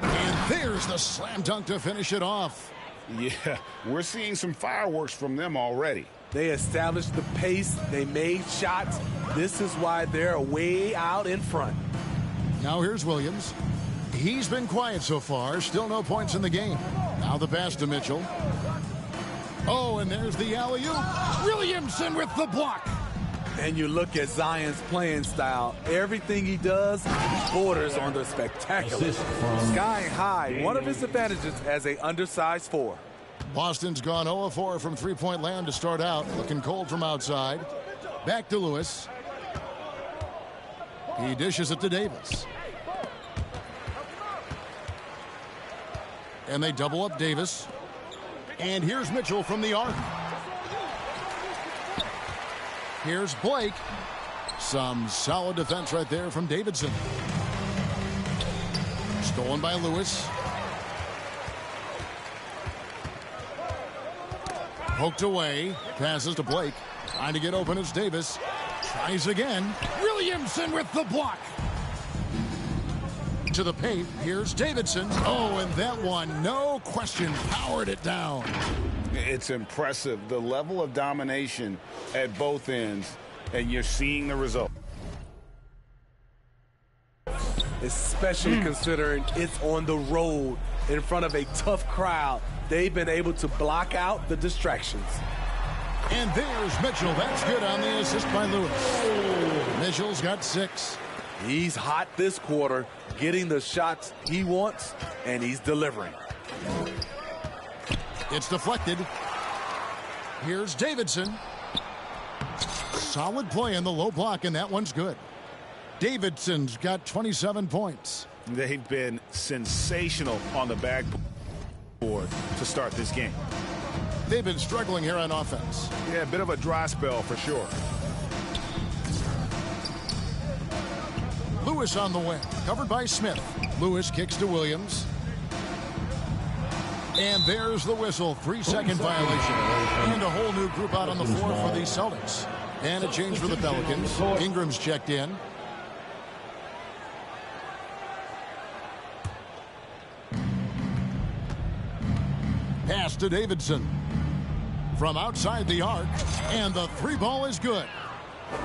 And there's the slam dunk to finish it off. Yeah, we're seeing some fireworks from them already. They established the pace. They made shots. This is why they're way out in front. Now here's Williams. He's been quiet so far. Still no points in the game. Now the pass to Mitchell. Oh, and there's the alley-oop. Williamson with the block. And you look at Zion's playing style. Everything he does borders on the spectacular. Sky high, one of his advantages as an undersized 4. Boston's gone 0 of 4 from three-point land to start out. Looking cold from outside. Back to Lewis. He dishes it to Davis. And they double up Davis. And here's Mitchell from the arc. Here's Blake. Some solid defense right there from Davidson. Stolen by Lewis. Poked away. Passes to Blake. Trying to get open is Davis. Tries again. Williamson with the block. To the paint. Here's Davidson. Oh, and that one, no question, powered it down. It's impressive, the level of domination at both ends, and you're seeing the result. Especially considering it's on the road in front of a tough crowd. They've been able to block out the distractions. And there's Mitchell. That's good on the assist by Lewis. Mitchell's got 6. He's hot this quarter, getting the shots he wants, and he's delivering. It's deflected. Here's Davidson. Solid play in the low block, and that one's good. Davidson's got 27 points. They've been sensational on the backboard to start this game. They've been struggling here on offense. Yeah, a bit of a dry spell for sure. Lewis on the wing, covered by Smith. Lewis kicks to Williams. And there's the whistle, 3-second violation. And a whole new group out on the floor for the Celtics. And a change for the Pelicans. Ingram's checked in. Pass to Davidson. From outside the arc. And the three ball is good.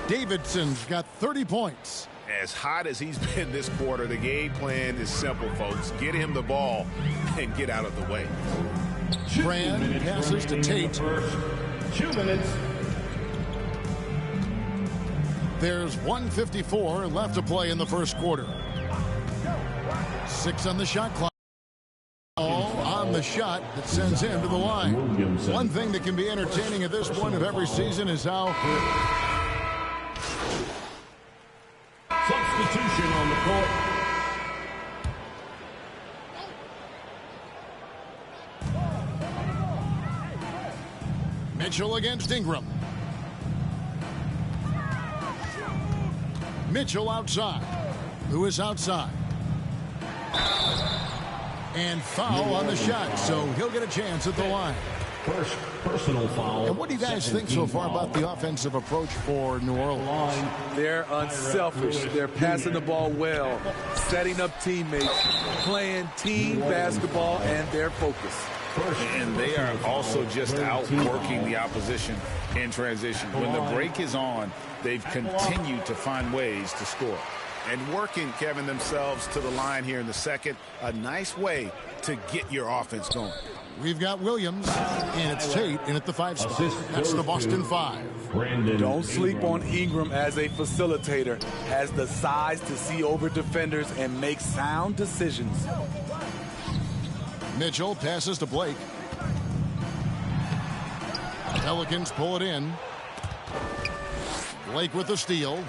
Davidson's got 30 points. As hot as he's been this quarter, the game plan is simple, folks. Get him the ball and get out of the way. Brand passes to Tate. 2 minutes. There's 1:54 left to play in the first quarter. 6 on the shot clock. All on the shot that sends him to the line. One thing that can be entertaining at this point of every season is how Substitution on the court. Mitchell against Ingram. Mitchell outside. Lewis outside. And foul on the shot, so he'll get a chance at the line. First personal foul. And what do you guys think so far about the offensive approach for New Orleans? They're unselfish. They're passing the ball well, setting up teammates, playing team basketball, and their focus. And they are also just outworking the opposition in transition. When the break is on, they've continued to find ways to score. And working, Kevin, themselves to the line here in the second. A nice way to get your offense going. We've got Williams, and it's Tate in at the 5 spot. That's the Boston 5. Don't sleep on Ingram as a facilitator. Has the size to see over defenders and make sound decisions. Mitchell passes to Blake. Pelicans pull it in. Blake with the steal.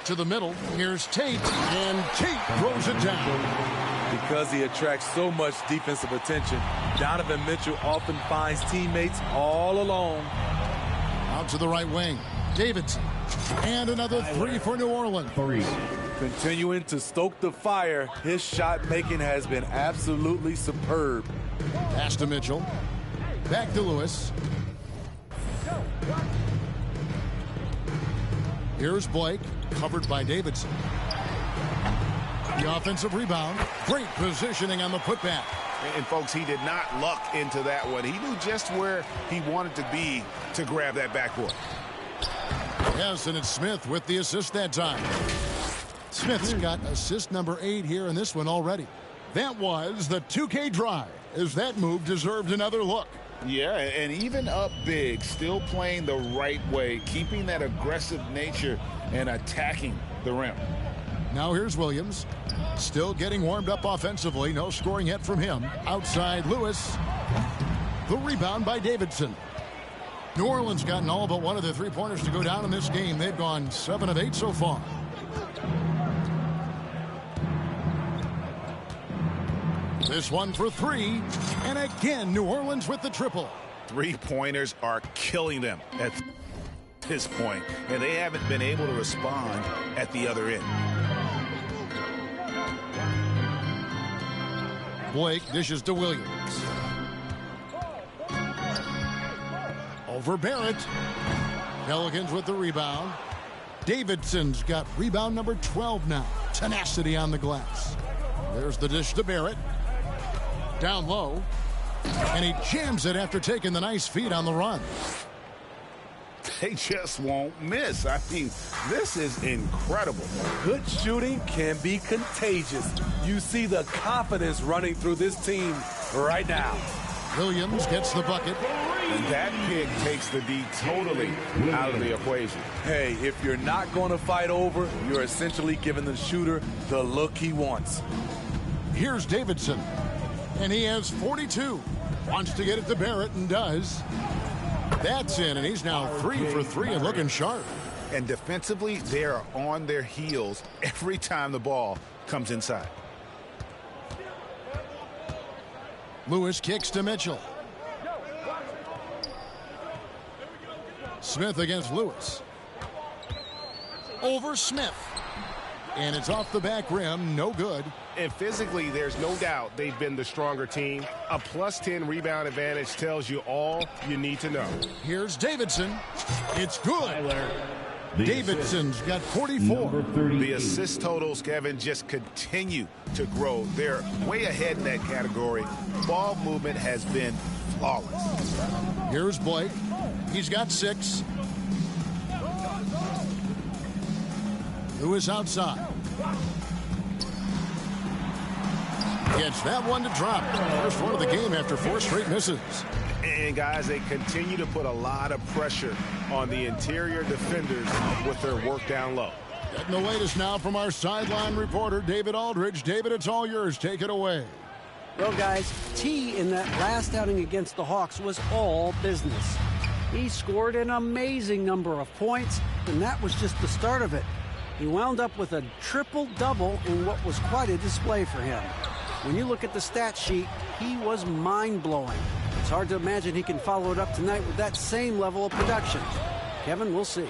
To the middle. Here's Tate, and Tate throws it down. Because he attracts so much defensive attention, Donovan Mitchell often finds teammates all alone. Out to the right wing. Davidson. And another 3 for New Orleans. Continuing to stoke the fire, his shot making has been absolutely superb. Pass to Mitchell. Back to Lewis. Here's Blake, covered by Davidson. The offensive rebound. Great positioning on the putback. And folks, he did not luck into that one. He knew just where he wanted to be to grab that backboard. Yes, and it's Smith with the assist that time. Smith's got assist number 8 here in this one already. That was the 2K drive, as that move deserved another look. Yeah, and even up big, still playing the right way, keeping that aggressive nature and attacking the rim. Now here's Williams. Still getting warmed up offensively. No scoring yet from him. Outside Lewis. The rebound by Davidson. New Orleans gotten all but one of the 3-pointers to go down in this game. They've gone 7 of 8 so far. This one for 3. And again, New Orleans with the triple. 3-pointers are killing them at this point, and they haven't been able to respond at the other end. Blake dishes to Williams. Over Barrett. Pelicans with the rebound. Davidson's got rebound number 12 now. Tenacity on the glass. There's the dish to Barrett. Down low. And he jams it after taking the nice feed on the run. They just won't miss. I mean, this is incredible. Good shooting can be contagious. You see the confidence running through this team right now. Williams gets the bucket. And that pick takes the D totally out of the equation. Hey, if you're not going to fight over, you're essentially giving the shooter the look he wants. Here's Davidson. And he has 42. Wants to get it to Barrett and does. That's in, and he's now 3 for 3 and looking sharp. And defensively, they are on their heels every time the ball comes inside. Lewis kicks to Mitchell. Smith against Lewis. Over Smith. And it's off the back rim, no good. And physically, there's no doubt they've been the stronger team. A +10 rebound advantage tells you all you need to know. Here's Davidson. It's good. Davidson's got 44. The assist totals, Kevin, just continue to grow. They're way ahead in that category. Ball movement has been flawless. Here's Blake. He's got 6. Lewis outside. Gets that one to drop. First one of the game after 4 straight misses. And guys, they continue to put a lot of pressure on the interior defenders with their work down low. Getting the latest now from our sideline reporter, David Aldridge. David, it's all yours. Take it away. Well, guys, T in that last outing against the Hawks was all business. He scored an amazing number of points, and that was just the start of it. He wound up with a triple-double in what was quite a display for him. When you look at the stat sheet, he was mind-blowing. It's hard to imagine he can follow it up tonight with that same level of production. Kevin, we'll see.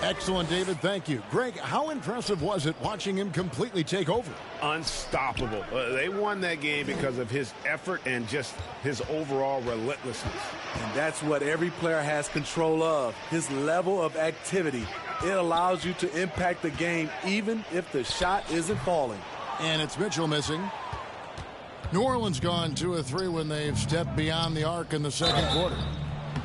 Excellent, David. Thank you. Greg, how impressive was it watching him completely take over? Unstoppable. They won that game because of his effort and just his overall relentlessness. And that's what every player has control of, his level of activity. It allows you to impact the game even if the shot isn't falling. And it's Mitchell missing. New Orleans gone 2 of 3 when they've stepped beyond the arc in the second quarter.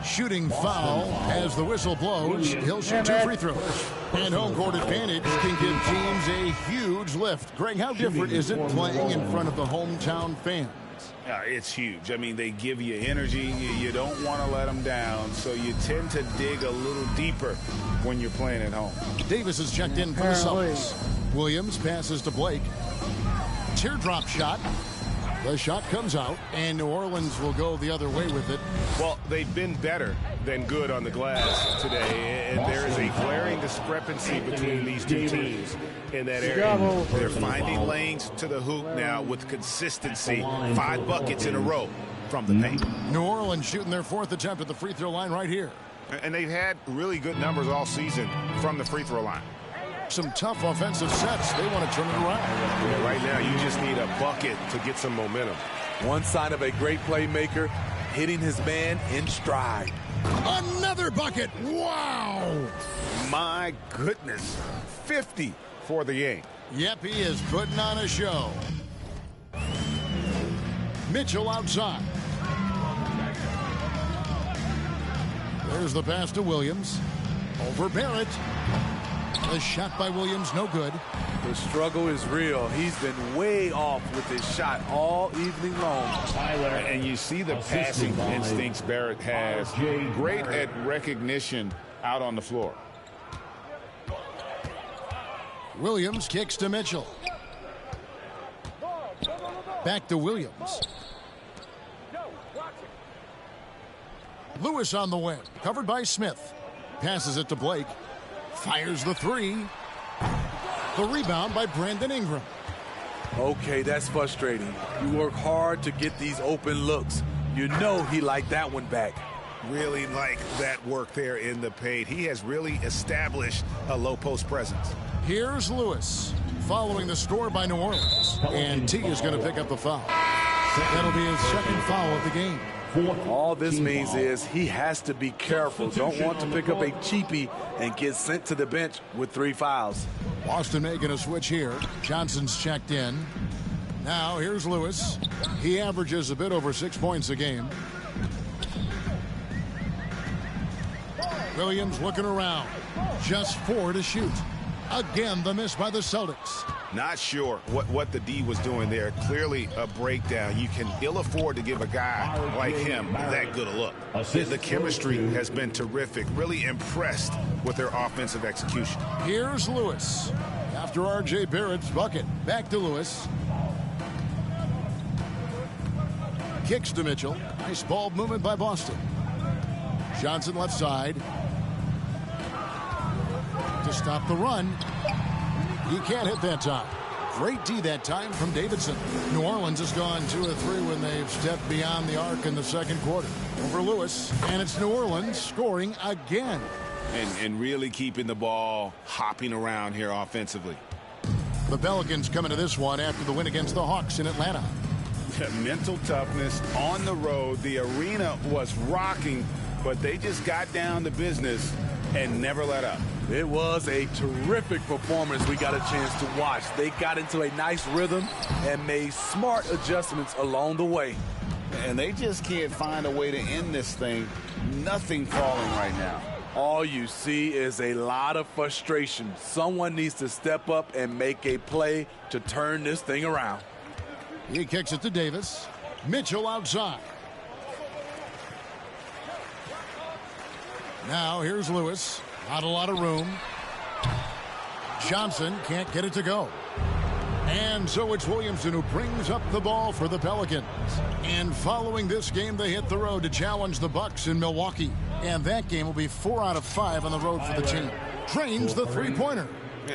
Shooting foul as the whistle blows. He'll shoot 2 free throws. And home court advantage can give teams a huge lift. Greg, how different is it playing in front of the hometown fans? It's huge. I mean, they give you energy. You don't want to let them down, so you tend to dig a little deeper when you're playing at home. Davis is checked in for the Celtics. Williams passes to Blake. Teardrop shot. The shot comes out, and New Orleans will go the other way with it. Well, they've been better than good on the glass today, and there is a glaring discrepancy between these two teams in that area. They're finding lanes to the hoop now with consistency. 5 buckets in a row from the paint. New Orleans shooting their 4th attempt at the free throw line right here. And they've had really good numbers all season from the free throw line. Some tough offensive sets. They want to turn it around. Yeah, right now, you just need a bucket to get some momentum. One sign of a great playmaker, hitting his man in stride. Another bucket. Wow. My goodness. 50 for the game. Yep, he is putting on a show. Mitchell outside. There's the pass to Williams. Over Barrett. The shot by Williams, no good. The struggle is real. He's been way off with his shot all evening long. And you see the passing instincts Barrett has. Great at recognition out on the floor. Williams kicks to Mitchell. Back to Williams. Lewis on the wing, covered by Smith. Passes it to Blake. Fires the 3. The rebound by Brandon Ingram. Okay, that's frustrating. You work hard to get these open looks. You know he liked that one back. Really like that work there in the paint. He has really established a low post presence. Here's Lewis following the score by New Orleans. And T is going to pick up the foul. That'll be his 2nd foul of the game. All this means is he has to be careful. Don't want to pick up a cheapie and get sent to the bench with 3 fouls. Boston making a switch here. Johnson's checked in. Now here's Lewis. He averages a bit over 6 points a game. Williams looking around. Just 4 to shoot. Again, the miss by the Celtics. Not sure what the D was doing there. Clearly a breakdown. You can ill afford to give a guy like him that good a look. The chemistry has been terrific. Really impressed with their offensive execution. Here's Lewis. After R.J. Barrett's bucket. Back to Lewis. Kicks to Mitchell. Nice ball movement by Boston. Johnson left side. to stop the run. He can't hit that time. Great D that time from Davidson. New Orleans has gone 2 of 3 when they've stepped beyond the arc in the second quarter. Over Lewis, and it's New Orleans scoring again. And really keeping the ball hopping around here offensively. The Pelicans coming to this one after the win against the Hawks in Atlanta. Mental toughness on the road. The arena was rocking, but they just got down to business and never let up. It was a terrific performance we got a chance to watch. They got into a nice rhythm and made smart adjustments along the way. And they just can't find a way to end this thing. Nothing falling right now. All you see is a lot of frustration. Someone needs to step up and make a play to turn this thing around. He kicks it to Davis. Mitchell outside. Now here's Lewis. Not a lot of room. Johnson can't get it to go. And so it's Williamson who brings up the ball for the Pelicans. And following this game, they hit the road to challenge the Bucks in Milwaukee. And that game will be 4 out of 5 on the road for the team. Drains the three-pointer.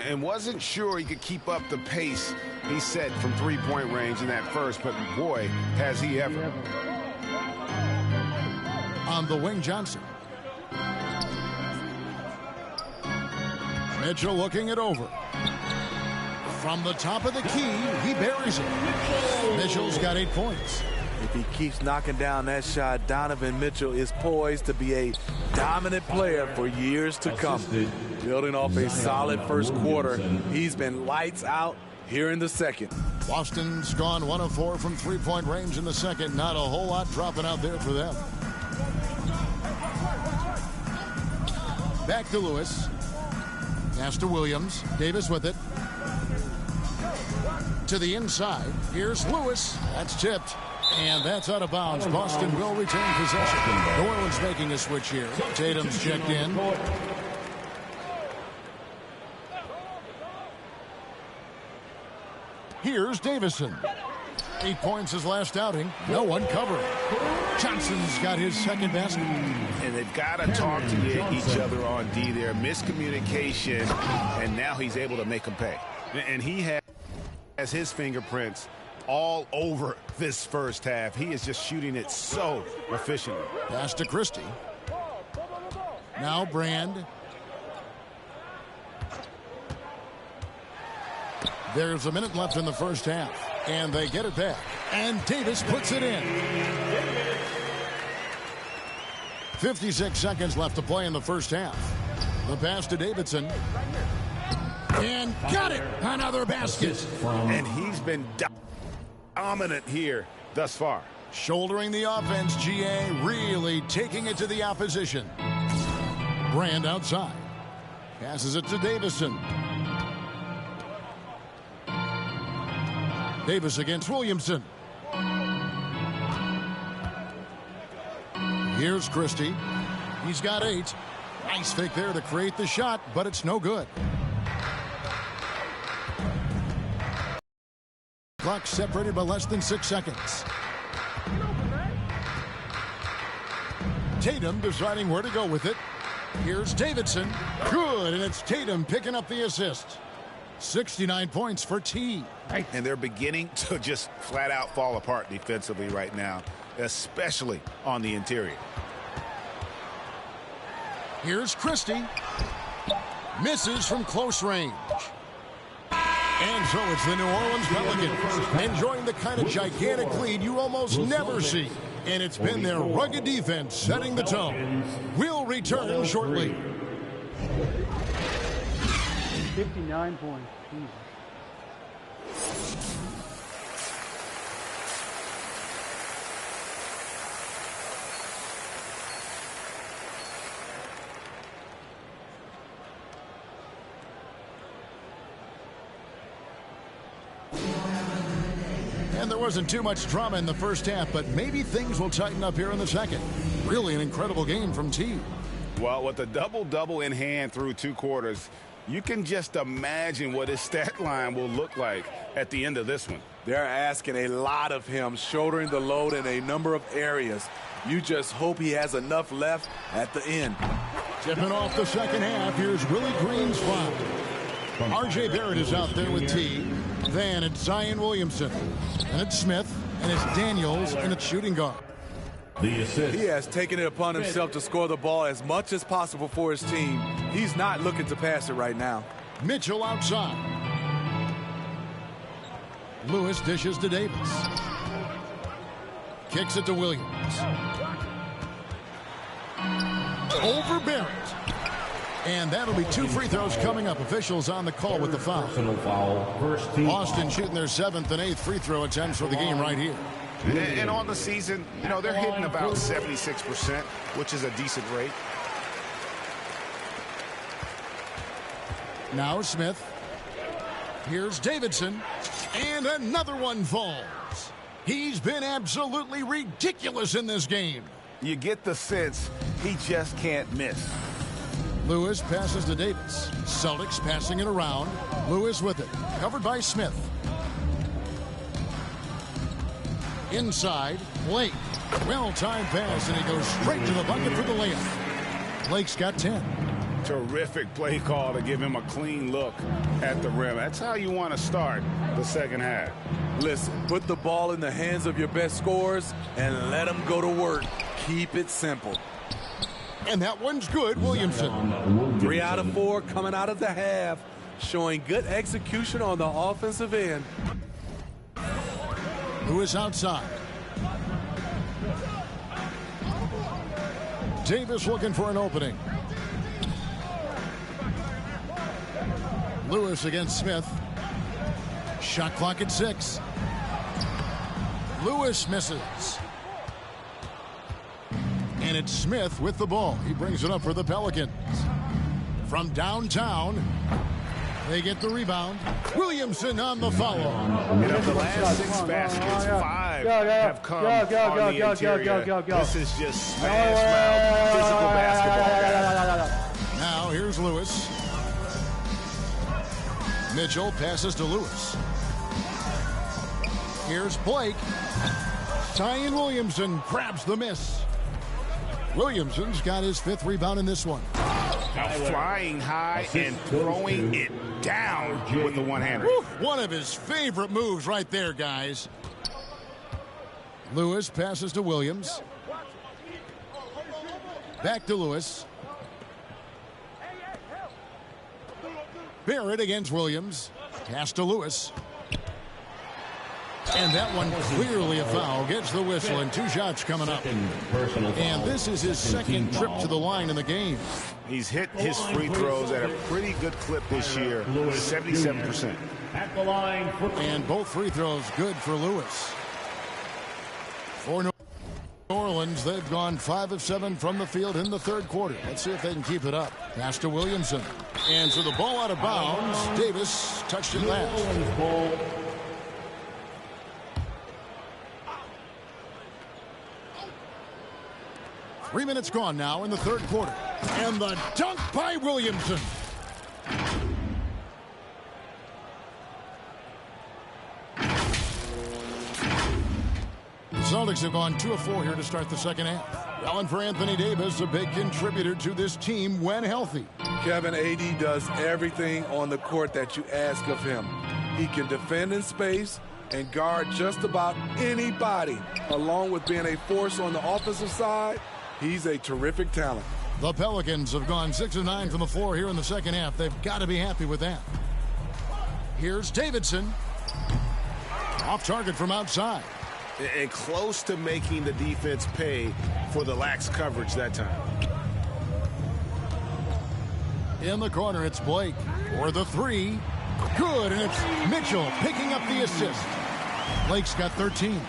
And wasn't sure he could keep up the pace he set from three-point range in that first, but boy, has he ever. On the wing, Johnson. Mitchell looking it over. From the top of the key, he buries it. Mitchell's got 8 points. If he keeps knocking down that shot, Donovan Mitchell is poised to be a dominant player for years to come. Building off a solid first quarter, he's been lights out here in the second. Boston's gone 1 of 4 from three-point range in the second. Not a whole lot dropping out there for them. Back to Lewis. Pass to Williams. Davis with it. To the inside. Here's Lewis. That's tipped. And that's out of bounds. Boston will retain possession. New Orleans making a switch here. Tatum's checked in. Here's Davison. 8 points his last outing. No one covered. Johnson's got his second basket. And they've got to talk to each other on D there. Miscommunication, and now he's able to make them pay. And he has his fingerprints all over this first half. He is just shooting it so efficiently. Pass to Christie. Now Brand. There's a minute left in the first half, and they get it back. And Davis puts it in. 56 seconds left to play in the first half. The pass to Davidson. And got it! Another basket. And he's been dominant here thus far. Shouldering the offense, GA really taking it to the opposition. Brand outside. Passes it to Davison. Davis against Williamson. Here's Christie. He's got 8. Nice fake there to create the shot, but it's no good. Clock separated by less than 6 seconds. Tatum deciding where to go with it. Here's Davidson. Good, and it's Tatum picking up the assist. 69 points for T. And they're beginning to just flat out fall apart defensively right now, especially on the interior. Here's Christie. Misses from close range. And so it's the New Orleans Pelicans enjoying the kind of gigantic lead you almost never see. And it's been their rugged defense setting the tone. We'll return shortly. 59 points. Jesus. And there wasn't too much drama in the first half, but maybe things will tighten up here in the second. Really an incredible game from T. Well, with a double-double in hand through 2 quarters, you can just imagine what his stat line will look like at the end of this one. They're asking a lot of him, shouldering the load in a number of areas. You just hope he has enough left at the end. Tipping off the second half, here's Willie Green's foul. R.J. Barrett is out there with T. Then it's Zion Williamson. And it's Smith. And it's Daniels. And it's shooting guard. He has taken it upon himself to score the ball as much as possible for his team. He's not looking to pass it right now. Mitchell outside. Lewis dishes to Davis. Kicks it to Williams. Over Barrett. And that'll be 2 free throws coming up. Officials on the call with the foul. Boston shooting their 7th and 8th free throw attempts for the game right here. And on the season, you know, they're hitting about 76%, which is a decent rate. Now Smith. Here's Davidson. And another one falls. He's been absolutely ridiculous in this game. You get the sense he just can't miss. Lewis passes to Davis. Celtics passing it around. Lewis with it. Covered by Smith. Inside, Blake. Well-timed pass, and he goes straight to the bucket for the layup. Blake's got 10. Terrific play call to give him a clean look at the rim. That's how you want to start the second half. Listen, put the ball in the hands of your best scorers and let them go to work. Keep it simple. And that one's good, Williamson. 3 out of 4 coming out of the half, showing good execution on the offensive end. Lewis outside. Davis looking for an opening. Lewis against Smith. Shot clock at 6. Lewis misses. And it's Smith with the ball. He brings it up for the Pelicans. From downtown, they get the rebound. Williamson on the foul. And of the last 6 baskets, 5 have come on the interior. This is just smash mouth physical basketball, guys. Now here's Lewis. Mitchell passes to Lewis. Here's Blake. Zion Williamson grabs the miss. Williamson's got his 5th rebound in this one. Flying high and throwing it down with the one-hander. One of his favorite moves right there, guys. Lewis passes to Williams. Back to Lewis. Barrett against Williams. Pass to Lewis. And that one clearly a foul. Gets the whistle and 2 shots coming up. And this is his 2nd trip to the line in the game. He's hit his free throws at a pretty good clip this year, 77%. At the line. And both free throws good for Lewis. For New Orleans, they've gone 5 of 7 from the field in the 3rd quarter. Let's see if they can keep it up. Pass to Williamson. And so the ball out of bounds. Davis touched it last. 3 minutes gone now in the 3rd quarter. And the dunk by Williamson. The Celtics have gone 2 of 4 here to start the second half. Well, and for Anthony Davis, a big contributor to this team when healthy. Kevin, AD does everything on the court that you ask of him. He can defend in space and guard just about anybody. Along with being a force on the offensive side, he's a terrific talent. The Pelicans have gone 6 of 9 from the floor here in the second half. They've got to be happy with that. Here's Davidson. Off target from outside. And close to making the defense pay for the lax coverage that time. In the corner, it's Blake for the 3. Good, and it's Mitchell picking up the assist. Blake's got 13.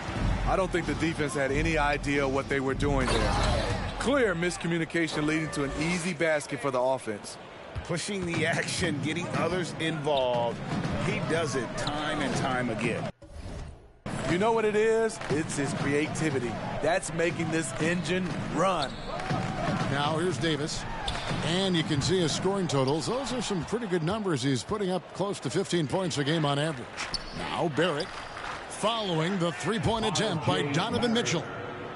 I don't think the defense had any idea what they were doing there. Clear miscommunication leading to an easy basket for the offense. Pushing the action, getting others involved. He does it time and time again. You know what it is? It's his creativity. That's making this engine run. Now here's Davis. And you can see his scoring totals. Those are some pretty good numbers. He's putting up close to 15 points a game on average. Now Barrett following the 3-point attempt by Donovan Mitchell.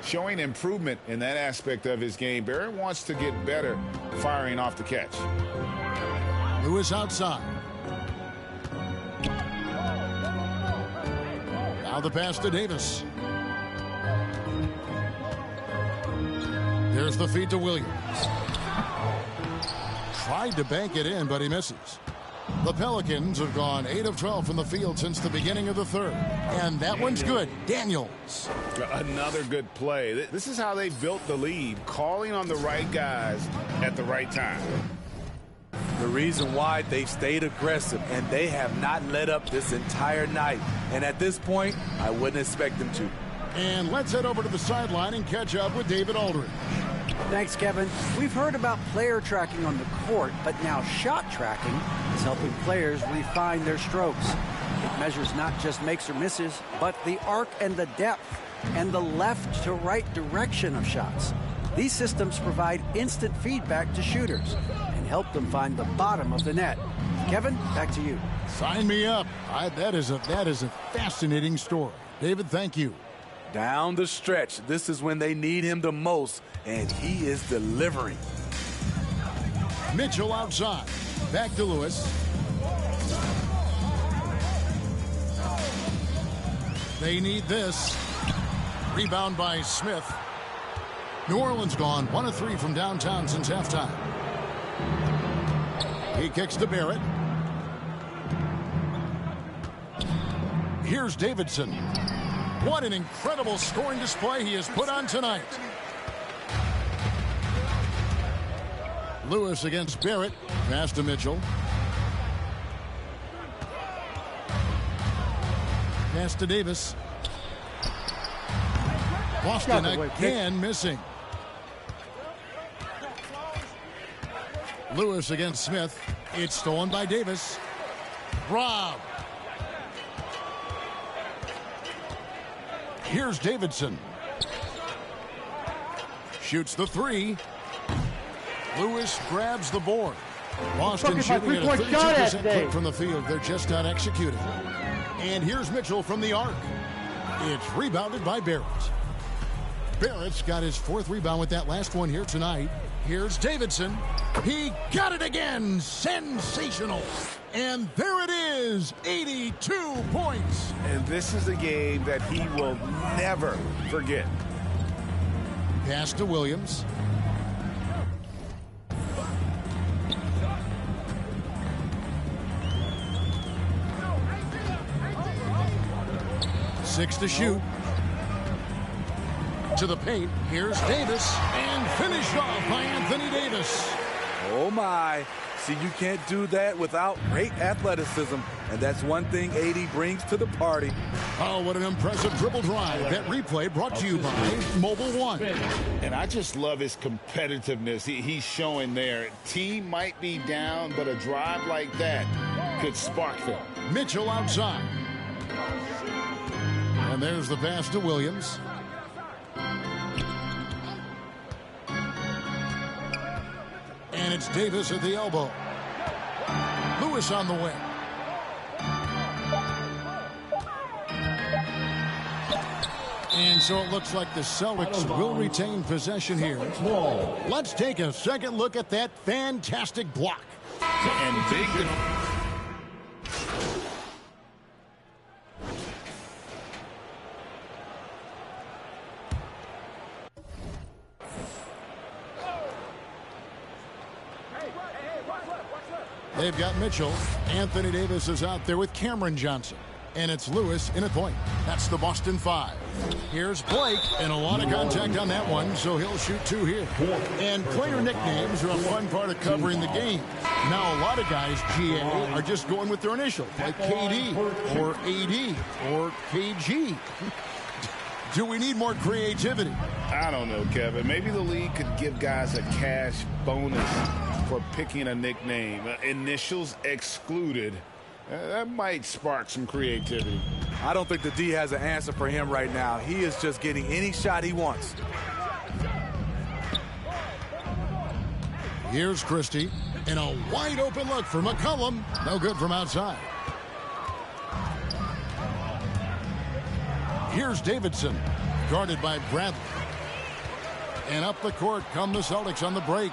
showing improvement in that aspect of his game. Barrett wants to get better firing off the catch. Lewis outside. Now the pass to Davis. There's the feed to Williams. Tried to bank it in, but he misses. The Pelicans have gone 8 of 12 from the field since the beginning of the third. And that one's good. Daniels. Another good play. This is how they built the lead, calling on the right guys at the right time. The reason why they've stayed aggressive, and they have not let up this entire night. And at this point, I wouldn't expect them to. And let's head over to the sideline and catch up with David Aldridge. Thanks, Kevin. We've heard about player tracking on the court, but now shot tracking is helping players refine their strokes. It measures not just makes or misses, but the arc and the depth and the left to right direction of shots. These systems provide instant feedback to shooters and help them find the bottom of the net. Kevin, back to you. Sign me up. That is a fascinating story. David, thank you. Down the stretch, this is when they need him the most, and he is delivering. Mitchell outside. Back to Lewis. They need this. Rebound by Smith. New Orleans gone 1 of 3 from downtown since halftime. He kicks to Barrett. Here's Davidson. What an incredible scoring display he has put on tonight. Lewis against Barrett. Pass to Mitchell. Pass to Davis. Boston again missing. Lewis against Smith. It's stolen by Davis. Rob. Here's Davidson. Shoots the 3. Lewis grabs the board. Boston shooting at a 32% clip from the field. They're just not executing. And here's Mitchell from the arc. It's rebounded by Barrett. Barrett's got his 4th rebound with that last one here tonight. Here's Davidson. He got it again. Sensational. And there it is, 82 points. And this is a game that he will never forget. Pass to Williams. Six to shoot. To the paint. Here's Davis. And finished off by Anthony Davis. Oh, my. See, you can't do that without great athleticism. And that's one thing AD brings to the party. Oh, what an impressive dribble drive. That replay brought to you by Mobile One. And I just love his competitiveness he's showing there. Team might be down, but a drive like that could spark them. Mitchell outside. And there's the pass to Williams. And it's Davis at the elbow. Lewis on the wing. And so it looks like the Celtics will retain possession here. Let's take a second look at that fantastic block. And big. They've got Mitchell. Anthony Davis is out there with Cameron Johnson. And it's Lewis in a point. That's the Boston 5. Here's Blake, and a lot of contact on that one, so he'll shoot 2 here. And player nicknames are a fun part of covering the game. Now, a lot of guys, GA, are just going with their initials, like KD, or AD, or KG. Do we need more creativity? I don't know, Kevin. Maybe the league could give guys a cash bonus for picking a nickname. Initials excluded. That might spark some creativity. I don't think the D has an answer for him right now. He is just getting any shot he wants. Here's Christie. And a wide open look for McCollum. No good from outside. Here's Davidson. Guarded by Bradley. And up the court come the Celtics on the break.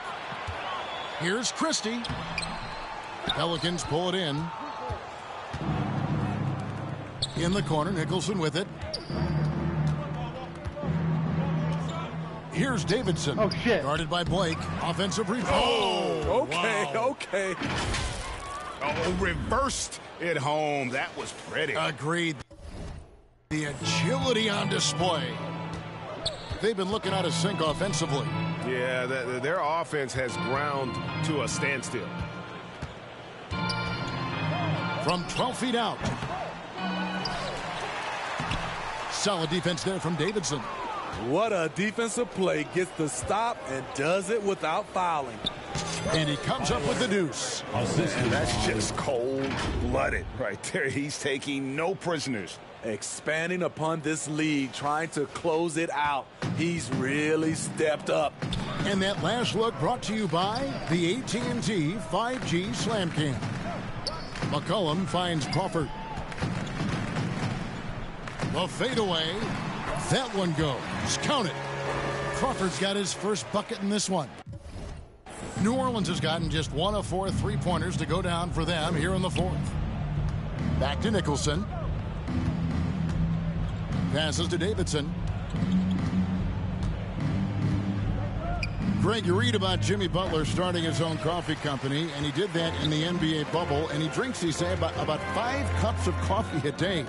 Here's Christie. Pelicans pull it in. In the corner, Nicholson with it. Here's Davidson. Oh, shit. Guarded by Blake. Offensive rebound. Oh, okay, wow. okay. Oh, reversed it home. That was pretty. Agreed. The agility on display. They've been looking out of sync offensively. Yeah, their offense has ground to a standstill. From 12 feet out. Solid defense there from Davidson. What a defensive play. Gets the stop and does it without fouling. And he comes up with the deuce. And that's just cold-blooded right there. He's taking no prisoners. Expanding upon this lead, trying to close it out. He's really stepped up. And that last look brought to you by the AT&T 5G Slam Cam. McCollum finds Crawford. The fadeaway. That one goes. Count it. Crawford's got his first bucket in this one. New Orleans has gotten just 1 of 4 3-pointers to go down for them here in the fourth. Back to Nicholson. Passes to Davidson. Greg, you read about Jimmy Butler starting his own coffee company, and he did that in the NBA bubble, and he drinks, he say, about 5 cups of coffee a day.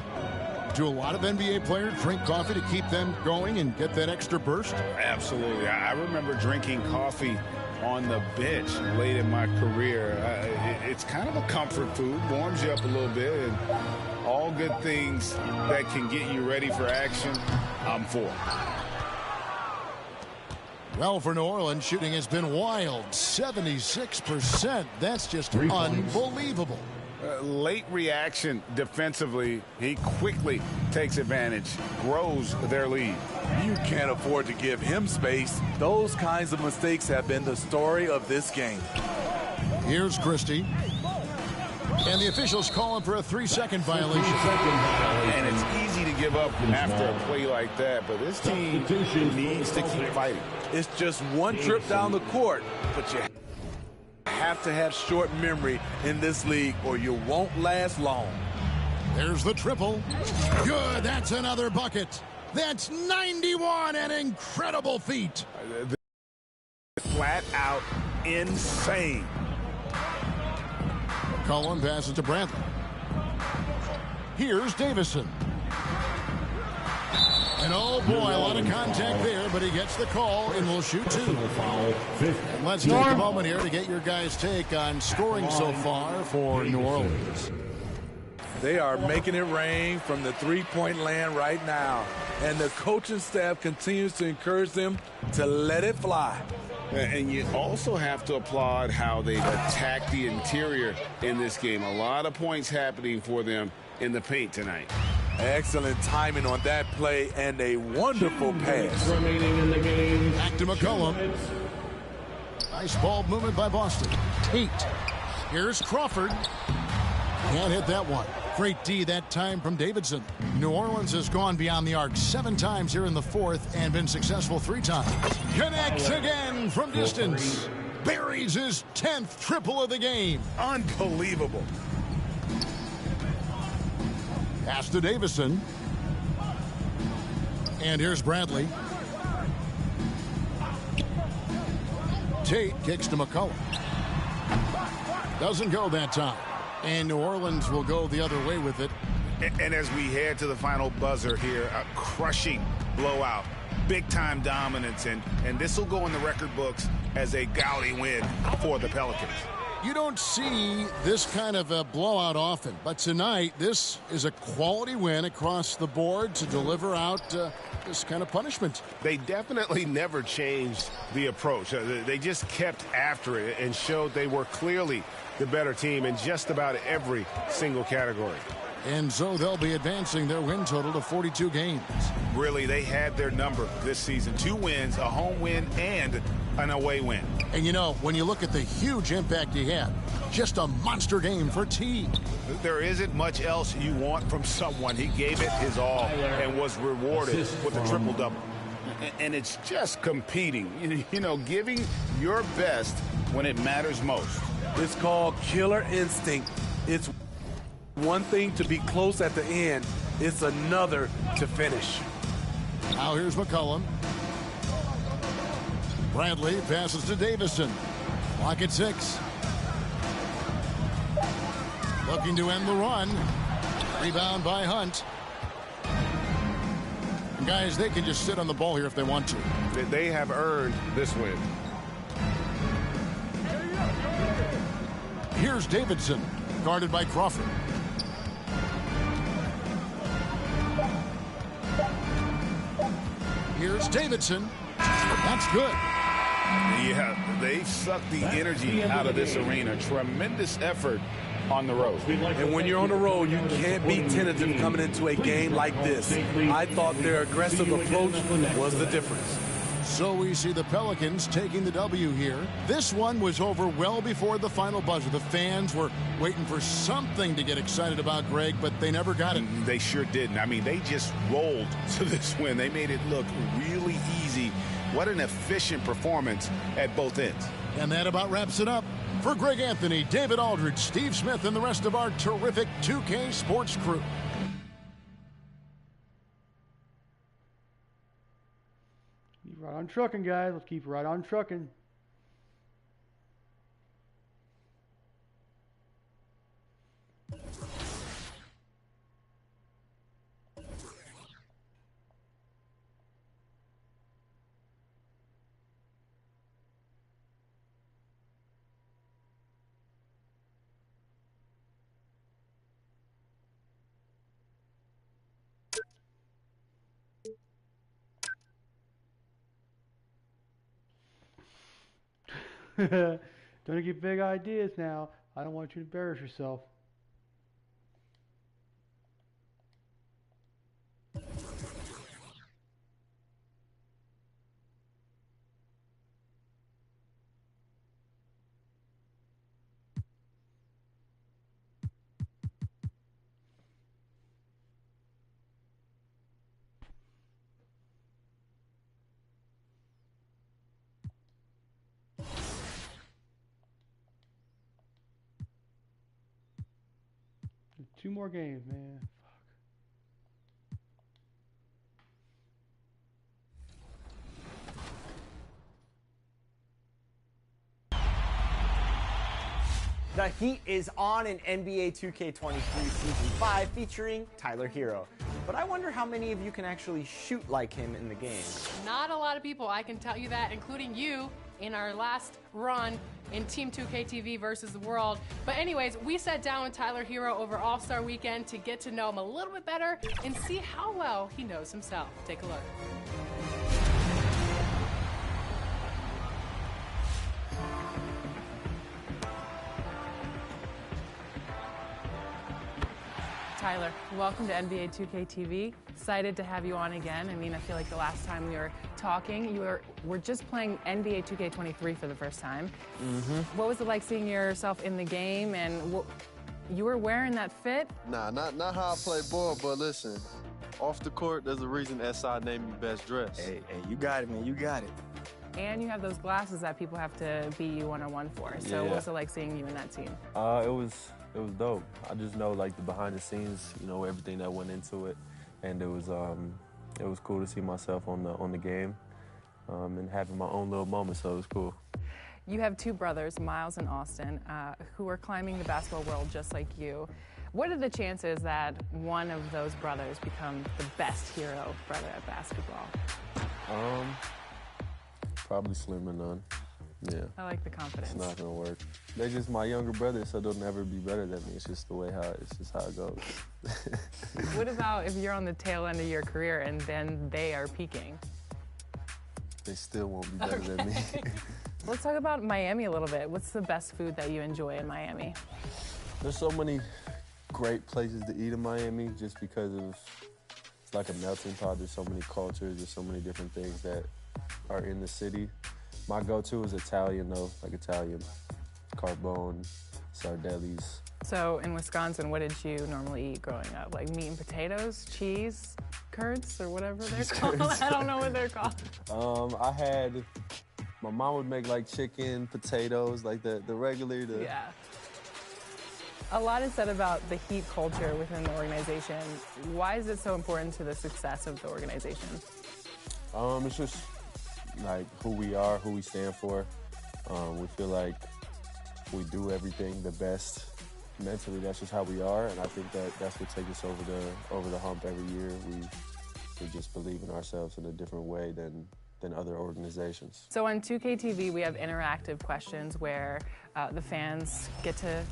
Do a lot of NBA players drink coffee to keep them going and get that extra burst? Absolutely. I remember drinking coffee on the bench late in my career. It's kind of a comfort food, warms you up a little bit, and all good things that can get you ready for action, I'm for. Well, for New Orleans, shooting has been wild. 76%. That's just unbelievable. Late reaction defensively. He quickly takes advantage, grows their lead. You can't afford to give him space. Those kinds of mistakes have been the story of this game. Here's Christie. And the officials call him for a 3-second violation. And it's easy to give up after a play like that, but this team needs to keep fighting. It's just one trip down the court, but you have to have short memory in this league or you won't last long. There's the triple. Good. That's another bucket. That's 91, an incredible feat. Flat out insane. Cullen passes to Bradley. Here's Davison. And oh boy, a lot of contact there, but he gets the call and will shoot 2. And let's take a moment here to get your guys' take on scoring so far for New Orleans. They are making it rain from the three-point land right now. And the coaching staff continues to encourage them to let it fly. And you also have to applaud how they've attacked the interior in this game. A lot of points happening for them in the paint tonight. Excellent timing on that play and a wonderful pass. Remaining in the game. Back to McCollum. Nice ball movement by Boston. Tate. Here's Crawford. Can't hit that one. Great D that time from Davidson. New Orleans has gone beyond the arc 7 times here in the fourth and been successful 3 times. Connects again from distance. Buries his 10th triple of the game. Unbelievable. Pass to Davison. And here's Bradley. Tate kicks to McCollum. Doesn't go that time. And New Orleans will go the other way with it. And as we head to the final buzzer here, a crushing blowout, big-time dominance, and this will go in the record books as a gaudy win for the Pelicans. You don't see this kind of a blowout often, but tonight this is a quality win across the board to deliver out this kind of punishment. They definitely never changed the approach. They just kept after it and showed they were clearly the better team in just about every single category. And so they'll be advancing their win total to 42 games. Really, they had their number this season. 2 wins, a home win, and an away win. And you know, when you look at the huge impact he had, just a monster game for T. There isn't much else you want from someone. He gave it his all and was rewarded with a triple-double. and it's just competing, you know, giving your best when it matters most. It's called killer instinct. It's one thing to be close at the end. It's another to finish. Now here's McCollum. Bradley passes to Davison. Clock at 6. Looking to end the run. Rebound by Hunt. And guys, they can just sit on the ball here if they want to. They have earned this win. Here's Davidson, guarded by Crawford. Here's Davidson. That's good. Yeah, they sucked the energy out of this arena. Tremendous effort on the road. And when you're on the road, you can't be tentative coming into a game like this. I thought their aggressive approach was the difference. So we see the Pelicans taking the W here. This one was over well before the final buzzer. The fans were waiting for something to get excited about, Greg, but they never got it. They sure didn't. I mean, they just rolled to this win. They made it look really easy. What an efficient performance at both ends. And that about wraps it up. For Greg Anthony, David Aldridge, Steve Smith, and the rest of our terrific 2K Sports crew. Keep right on trucking, guys. Let's keep right on trucking. Don't get big ideas now. I don't want you to embarrass yourself. Two more games, man. The heat is on in NBA 2K23 Season 5 featuring Tyler Hero. But I wonder how many of you can actually shoot like him in the game. Not a lot of people, I can tell you that, including you in our last run in Team 2K TV versus the world. But anyways, we sat down with Tyler Hero over All-Star Weekend to get to know him a little bit better and see how well he knows himself. Take a look. Tyler, welcome to NBA 2K TV. Excited to have you on again. I mean, I feel like the last time we were talking, we're just playing NBA 2K23 for the first time. Mm-hmm. What was it like seeing yourself in the game, and you were wearing that fit? Nah, not how I play ball, but listen, off the court, there's a reason SI named me best dressed. Hey, you got it, man, you got it. And you have those glasses that people have to beat you one-on-one for. So Yeah. what was it like seeing you in that team? It was dope. I just know like the behind the scenes, you know, everything that went into it, and it was cool to see myself on the game, and having my own little moment. So it was cool. You have two brothers, Miles and Austin, who are climbing the basketball world just like you. What are the chances that one of those brothers become the best hero brother at basketball? Probably slim to none. Yeah. I like the confidence. It's not gonna work. They're just my younger brother, so they'll never be better than me. It's just the way it's just how it goes. What about if you're on the tail end of your career and then they are peaking? They still won't be better than me. Let's talk about Miami a little bit. What's the best food that you enjoy in Miami? There's so many great places to eat in Miami just because it's like a melting pot. There's so many cultures, there's so many different things that are in the city. My go-to is Italian though, like Italian carbone, Sardelli's. So in Wisconsin, what did you normally eat growing up? Like meat and potatoes, cheese, curds, or whatever they're called? I don't know what they're called. My mom would make like chicken, potatoes, like the regular. Yeah. A lot is said about the Heat culture within the organization. Why is it so important to the success of the organization? It's just like who we are, who we stand for. We feel like we do everything the best. Mentally, that's just how we are, and I think that's what takes us over the hump every year. We just believe in ourselves in a different way than other organizations. So on 2K TV, we have interactive questions where the fans get to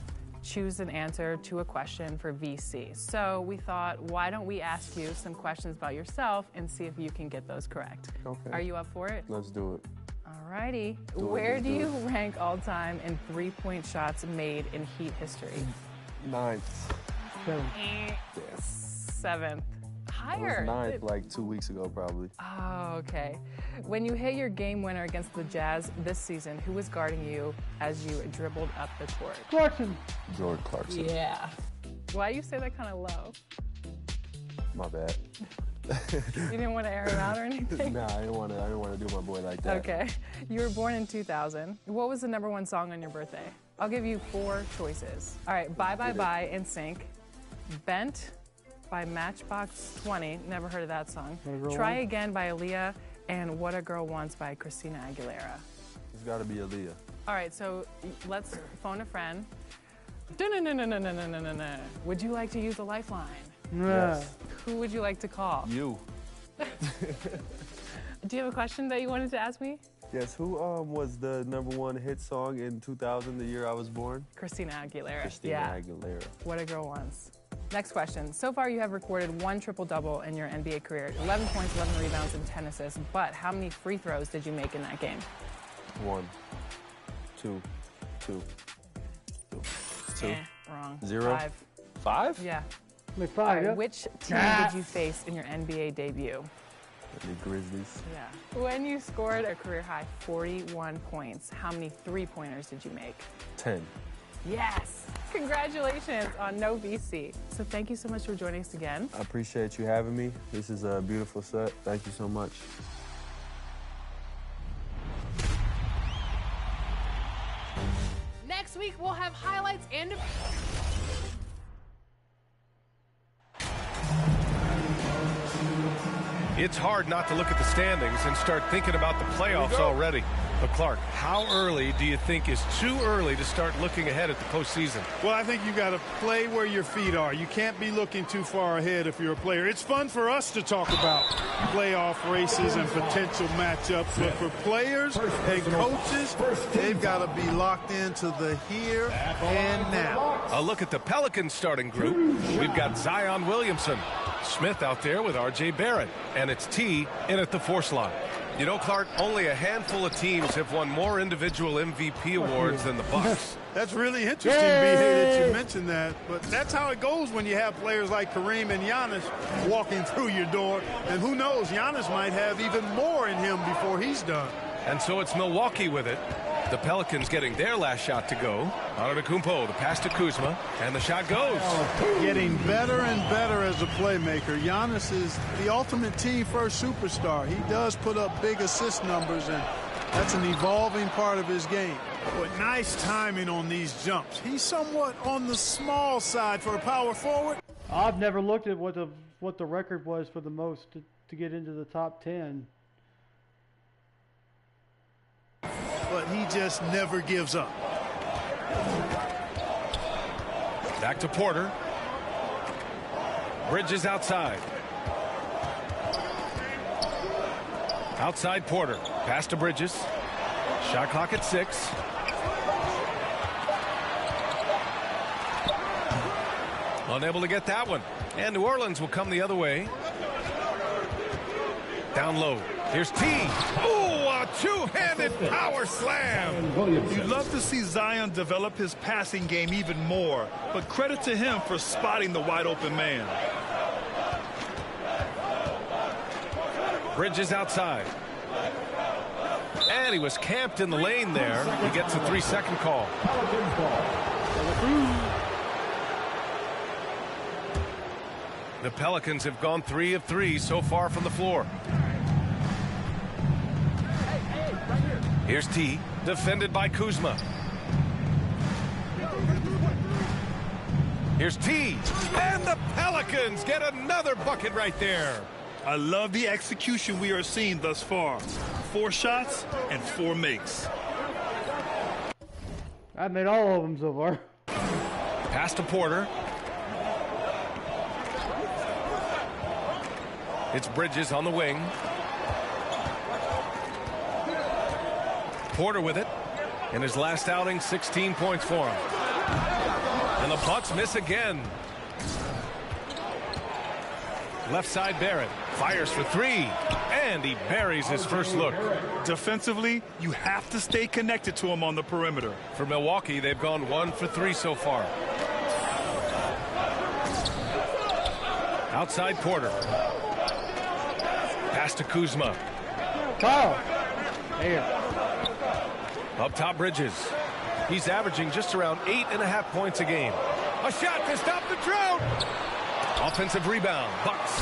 choose an answer to a question for VC. So we thought, why don't we ask you some questions about yourself and see if you can get those correct? Okay. Are you up for it? Let's do it. Alrighty. Where do you rank all time in three-point shots made in Heat history? 9th. 7th. Higher. It was 9th like 2 weeks ago, probably. Oh, okay. When you hit your game winner against the Jazz this season, who was guarding you as you dribbled up the court? Clarkson. Jordan Clarkson. Yeah. Why you say that kind of low? My bad. You didn't want to air him out or anything? Nah, I didn't want to do my boy like that. Okay. You were born in 2000. What was the #1 song on your birthday? I'll give you 4 choices. All right, Bye Bye Bye in Sync, Bent by Matchbox 20, never heard of that song, Try Again by Aaliyah, and What a Girl Wants by Christina Aguilera. It's got to be Aaliyah. All right, so let's phone a friend. Would you like to use a lifeline? Yes. Who would you like to call? You. Do you have a question that you wanted to ask me? Yes, who was the #1 hit song in 2000, the year I was born? Christina Aguilera. Christina Aguilera. What a Girl Wants. Next question. So far, you have recorded 1 triple-double in your NBA career, 11 points, 11 rebounds, and 10 assists. But how many free throws did you make in that game? 1, 2, 2, 2. Wrong. 0. 5. 5? Yeah. Like 5, All right, yeah. which team did you face in your NBA debut? The Grizzlies. Yeah. When you scored a career-high 41 points, how many three-pointers did you make? 10. Yes! Congratulations on no VC. So thank you so much for joining us again. I appreciate you having me. This is a beautiful set. Thank you so much. Next week, we'll have highlights and... It's hard not to look at the standings and start thinking about the playoffs already. But Clark, how early do you think is too early to start looking ahead at the postseason? Well, I think you got to play where your feet are. You can't be looking too far ahead if you're a player. It's fun for us to talk about playoff races and potential matchups, but for players and coaches, they've got to be locked into the here and now. A look at the Pelicans starting group. We've got Zion Williamson, Smith out there with R.J. Barrett, and it's T in at the 4 slot. You know, Clark, only a handful of teams have won more individual MVP awards than the Bucks. That's really interesting, B.A., that you mentioned that. But that's how it goes when you have players like Kareem and Giannis walking through your door. And who knows, Giannis might have even more in him before he's done. And so it's Milwaukee with it. The Pelicans getting their last shot to go. Antetokounmpo, the pass to Kuzma, and the shot goes. Getting better and better as a playmaker. Giannis is the ultimate team-first superstar. He does put up big assist numbers, and that's an evolving part of his game. But nice timing on these jumps. He's somewhat on the small side for a power forward. I've never looked at what the record was for the most to get into the top 10. But he just never gives up. Back to Porter. Bridges outside. Outside Porter. Pass to Bridges. Shot clock at 6. Unable to get that one. And New Orleans will come the other way. Down low. Here's T. Ooh, a two-handed power slam. You'd love to see Zion develop his passing game even more, but credit to him for spotting the wide-open man. Bridges outside. And he was camped in the lane there. He gets a 3-second call. The Pelicans have gone 3 of 3 so far from the floor. Here's T, defended by Kuzma. Here's T, and the Pelicans get another bucket right there. I love the execution we are seeing thus far. 4 shots and 4 makes. I've made all of them so far. Pass to Porter. It's Bridges on the wing. Porter with it. In his last outing, 16 points for him. And the Bucks miss again. Left side Barrett fires for 3, and he buries his first look. Defensively, you have to stay connected to him on the perimeter. For Milwaukee, they've gone 1 for 3 so far. Outside Porter. Pass to Kuzma. Foul. Up top Bridges. He's averaging just around 8.5 points a game. A shot to stop the drought. Offensive rebound, Bucks.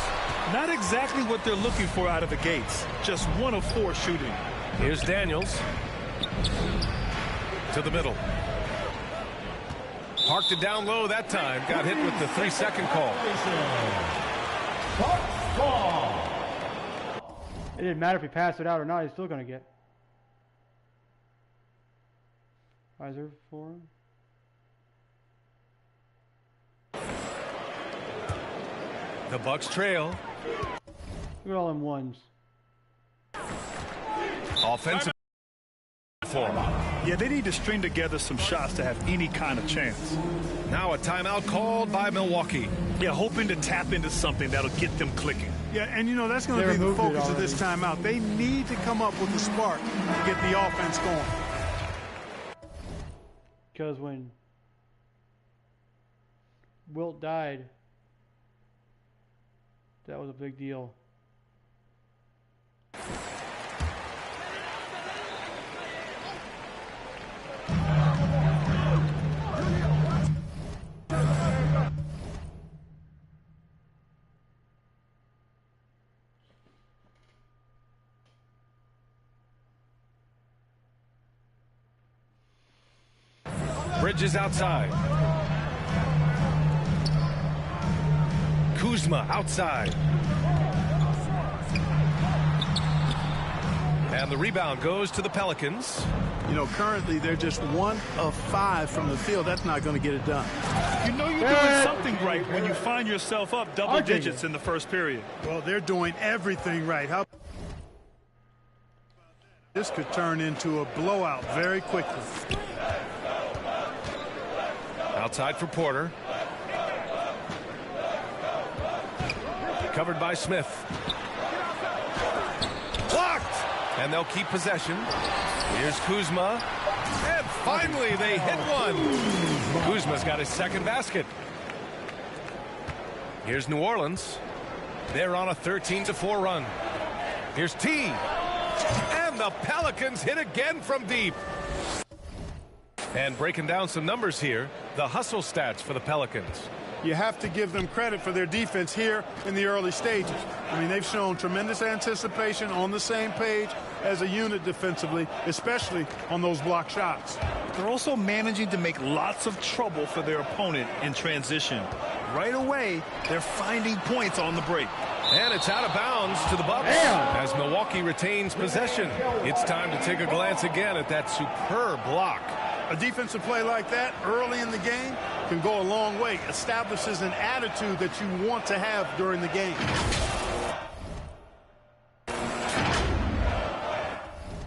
Not exactly what they're looking for out of the gates. Just 1 of 4 shooting. Here's Daniels. To the middle. Parked it down low that time. Got hit with the 3-second call. It didn't matter if he passed it out or not. He's still going to get. Is there 4? The Bucks trail. Look at all them ones. Offensive form. Yeah, they need to string together some shots to have any kind of chance. Now a timeout called by Milwaukee. Yeah, hoping to tap into something that'll get them clicking. Yeah, and you know, that's going to be the focus of this timeout. They need to come up with a spark to get the offense going. Because when Wilt died, that was a big deal. Bridges outside. Kuzma outside. And the rebound goes to the Pelicans. You know, currently they're just 1 of 5 from the field. That's not going to get it done. You know you're doing something right when you find yourself up double digits in the first period. Well, they're doing everything right. This could turn into a blowout very quickly. Outside for Porter. Covered by Smith. Blocked! And they'll keep possession. Here's Kuzma. And finally they hit one. Kuzma's got his second basket. Here's New Orleans. They're on a 13-4 run. Here's T. And the Pelicans hit again from deep. And breaking down some numbers here, the hustle stats for the Pelicans. You have to give them credit for their defense here in the early stages. I mean, they've shown tremendous anticipation, on the same page as a unit defensively, especially on those block shots. They're also managing to make lots of trouble for their opponent in transition. Right away, they're finding points on the break. And it's out of bounds to the Bucks as Milwaukee retains possession. It's time to take a glance again at that superb block. A defensive play like that early in the game can go a long way. Establishes an attitude that you want to have during the game.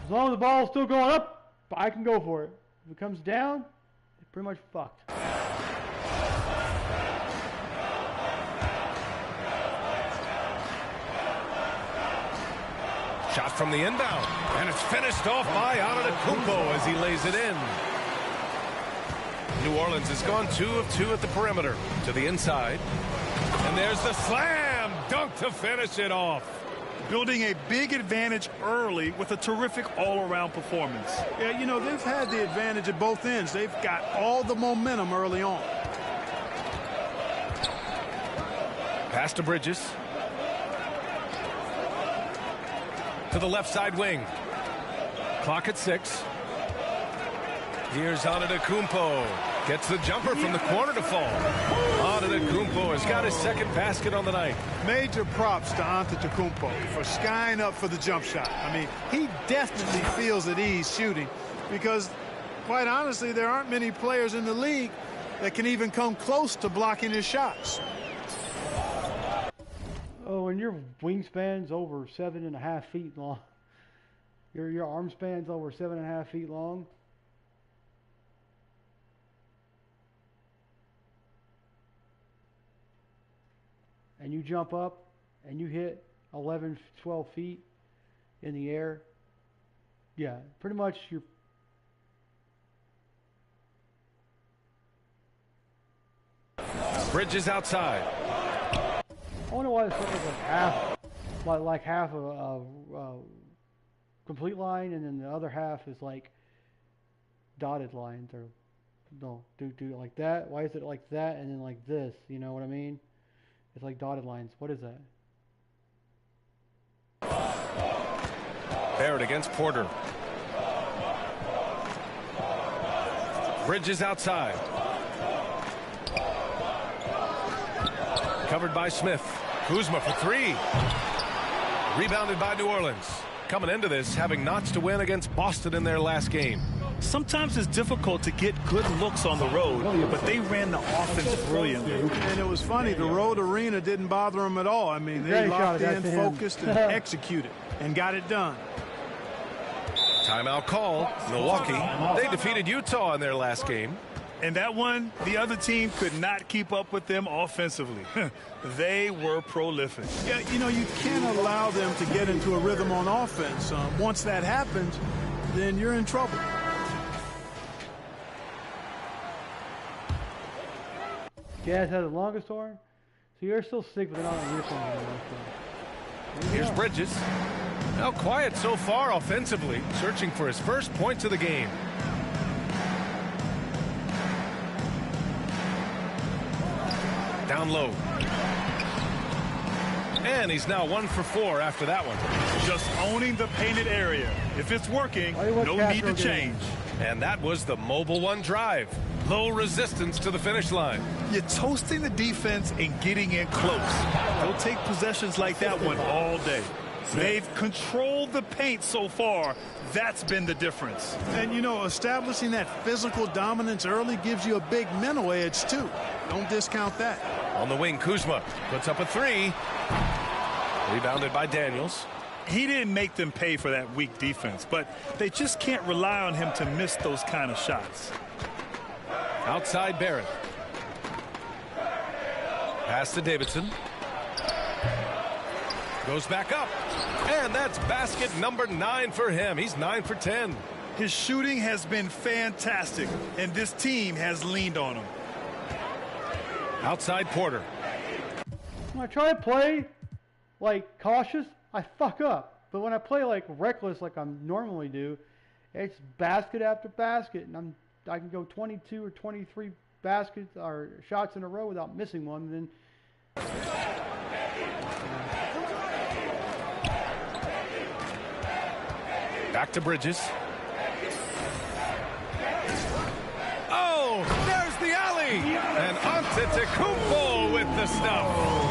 As long as the ball's still going up, I can go for it. If it comes down, it's pretty much fucked. Shot from the inbound, and it's finished off by Antetokounmpo as he lays it in. New Orleans has gone 2 of 2 at the perimeter. To the inside. And there's the slam dunk to finish it off. building a big advantage early with a terrific all-around performance. Yeah, you know, they've had the advantage at both ends. They've got all the momentum early on. Pass to Bridges. To the left side wing. Clock at 6. Here's Antetokounmpo. Gets the jumper from the corner to fall. Antetokounmpo has got his second basket on the night. Major props to Antetokounmpo for skying up for the jump shot. I mean, he definitely feels at ease shooting because, quite honestly, there aren't many players in the league that can even come close to blocking his shots. Oh, and your wingspan's over 7.5 feet long. Your arm span's over 7.5 feet long. And you jump up and you hit 11, 12 feet in the air. Yeah, pretty much you're. Bridges outside. I wonder why it's like half a complete line, and then the other half is like dotted lines, or no, do it like that. Why is it like that and then like this? You know what I mean? It's like dotted lines. What is that? Barrett against Porter. Bridges outside. Covered by Smith. Kuzma for 3. Rebounded by New Orleans. Coming into this, having notched to win against Boston in their last game. Sometimes it's difficult to get good looks on the road, but they ran the offense brilliantly. And it was funny, the road arena didn't bother them at all. I mean, they locked in, focused, and executed, and got it done. Timeout call. Milwaukee. They defeated Utah in their last game. And that one, the other team could not keep up with them offensively. They were prolific. Yeah, you know, you can't allow them to get into a rhythm on offense. Once that happens, then you're in trouble. Jazz has the longest arm, so you're still sick with it on your phone. Here's Bridges. Now quiet so far offensively, searching for his first points of the game. Down low. And he's now 1 for 4 after that one. Just owning the painted area. If it's working, no need to change. And that was the mobile one drive. Low resistance to the finish line. You're toasting the defense and getting in close. They'll take possessions like that one all day. They've controlled the paint so far. That's been the difference. And, you know, establishing that physical dominance early gives you a big mental edge, too. Don't discount that. On the wing, Kuzma puts up a 3. Rebounded by Daniels. He didn't make them pay for that weak defense, but they just can't rely on him to miss those kind of shots. Outside Barrett. Pass to Davidson. Goes back up. And that's basket number 9 for him. He's 9 for 10. His shooting has been fantastic, and this team has leaned on him. Outside Porter. When I try to play like cautious, I fuck up. But when I play like reckless, like I normally do, it's basket after basket, and I can go 22 or 23 baskets or shots in a row without missing one. And then back to Bridges. Oh, there's the alley. And Antetokounmpo with the stuff.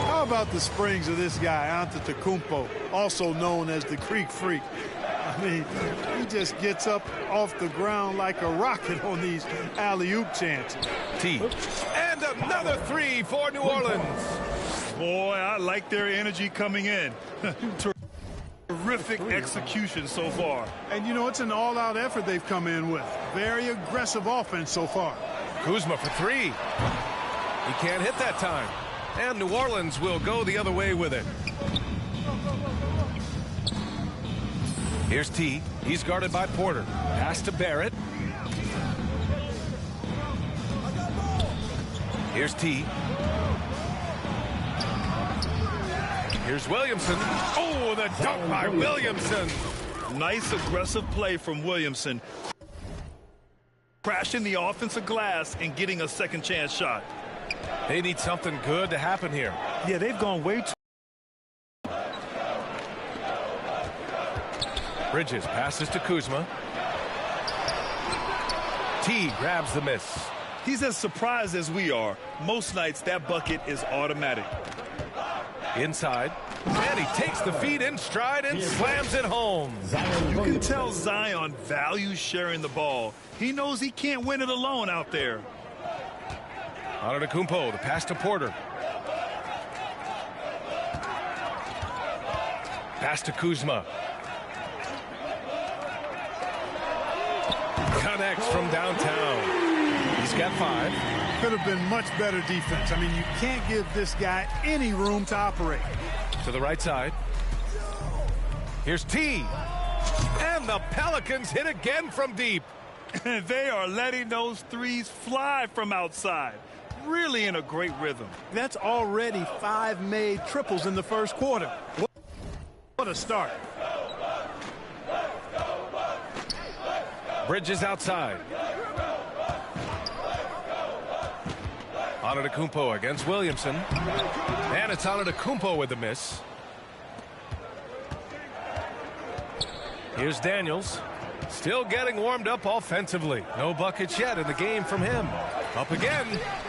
How about the springs of this guy, Antetokounmpo, also known as the Creek Freak? I mean, he just gets up off the ground like a rocket on these alley-oop chances. And another 3 for New Orleans. Boy, I like their energy coming in. Terrific execution so far. And, you know, it's an all-out effort they've come in with. Very aggressive offense so far. Kuzma for 3. He can't hit that time. And New Orleans will go the other way with it. Here's T. He's guarded by Porter. Pass to Barrett. Here's T. Here's Williamson. Oh, the dunk by Williamson. Nice aggressive play from Williamson. Crashing the offensive glass and getting a second chance shot. They need something good to happen here. Yeah, they've gone way too. Bridges passes to Kuzma. T grabs the miss. He's as surprised as we are. Most nights that bucket is automatic. Inside. And he takes the feed in stride and slams it home. You can tell Zion values sharing the ball. He knows he can't win it alone out there. Antetokounmpo, the pass to Porter. Pass to Kuzma. Connects from downtown. He's got 5. Could have been much better defense. I mean, you can't give this guy any room to operate. To the right side. Here's T. And the Pelicans hit again from deep. They are letting those threes fly from outside. Really in a great rhythm. That's already 5 made triples in the first quarter. What a start. Bridges outside. Antetokounmpo against Williamson. And it's Antetokounmpo with the miss. Here's Daniels. Still getting warmed up offensively. No buckets yet in the game from him. Up again.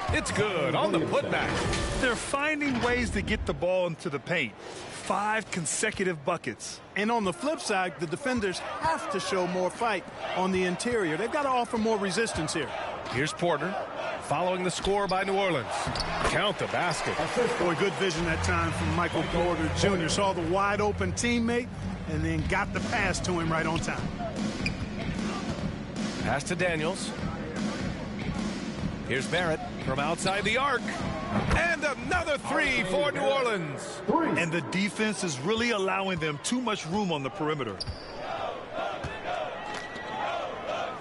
It's good on the putback. They're finding ways to get the ball into the paint. 5 consecutive buckets. And on the flip side, the defenders have to show more fight on the interior. They've got to offer more resistance here. Here's Porter. Following the score by New Orleans. Count the basket. Boy, good vision that time from Michael Porter Jr. Saw the wide open teammate and then got the pass to him right on time. Pass to Daniels. Here's Barrett from outside the arc. And another 3 for New Orleans. And the defense is really allowing them too much room on the perimeter.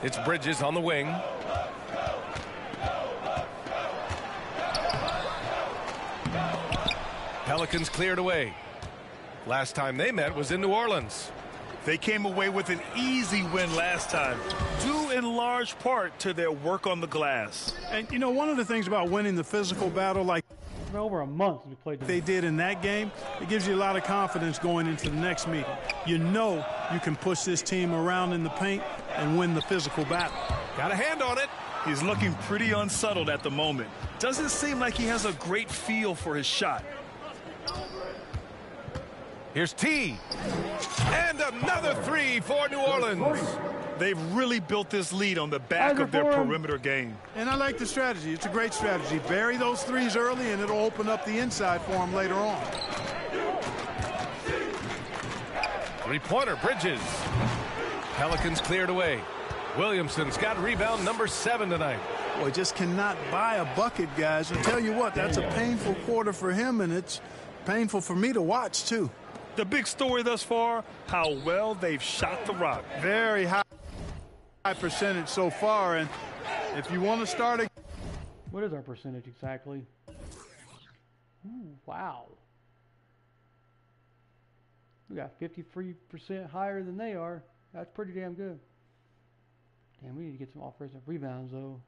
It's Bridges on the wing. Pelicans cleared away. Last time they met was in New Orleans. They came away with an easy win last time, due in large part to their work on the glass. And, you know, one of the things about winning the physical battle like over a month we played they did in that game, it gives you a lot of confidence going into the next meeting. You know you can push this team around in the paint and win the physical battle. Got a hand on it. He's looking pretty unsettled at the moment. Doesn't seem like he has a great feel for his shot. Here's T. And another 3 for New Orleans. They've really built this lead on the back of their perimeter game. And I like the strategy. It's a great strategy. Bury those threes early, and it'll open up the inside for them later on. 3-pointer, Bridges. Pelicans cleared away. Williamson's got rebound number 7 tonight. Boy, just cannot buy a bucket, guys. I tell you what, that's a painful quarter for him, and it's painful for me to watch, too. The big story thus far, how well they've shot the rock. Very high percentage so far, and if you want to start a... What is our percentage exactly? Ooh, wow. We got 53% higher than they are. That's pretty damn good. Damn, we need to get some offensive rebounds, though.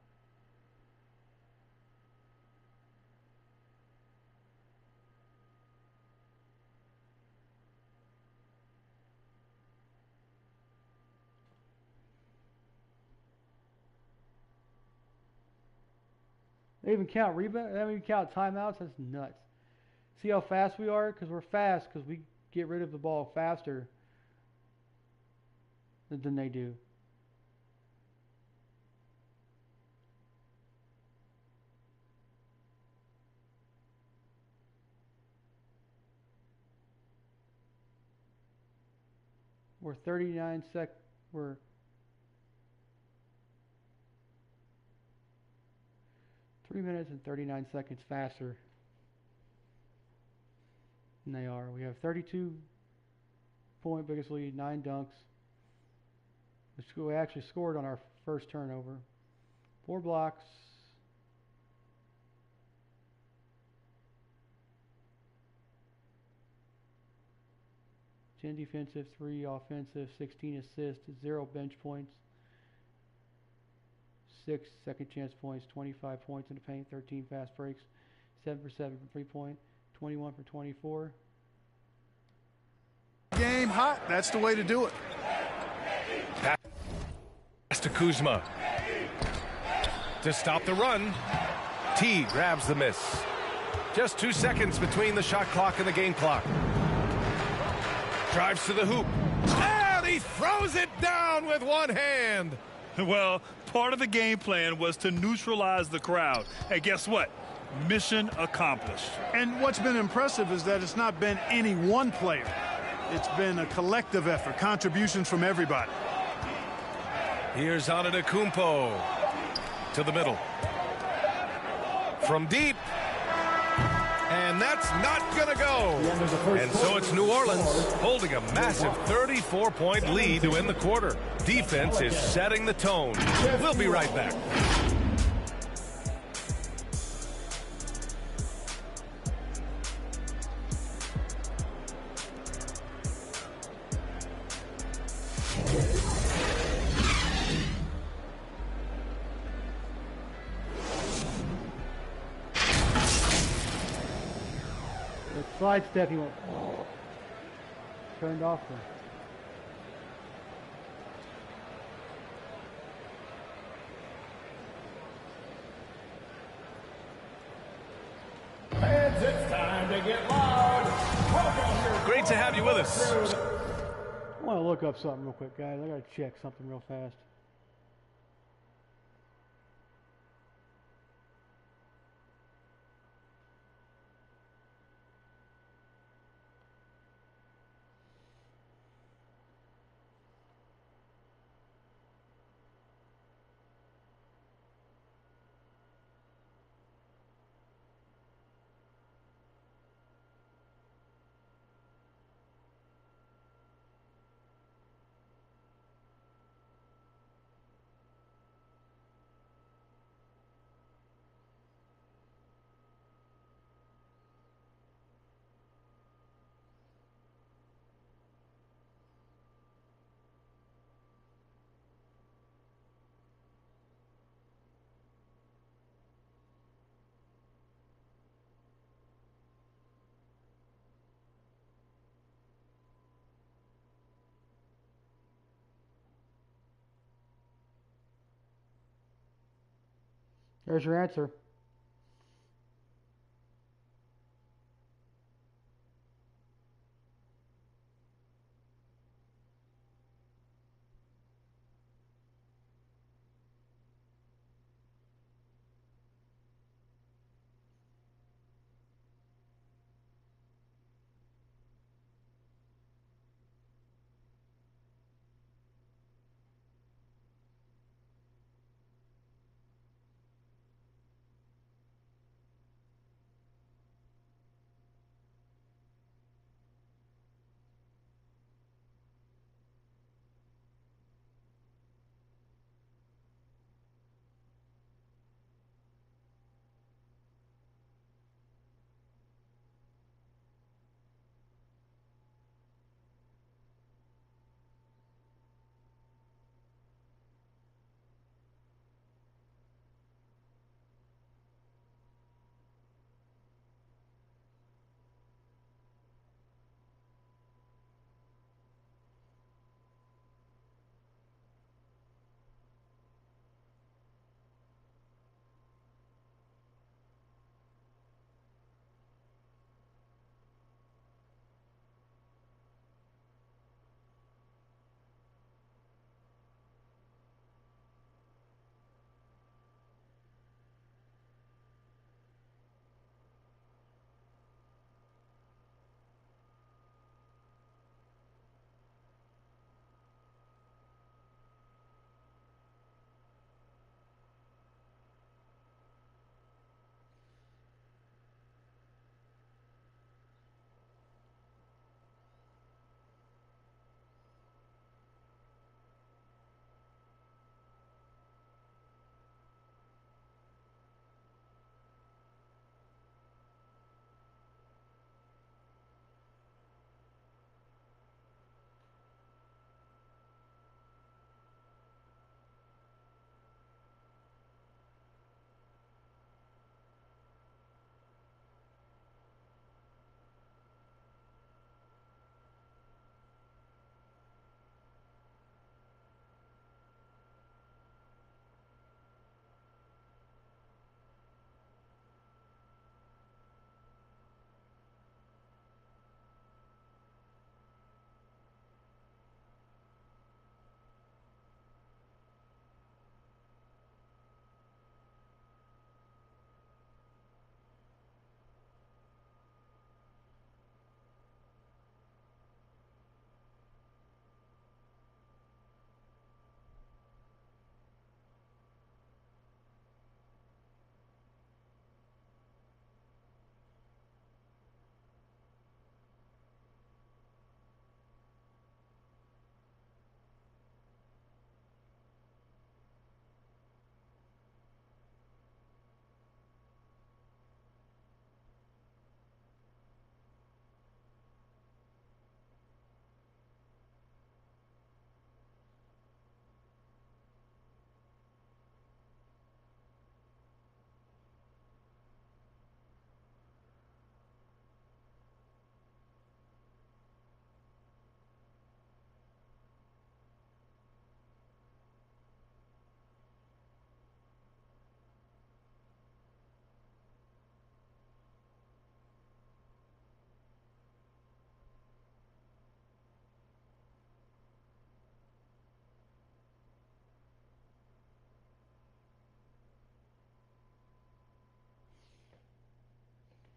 They even count rebounds. They even count timeouts. That's nuts. See how fast we are? Because we're fast. Because we get rid of the ball faster than they do. We're 39 sec. We're 3 minutes and 39 seconds faster than they are. We have 32-point biggest lead, 9 dunks. We actually scored on our first turnover. 4 blocks. 10 defensive, 3 offensive, 16 assists, 0 bench points, 6 second chance points, 25 points in the paint, 13 fast breaks, 7 for 7 from 3-point, 21 for 24. Game hot, that's the way to do it. Pass to Kuzma. To stop the run, T grabs the miss. Just 2 seconds between the shot clock and the game clock. Drives to the hoop. And he throws it down with one hand. Well, part of the game plan was to neutralize the crowd. And guess what? Mission accomplished. And what's been impressive is that it's not been any one player. It's been a collective effort, contributions from everybody. Here's Antetokounmpo to the middle. From deep. And that's not going to go. And so it's New Orleans holding a massive 34-point lead to end the quarter. Defense is setting the tone. We'll be right back. Slide step, he went turned off there. Fans, it's time to get loud. Great to have you with us. I want to look up something real quick, guys. I got to check something real fast. There's your answer.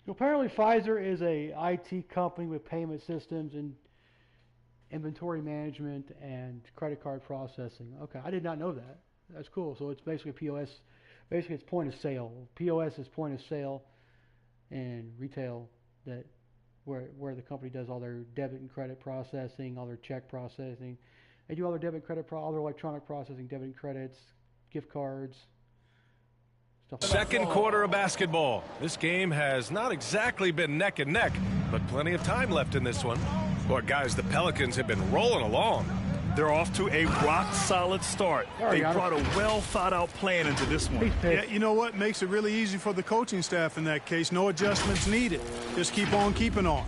Apparently, Pfizer is a IT company with payment systems and inventory management and credit card processing. Okay, I did not know that. That's cool. So it's basically POS. Basically, it's point of sale. POS is point of sale, and retail where the company does all their debit and credit processing, all their check processing. They do all their debit and credit, all their electronic processing, debit and credits, gift cards. Second quarter of basketball. This game has not exactly been neck and neck, but plenty of time left in this one. Boy, guys, the Pelicans have been rolling along. They're off to a rock-solid start. They brought a well-thought-out plan into this one. Yeah, you know what? Makes it really easy for the coaching staff in that case. No adjustments needed. Just keep on keeping on.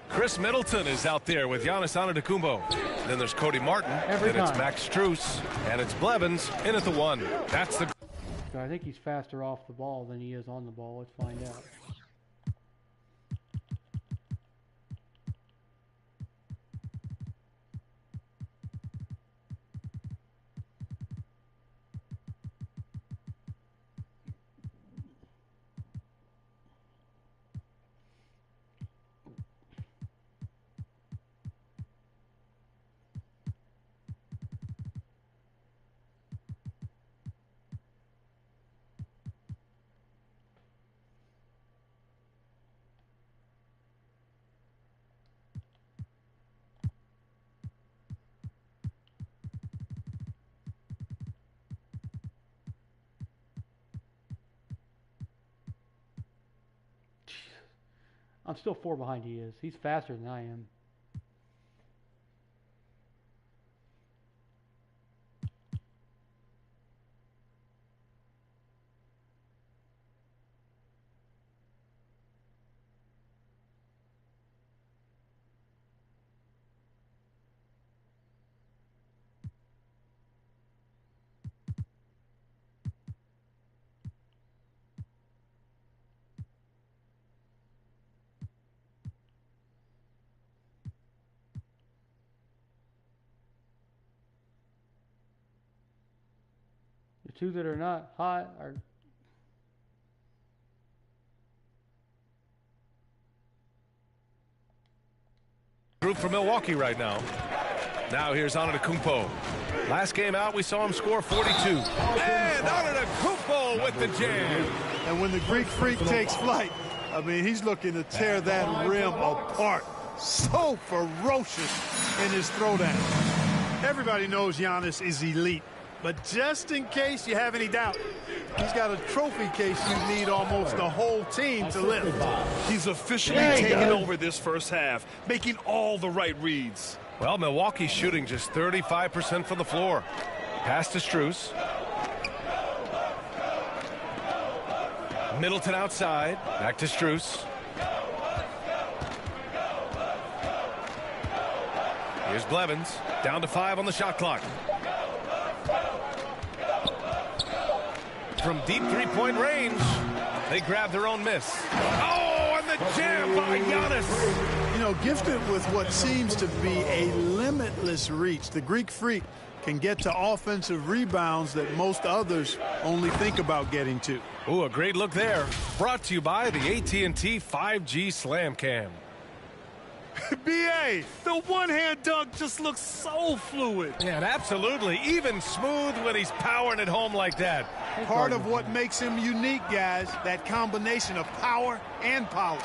Chris Middleton is out there with Giannis Antetokounmpo. Then there's Cody Martin, and it's Max Strus, and it's Blevins in at the 1. That's the... I think he's faster off the ball than he is on the ball. Let's find out. I'm still 4 behind he is. He's faster than I am. The two that are not hot are... Group for Milwaukee right now. Now here's Antetokounmpo. Last game out, we saw him score 42. And Antetokounmpo with the jam. And when the Greek Freak takes flight, I mean, he's looking to tear that rim apart. So ferocious in his throwdown. Everybody knows Giannis is elite. But just in case you have any doubt, he's got a trophy case you need almost the whole team to lift. He's officially taking over this first half, making all the right reads. Well, Milwaukee's shooting just 35% from the floor. Pass to Strus. Middleton outside. Back to Strus. Here's Blevins. Down to 5 on the shot clock. From deep three-point range, they grab their own miss. Oh, and the jam by Giannis. You know, gifted with what seems to be a limitless reach, the Greek Freak can get to offensive rebounds that most others only think about getting to. Ooh, a great look there. Brought to you by the AT&T 5G Slam Cam. B.A., the one-hand dunk just looks so fluid. Yeah, and absolutely. Even smooth when he's powering it home like that. Part of what makes him unique, guys, that combination of power and polish.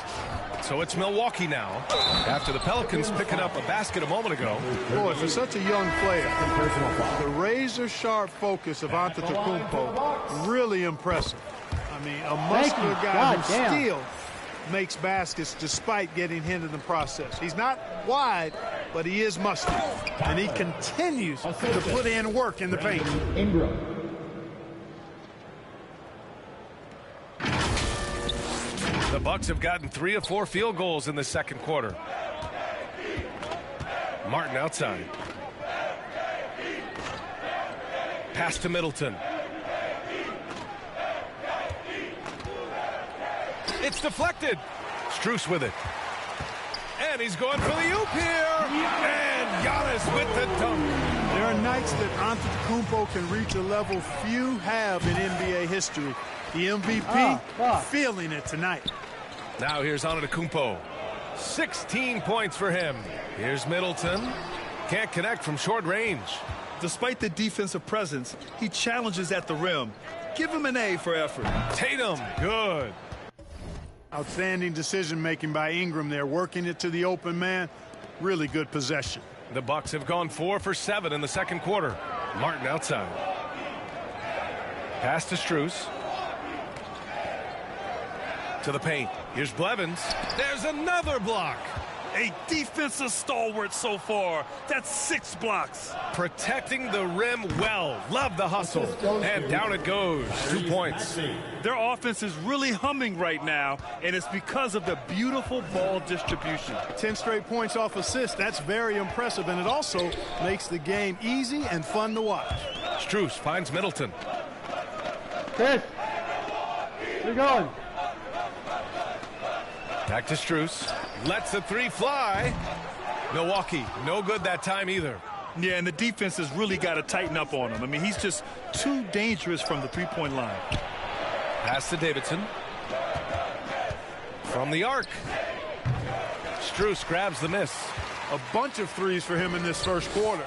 So it's Milwaukee now, after the Pelicans picking up a basket a moment ago. Boy, for such a young player, the razor-sharp focus of Antetokounmpo, really impressive. I mean, a muscular guy who still makes baskets despite getting hit in the process. He's not wide, but he is muscular, and he continues to put in work in the paint. The Bucks have gotten 3 of 4 field goals in the second quarter. Martin outside. Pass to Middleton. It's deflected. Strus with it. And he's going for the oop here. And Giannis with the dunk. There are nights that Antetokounmpo can reach a level few have in NBA history. The MVP feeling it tonight. Now here's Antetokounmpo. 16 points for him. Here's Middleton. Can't connect from short range. Despite the defensive presence, he challenges at the rim. Give him an A for effort. Tatum, good. Outstanding decision-making by Ingram there, working it to the open man. Really good possession. The Bucks have gone 4 for 7 in the second quarter. Martin outside. Pass to Strus. To the paint. Here's Blevins. There's another block. A defensive stalwart so far. That's 6 blocks. Protecting the rim well. Love the hustle. And down it goes. 2 points. Their offense is really humming right now, and it's because of the beautiful ball distribution. 10 straight points off assists. That's very impressive, and it also makes the game easy and fun to watch. Strus finds Middleton. Chris, where you going? Back to Strus. Lets the 3 fly. Milwaukee, no good that time either. Yeah, and the defense has really got to tighten up on him. I mean, he's just too dangerous from the three-point line. Pass to Davidson. From the arc. Strus grabs the miss. A bunch of threes for him in this first quarter.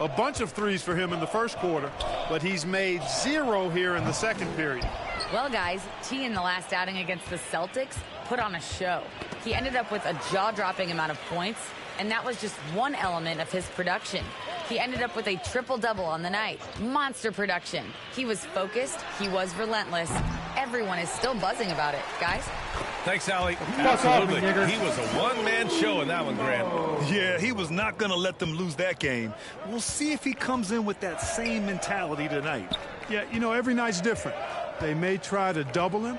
A bunch of threes for him in the first quarter, but he's made 0 here in the second period. Well, guys, T in the last outing against the Celtics put on a show. He ended up with a jaw-dropping amount of points, and that was just one element of his production. He ended up with a triple-double on the night. Monster production. He was focused. He was relentless. Everyone is still buzzing about it. Guys? Thanks, Allie. Absolutely. He was a one-man show in that one, Grant. Yeah, he was not going to let them lose that game. We'll see if he comes in with that same mentality tonight. Yeah, you know, every night's different. They may try to double him,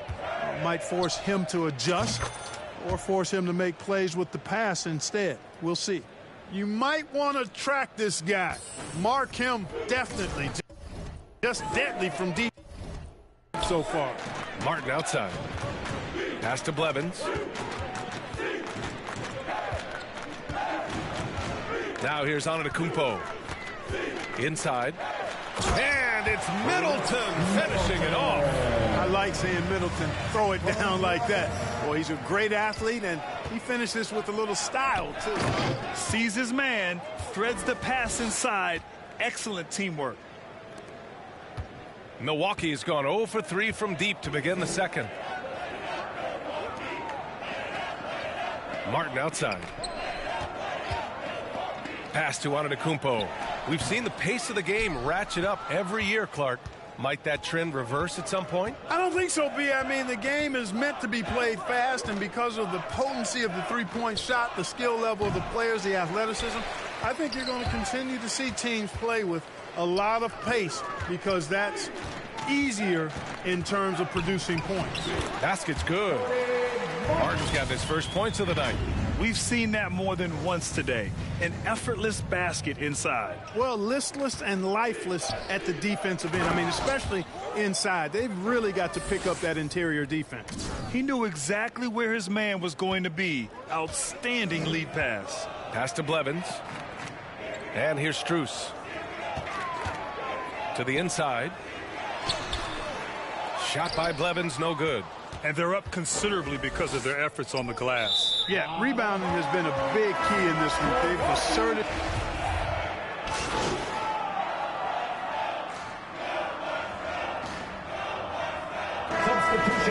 might force him to adjust, or force him to make plays with the pass instead. We'll see. You might want to track this guy. Mark him definitely. Just deadly from deep so far. Martin outside. Pass to Blevins. Now here's Antetokounmpo. Inside. And it's Middleton finishing it off. I like seeing Middleton throw it down like that. Boy, he's a great athlete, and he finishes with a little style, too. Sees his man, threads the pass inside. Excellent teamwork. Milwaukee's gone 0 for 3 from deep to begin the second. Martin outside. Pass to Antetokounmpo. We've seen the pace of the game ratchet up every year, Clark. Might that trend reverse at some point? I don't think so, B. I mean, the game is meant to be played fast, and because of the potency of the three-point shot, the skill level of the players, the athleticism, I think you're going to continue to see teams play with a lot of pace because that's easier in terms of producing points. Basket's good. Martin's got his first points of the night. We've seen that more than once today. An effortless basket inside. Well, listless and lifeless at the defensive end. I mean, especially inside. They've really got to pick up that interior defense. He knew exactly where his man was going to be. Outstanding lead pass. Pass to Blevins. And here's Strus. To the inside. Shot by Blevins, no good. And they're up considerably because of their efforts on the glass. Yeah, rebounding has been a big key in this one. They've asserted.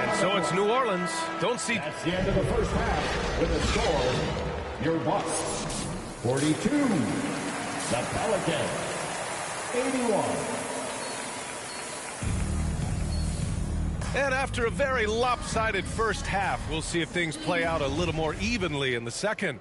And so it's New Orleans. Don't see. That's the end of the first half with the score, your Bucks 42, the Pelicans 81. And after a very lopsided first half, we'll see if things play out a little more evenly in the second.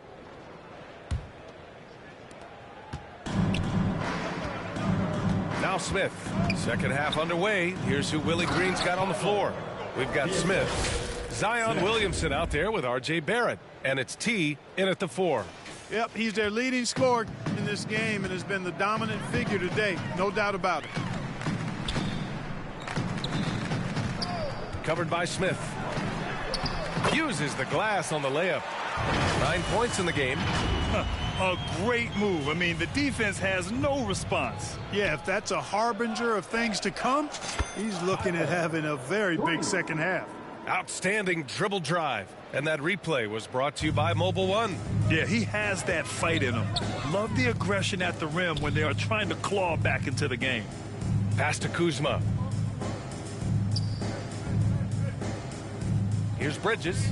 Now Smith. Second half underway. Here's who Willie Green's got on the floor. We've got Smith. Zion Williamson out there with R.J. Barrett. And it's T in at the 4. Yep, he's their leading scorer in this game and has been the dominant figure today. No doubt about it. Covered by Smith. Uses the glass on the layup. 9 points in the game. A great move. I mean, the defense has no response. Yeah, if that's a harbinger of things to come, he's looking at having a very big second half. Outstanding dribble drive. And that replay was brought to you by Mobile One. Yeah, he has that fight in him. Love the aggression at the rim when they are trying to claw back into the game. Pass to Kuzma. Here's Bridges.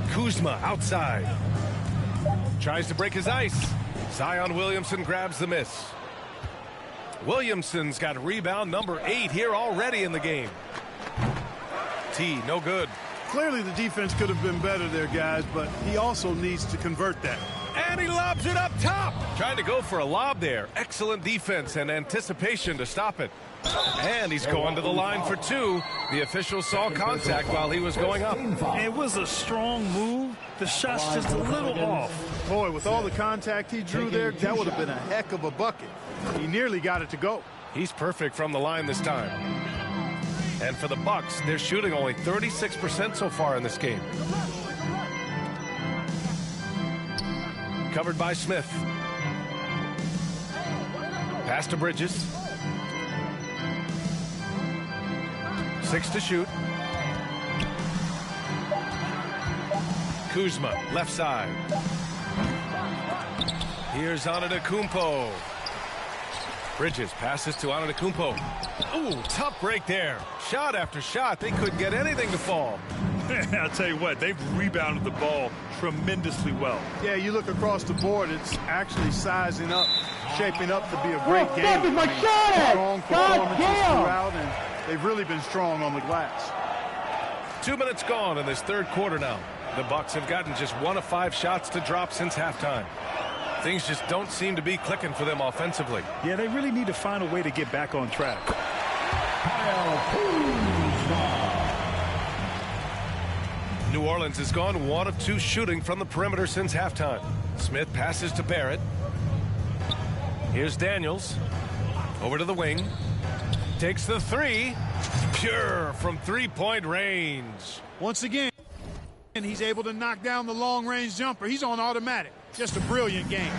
Kuzma outside. Tries to break his ice. Zion Williamson grabs the miss. Williamson's got rebound number 8 here already in the game. T, no good. Clearly the defense could have been better there, guys, but he also needs to convert that. And he lobs it up top. Trying to go for a lob there. Excellent defense and anticipation to stop it. And he's going to the line for 2. The official saw contact while he was going up. It was a strong move. The shot's just a little off. Boy, with all the contact he drew there, that would have been a heck of a bucket. He nearly got it to go. He's perfect from the line this time. And for the Bucks, they're shooting only 36% so far in this game. Covered by Smith. Pass to Bridges. 6 to shoot. Kuzma, left side. Here's Antetokounmpo. Bridges passes to Antetokounmpo. Ooh, tough break there. Shot after shot. They couldn't get anything to fall. I'll tell you what, they've rebounded the ball tremendously well. Yeah, you look across the board, it's actually sizing up, shaping up to be a great game. Strong performances throughout, and they've really been strong on the glass. 2 minutes gone in this third quarter now. The Bucks have gotten just 1 of 5 shots to drop since halftime. Things just don't seem to be clicking for them offensively. Yeah, they really need to find a way to get back on track. New Orleans has gone 1 of 2 shooting from the perimeter since halftime. Smith passes to Barrett. Here's Daniels. Over to the wing. Takes the 3. Pure from 3-point range. Once again, he's able to knock down the long-range jumper. He's on automatic. Just a brilliant game.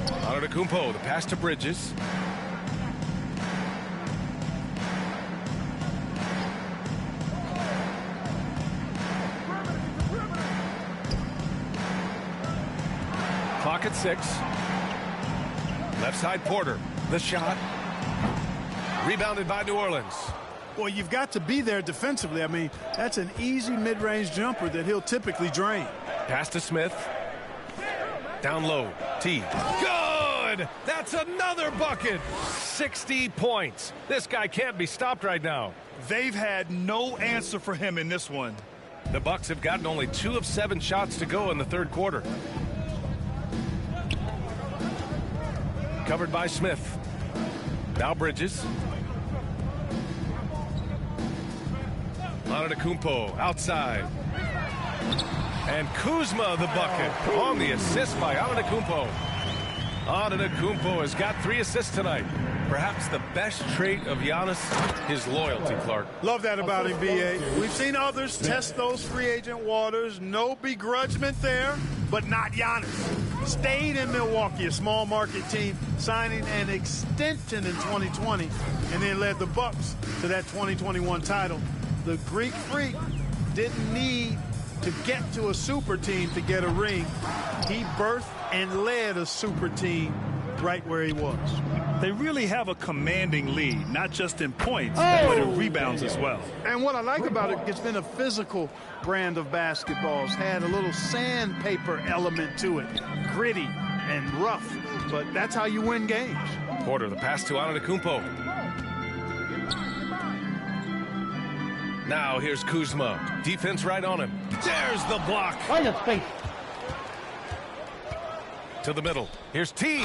Antetokounmpo, the pass to Bridges. Clock at 6. Left side Porter. The shot. Rebounded by New Orleans. Well, you've got to be there defensively. I mean, that's an easy mid-range jumper that he'll typically drain. Pass to Smith. Down low. T. Good! That's another bucket. 60 points. This guy can't be stopped right now. They've had no answer for him in this one. The Bucks have gotten only 2 of 7 shots to go in the third quarter. Covered by Smith. Now Bridges. Antetokounmpo outside. And Kuzma the bucket on the assist by Antetokounmpo. Antetokounmpo has got 3 assists tonight. Perhaps the best trait of Giannis, his loyalty, Clark. Love that about him, B.A. We've seen others test those free agent waters. No begrudgment there, but not Giannis. Stayed in Milwaukee, a small market team, signing an extension in 2020, and then led the Bucks to that 2021 title. The Greek Freak didn't need to get to a super team to get a ring. He birthed and led a super team right where he was. They really have a commanding lead, not just in points, but in rebounds as well. And what I like about it, it's been a physical brand of basketball. It's had a little sandpaper element to it, gritty and rough, but that's how you win games. Porter, the pass to Antetokounmpo. Now here's Kuzma. Defense right on him. There's the block. Right in face. To the middle. Here's T.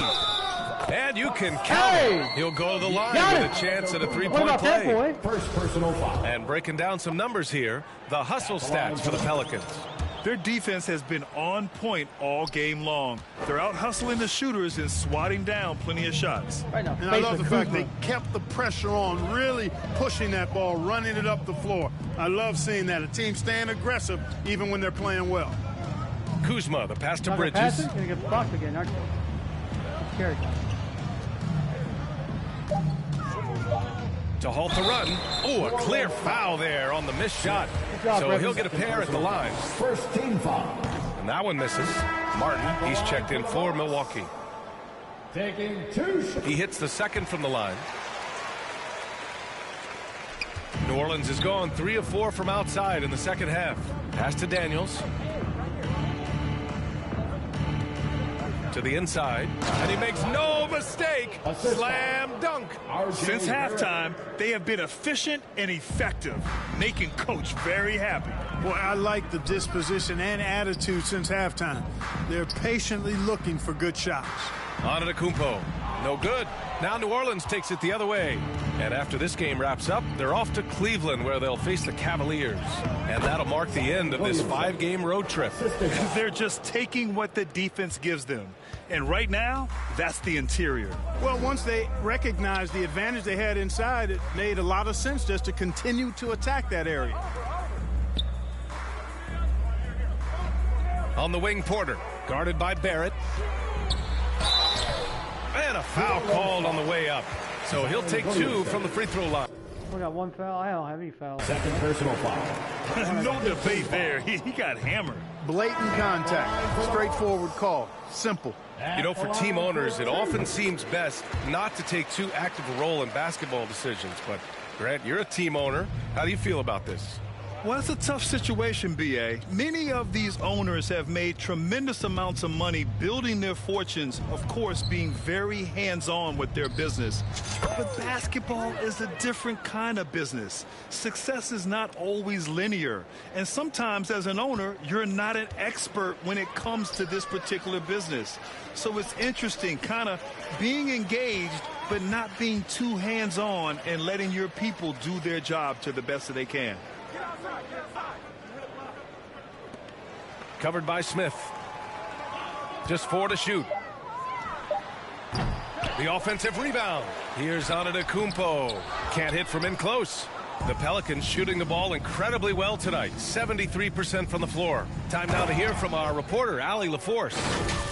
And you can count it. He'll go to the line with a chance at a 3-point play. First personal foul. And breaking down some numbers here, the hustle stats for the Pelicans. Their defense has been on point all game long. They're out hustling the shooters and swatting down plenty of shots. And I love the fact they kept the pressure on, really pushing that ball, running it up the floor. I love seeing that. A team staying aggressive even when they're playing well. Kuzma, the pass to Bridges. You're going to get blocked again, aren't you? Scary. to halt the run. Oh, a clear foul there on the missed shot. So he'll get a pair at the line. First team foul. And that one misses. Martin, he's checked in for Milwaukee. Taking 2 shots. He hits the second from the line. New Orleans has gone 3 of 4 from outside in the second half. Pass to Daniels. To the inside, and he makes no mistake. Slam dunk. Since halftime, they have been efficient and effective, making Coach very happy. Boy, I like the disposition and attitude since halftime. They're patiently looking for good shots. Antetokounmpo, no good. Now New Orleans takes it the other way. And after this game wraps up, they're off to Cleveland, where they'll face the Cavaliers. And that'll mark the end of this 5-game road trip. They're just taking what the defense gives them. And right now, that's the interior. Well, once they recognized the advantage they had inside, it made a lot of sense just to continue to attack that area. On the wing, Porter, guarded by Barrett. And a foul called on the way up. So he'll take 2 from the free throw line. We got 1 foul. I don't have any fouls. Second personal foul. No debate there. He got hammered. Blatant contact. Straightforward call. Simple. You know, for team owners, it often seems best not to take too active a role in basketball decisions. But, Grant, you're a team owner. How do you feel about this? Well, it's a tough situation, B.A. Many of these owners have made tremendous amounts of money building their fortunes, of course, being very hands-on with their business. But basketball is a different kind of business. Success is not always linear. And sometimes, as an owner, you're not an expert when it comes to this particular business. So it's interesting, kind of being engaged, but not being too hands-on and letting your people do their job to the best that they can. Covered by Smith. Just 4 to shoot. The offensive rebound. Here's Antetokounmpo. Can't hit from in close. The Pelicans shooting the ball incredibly well tonight. 73% from the floor. Time now to hear from our reporter, Allie LaForce.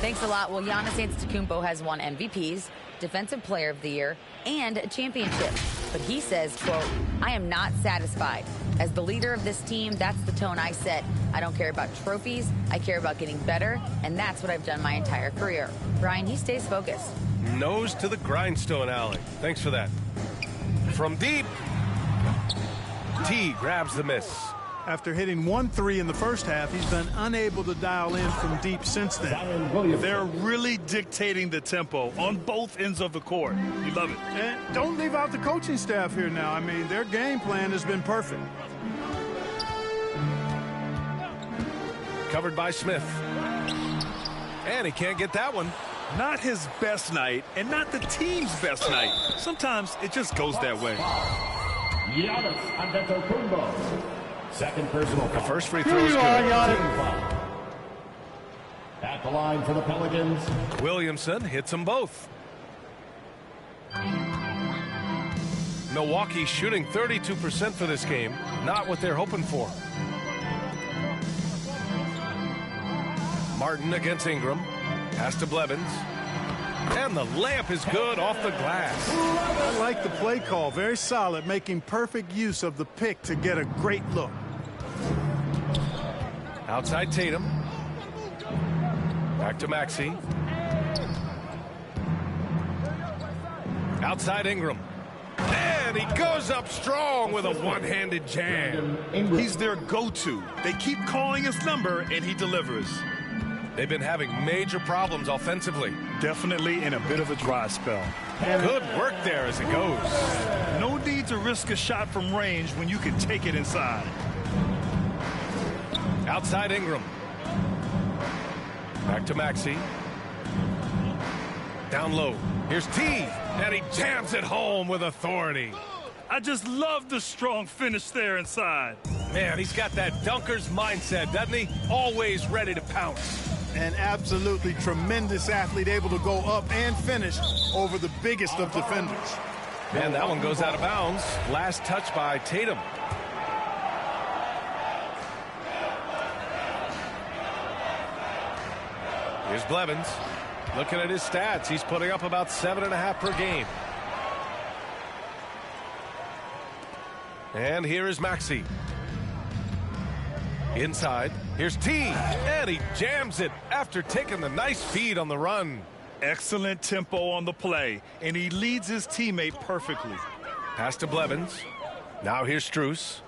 Thanks a lot. Well, Giannis Antetokounmpo has won MVPs, Defensive Player of the Year, and a championship. But he says, quote, I am not satisfied. As the leader of this team, that's the tone I set. I don't care about trophies. I care about getting better, and that's what I've done my entire career. Brian, he stays focused. Nose to the grindstone, Allie. Thanks for that. From deep, T grabs the miss. After hitting 1 3 in the first half, he's been unable to dial in from deep since then. They're really dictating the tempo on both ends of the court. You love it. And don't leave out the coaching staff here now. I mean, their game plan has been perfect. Covered by Smith. And he can't get that one. Not his best night, and not the team's best night. Sometimes it just goes that way. Giannis Antetokounmpo. Second personal foul. The first free throw is good. At the line for the Pelicans. Williamson hits them both. Milwaukee shooting 32% for this game. Not what they're hoping for. Martin against Ingram. Pass to Blevins. And the layup is good off the glass. I like the play call. Very solid, making perfect use of the pick to get a great look. Outside Tatum. Back to Maxey. Outside Ingram. And he goes up strong with a one-handed jam. He's their go-to. They keep calling his number, and he delivers. They've been having major problems offensively. Definitely in a bit of a dry spell. Good work there as it goes. No need to risk a shot from range when you can take it inside. Outside Ingram. Back to Maxey. Down low. Here's T. And he jams it home with authority. I just love the strong finish there inside. Man, he's got that dunker's mindset, doesn't he? Always ready to pounce. An absolutely tremendous athlete, able to go up and finish over the biggest of defenders. Man, that one goes out of bounds. Last touch by Tatum. Here's Blevins. Looking at his stats, he's putting up about 7.5 per game. And here is Maxey. Inside, here's T, and he jams it after taking the nice feed on the run. Excellent tempo on the play, and he leads his teammate perfectly. Pass to Blevins. Now here's Strus.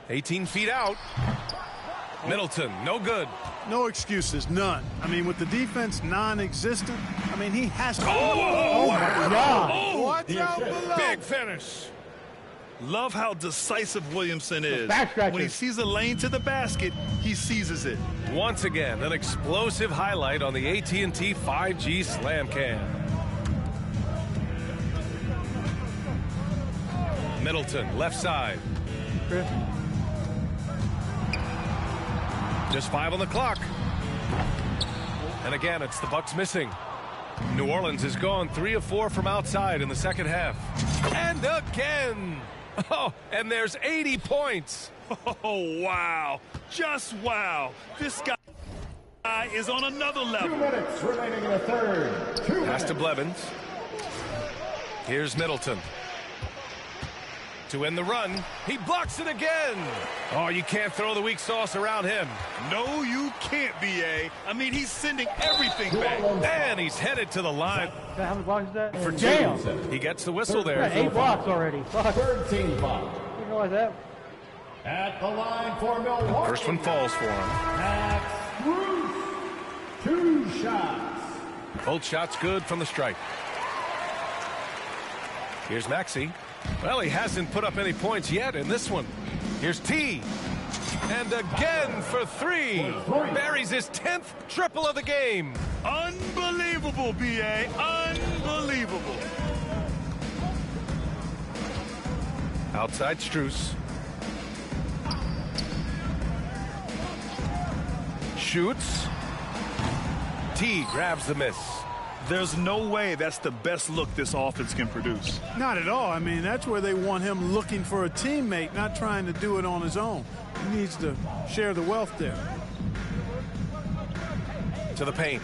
18 feet out. Middleton, no good. No excuses, none. I mean, with the defense non-existent, I mean, he has to. Oh my God. Oh, Watch out below. Big finish. Love how decisive Williamson is. Back scratcher. When he sees a lane to the basket, he seizes it. Once again, an explosive highlight on the AT&T 5G Slam Cam. Middleton, left side. Chris. Just 5 on the clock. And again, it's the Bucks missing. New Orleans has gone 3 of 4 from outside in the second half. And again. Oh, and there's 80 points. Oh, wow. Just wow. This guy is on another level. 2 minutes remaining in the third. Pass to Blevins. Here's Middleton. To end the run, he blocks it again. Oh, you can't throw the weak sauce around him. No, you can't, B.A. I mean, he's sending everything back. And he's headed to the line. How many blocks is that? For 2. Damn. He gets the whistle there. 8 blocks already. Fuck. Third team foul. You realize that? At the line for Milwaukee. First one falls for him. Max Strus. 2 shots. Both shots good from the stripe. Here's Maxey. Well, he hasn't put up any points yet in this one. Here's T. And again for 3. Buries his 10th triple of the game. Unbelievable, B.A. Unbelievable. Outside Strus. Shoots. T grabs the miss. There's no way that's the best look this offense can produce. Not at all. I mean, that's where they want him looking for a teammate, not trying to do it on his own. He needs to share the wealth there. To the paint.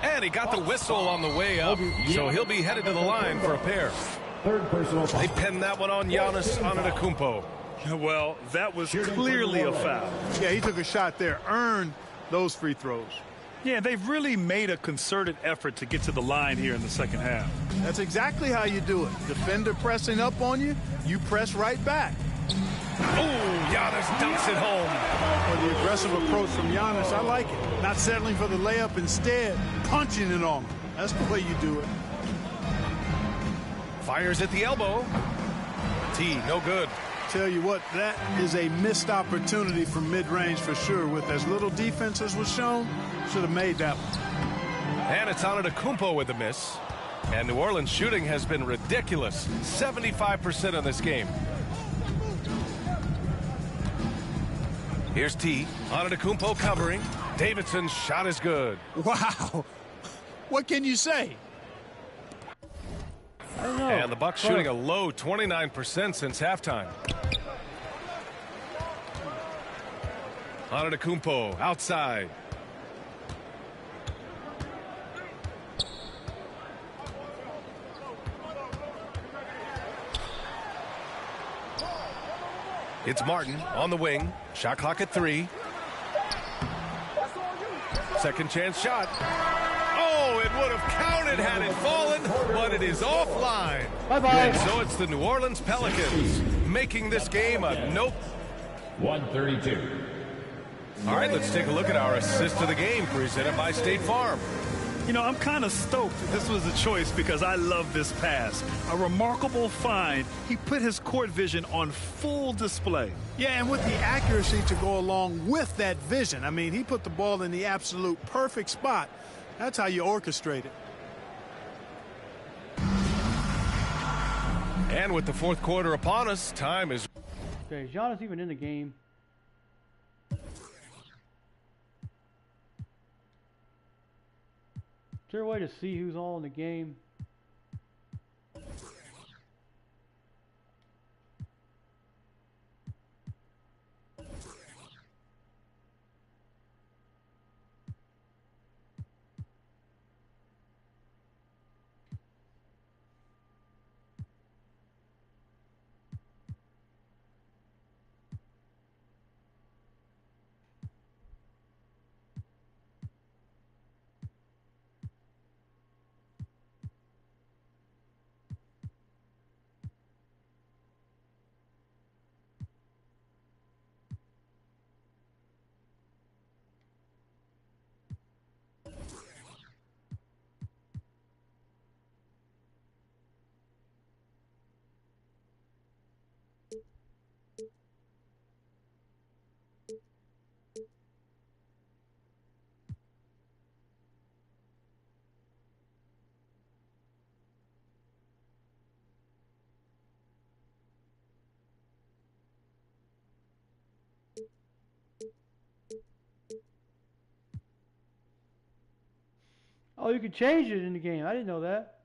And he got the whistle on the way up, so he'll be headed to the line for a pair. Third personal foul. They pinned that one on Giannis Antetokounmpo. Well, that was clearly a foul. Yeah, he took a shot there, earned those free throws. Yeah, they've really made a concerted effort to get to the line here in the second half. That's exactly how you do it. Defender pressing up on you, you press right back. Oh, Giannis dunks it home. Well, the aggressive approach from Giannis, I like it. Not settling for the layup, instead punching it on him. That's the way you do it. Fires at the elbow. T, no good. Tell you what, that is a missed opportunity from mid-range for sure. With as little defense as was shown, should have made that one. And it's Antetokounmpo with the miss. And New Orleans shooting has been ridiculous. 75% in this game. Here's T. Antetokounmpo covering. Davidson's shot is good. Wow. What can you say? I don't know. And the Bucks shooting a low 29% since halftime. Antetokounmpo outside. It's Martin on the wing. Shot clock at 3. Second chance shot. Oh, it would have counted had it fallen, but it is offline. Bye-bye. And so it's the New Orleans Pelicans making this game a nope. 132. All right, let's take a look at our assist of the game presented by State Farm. You know, I'm kind of stoked this was a choice because I love this pass. A remarkable find. He put his court vision on full display. Yeah, and with the accuracy to go along with that vision. I mean, he put the ball in the absolute perfect spot. That's how you orchestrate it. And with the fourth quarter upon us, time is... Okay, is Giannis even in the game? Is there a way to see who's all in the game? Oh, you could change it in the game. I didn't know that.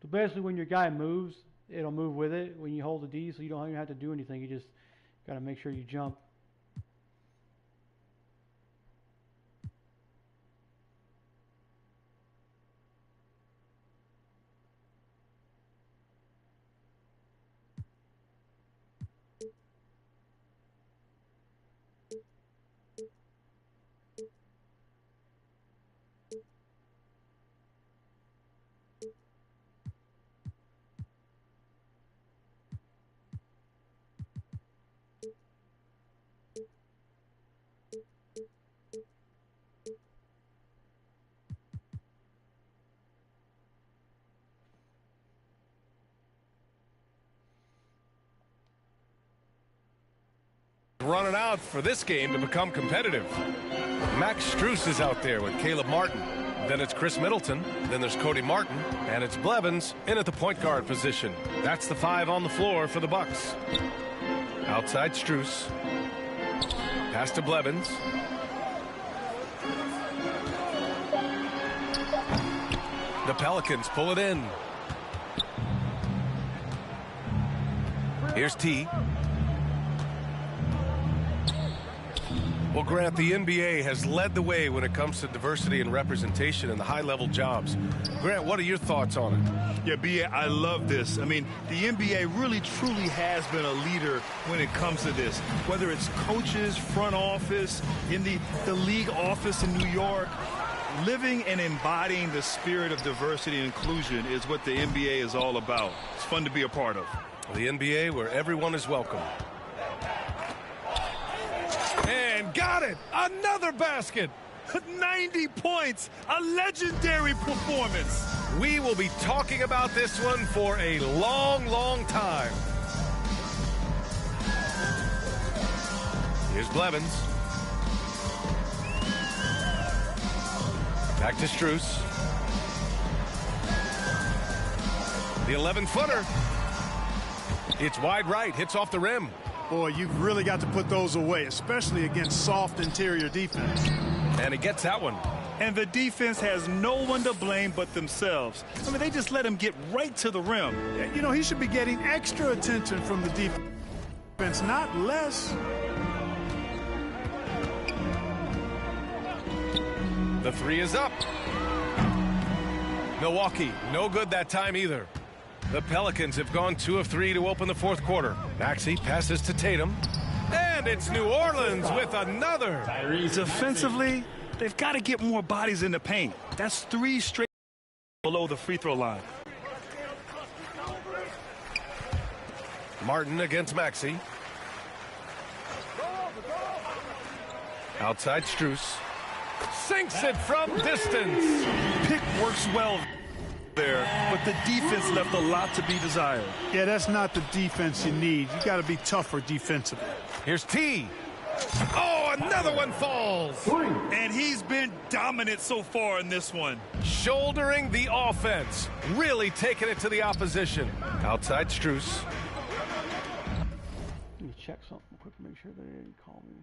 So basically, when your guy moves, it'll move with it when you hold the D, so you don't even have to do anything. You just got to make sure you jump. Running out for this game to become competitive. Max Strus is out there with Caleb Martin. Then it's Chris Middleton. Then there's Cody Martin. And it's Blevins in at the point guard position. That's the 5 on the floor for the Bucks. Outside Strus. Pass to Blevins. The Pelicans pull it in. Here's T. Well, Grant, the NBA has led the way when it comes to diversity and representation in the high-level jobs. Grant, what are your thoughts on it? Yeah, B.A., I love this. I mean, the NBA really, truly has been a leader when it comes to this. Whether it's coaches, front office, in the league office in New York, living and embodying the spirit of diversity and inclusion is what the NBA is all about. It's fun to be a part of. The NBA where everyone is welcome. And got it! Another basket! 90 points! A legendary performance! We will be talking about this one for a long, long time. Here's Blevins. Back to Strus. The 11-footer. It's wide right, hits off the rim. Boy, you've really got to put those away, especially against soft interior defense. And he gets that one. And the defense has no one to blame but themselves. I mean, they just let him get right to the rim. You know, he should be getting extra attention from the defense, not less. The 3 is up. Milwaukee, no good that time either. The Pelicans have gone 2 of 3 to open the fourth quarter. Maxey passes to Tatum. And it's New Orleans with another. Defensively, they've got to get more bodies in the paint. That's 3 straight below the free throw line. Martin against Maxey. Outside Strus. Sinks it from distance. Pick works well there, but the defense left a lot to be desired. Yeah, that's not the defense you need. You got to be tougher defensively. Here's T. Oh, another one falls. And he's been dominant so far in this one. Shouldering the offense. Really taking it to the opposition. Outside Strus. Let me check something quick to make sure they didn't call me.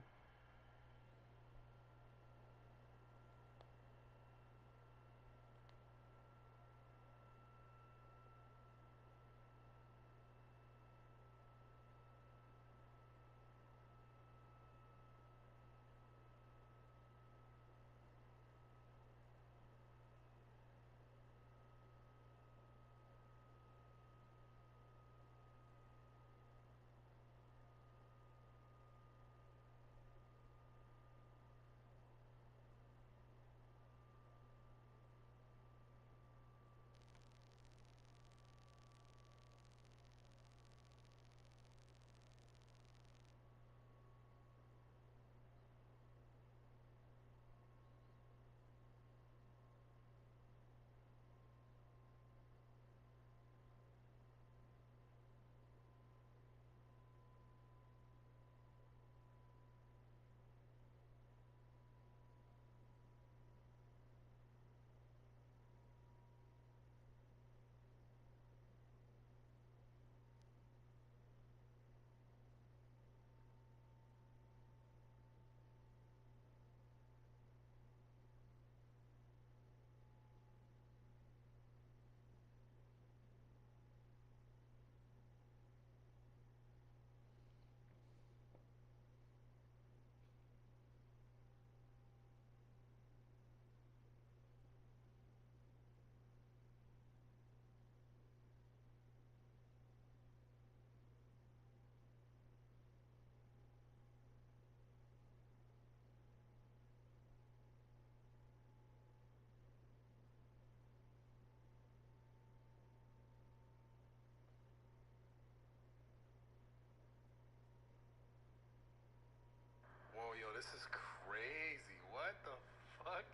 this is crazy. What the fuck?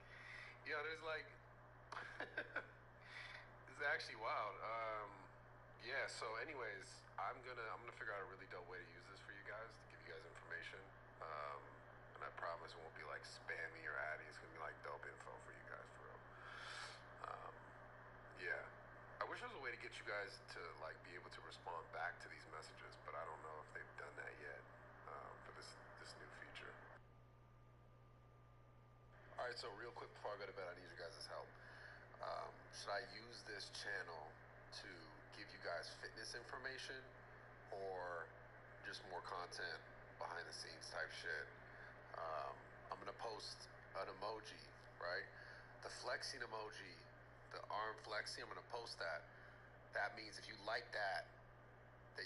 Yo, there's like, this is actually wild. Yeah. So, anyways, I'm gonna figure out a really dope way to use this for you guys, to give you guys information. And I promise it won't be like spammy or addy. It's gonna be like dope info for you guys, for real. Yeah. I wish there was a way to get you guys to like be able to respond back to these messages, but I don't know if they've done that yet for this new feature. All right, so real quick before I go to bed, I need your guys' help. Should I use this channel to give you guys fitness information or just more content, behind the scenes type shit? I'm gonna post an emoji, right? The flexing emoji, the arm flexing, I'm gonna post that. That means if you like that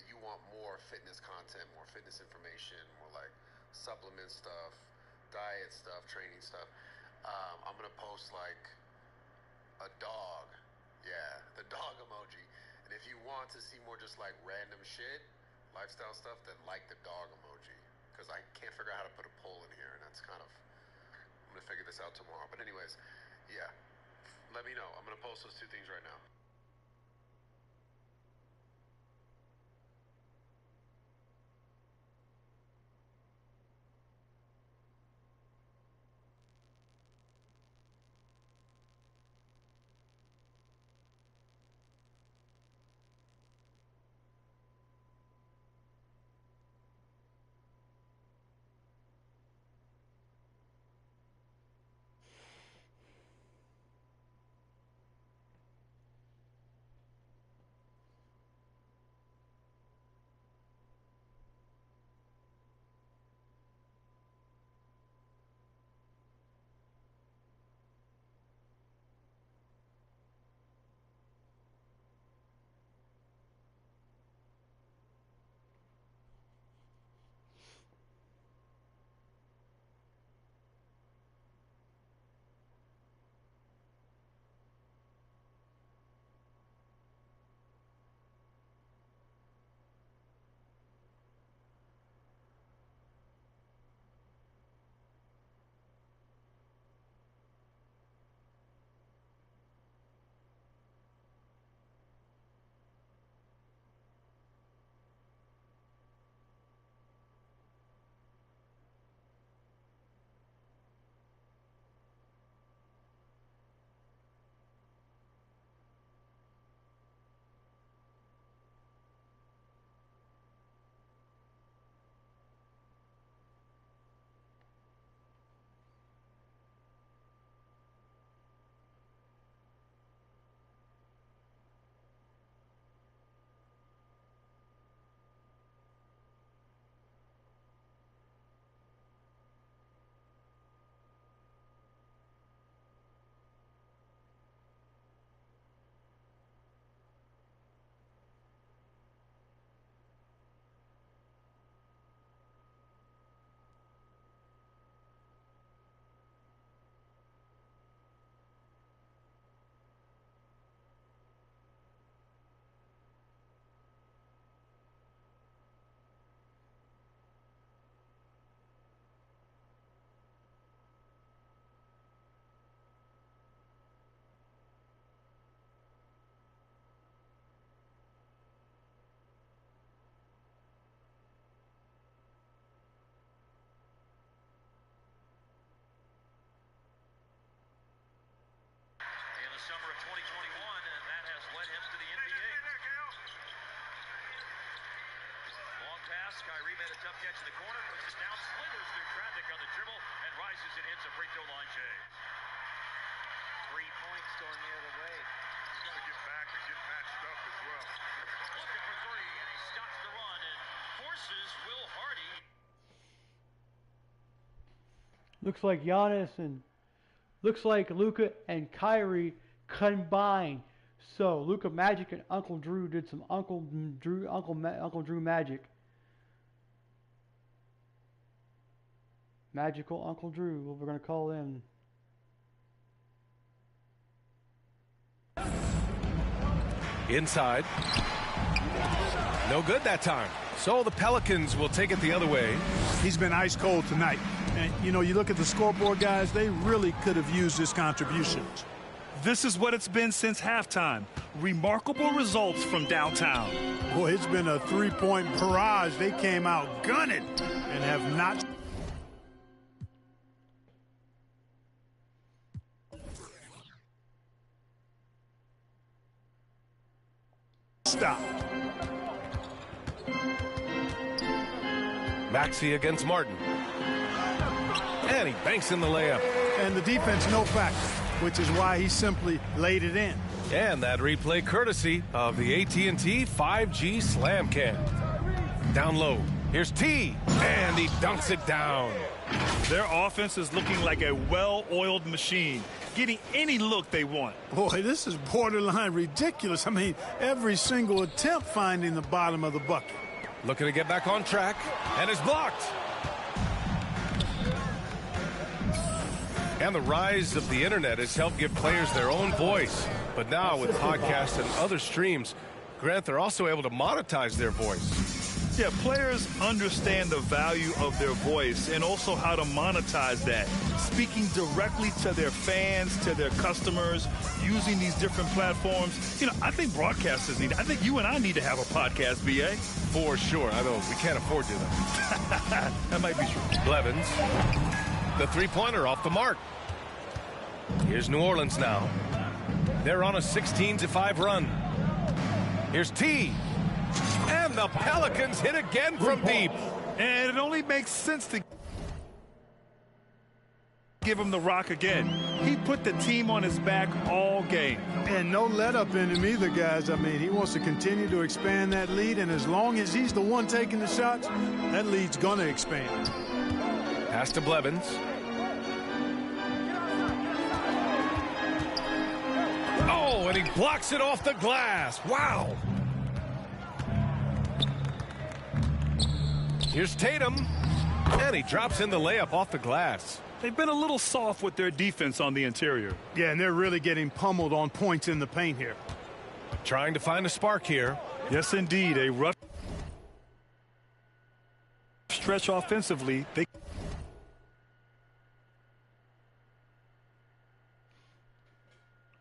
you want more fitness content, more fitness information, more like supplement stuff, diet stuff, training stuff. I'm gonna post like a dog, yeah, the dog emoji. And if you want to see more just like random shit, lifestyle stuff, then like the dog emoji. Because I can't figure out how to put a poll in here, and that's kind of, I'm gonna figure this out tomorrow. But anyways, yeah, let me know. I'm gonna post those two things right now. Summer of 2021, and that has led him to the NBA. Long pass, Kyrie made a tough catch in the corner, puts it down, slithers through traffic on the dribble, and rises and hits a free throw line shave. 3 points going the other way. He's got to get back and get matched up as well. Looking for three, and he stops the run and forces Will Hardy. Looks like Giannis and looks like Luka and Kyrie combined. So Luka Magic and Uncle Drew did some Uncle Drew magic. Magical Uncle Drew, what we're gonna call him. Inside. No good that time. So the Pelicans will take it the other way. He's been ice cold tonight. And, you know, you look at the scoreboard, guys, they really could have used this contribution. This is what it's been since halftime. Remarkable results from downtown. Boy, it's been a three-point barrage. They came out gunning and have not stopped. Maxey against Martin. And he banks in the layup. And the defense no factor, which is why he simply laid it in. And that replay courtesy of the AT&T 5G Slam Cam. Down low. Here's T. And he dunks it down. Their offense is looking like a well-oiled machine, getting any look they want. Boy, this is borderline ridiculous. I mean, every single attempt finding the bottom of the bucket. Looking to get back on track, and is blocked. And the rise of the internet has helped give players their own voice. But now with podcasts and other streams, Grant, they're also able to monetize their voice. Yeah, players understand the value of their voice and also how to monetize that. Speaking directly to their fans, to their customers, using these different platforms. You know, I think broadcasters need, I think you and I need to have a podcast, B.A. For sure. I know we can't afford to, though. That might be true. Blevins, the three-pointer off the mark. Here's New Orleans now. They're on a 16-5 run. Here's T. And the Pelicans hit again from deep. And it only makes sense to give him the rock again. He put the team on his back all game. And no let up in him either, guys. I mean, he wants to continue to expand that lead, and as long as he's the one taking the shots, that lead's going to expand. Pass to Blevins. Oh, and he blocks it off the glass. Wow. Here's Tatum, and he drops in the layup off the glass. They've been a little soft with their defense on the interior. Yeah, and they're really getting pummeled on points in the paint here. Trying to find a spark here. Yes, indeed. A rough stretch offensively. They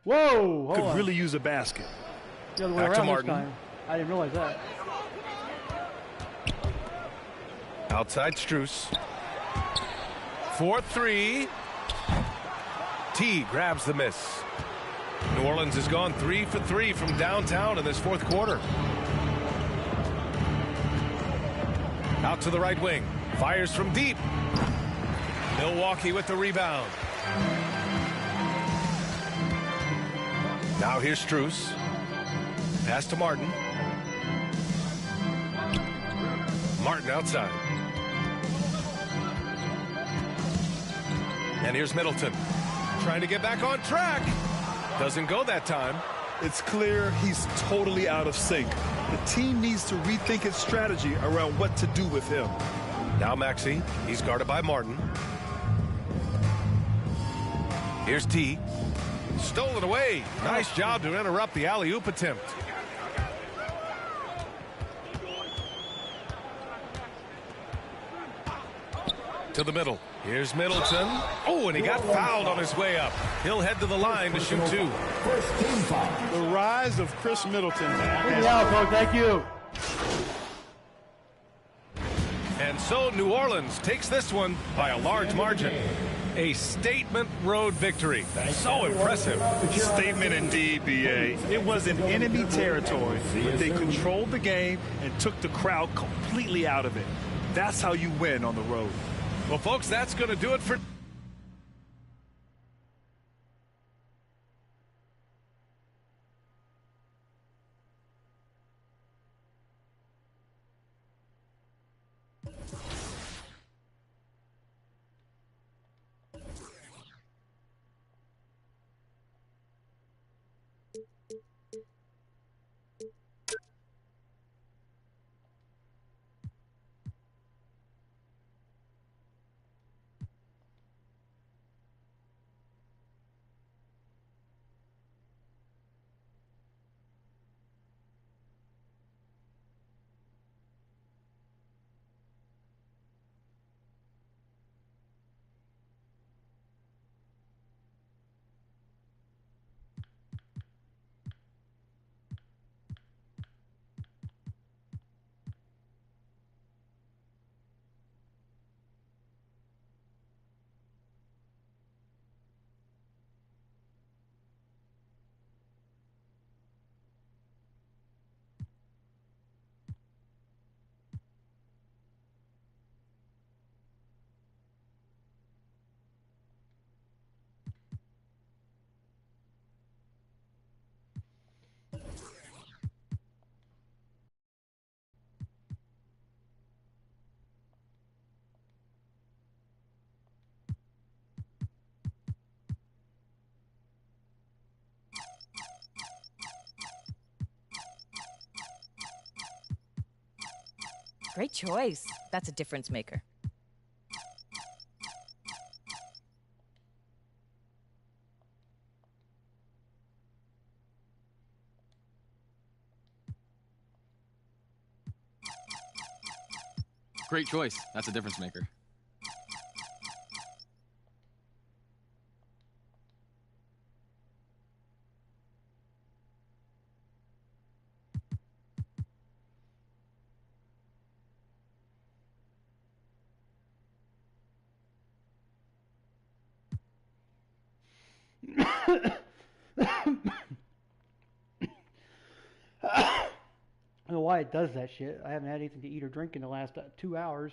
Whoa! could really use a basket. The other way Back to around Martin. this time. I didn't realize that. Outside Strus. 4-3. T grabs the miss. New Orleans has gone 3 for 3 from downtown in this fourth quarter. Out to the right wing. Fires from deep. Milwaukee with the rebound. Now here's Strus. Pass to Martin. Martin outside. And here's Middleton. Trying to get back on track. Doesn't go that time. It's clear he's totally out of sync. The team needs to rethink its strategy around what to do with him. Now Maxey. He's guarded by Martin. Here's T. Stolen away. Nice job to interrupt the alley-oop attempt. To the middle. Here's Middleton. Oh, and he got fouled on his way up. He'll head to the line to shoot two. The rise of Chris Middleton. Yeah, Coach, thank you. And so New Orleans takes this one by a large margin. A statement road victory. So impressive. Statement indeed, B.A. It was in enemy territory, but they controlled the game and took the crowd completely out of it. That's how you win on the road. Well, folks, that's going to do it for Great choice. That's a difference maker. Great choice. That's a difference maker. I don't know why it does that shit. I haven't had anything to eat or drink in the last 2 hours.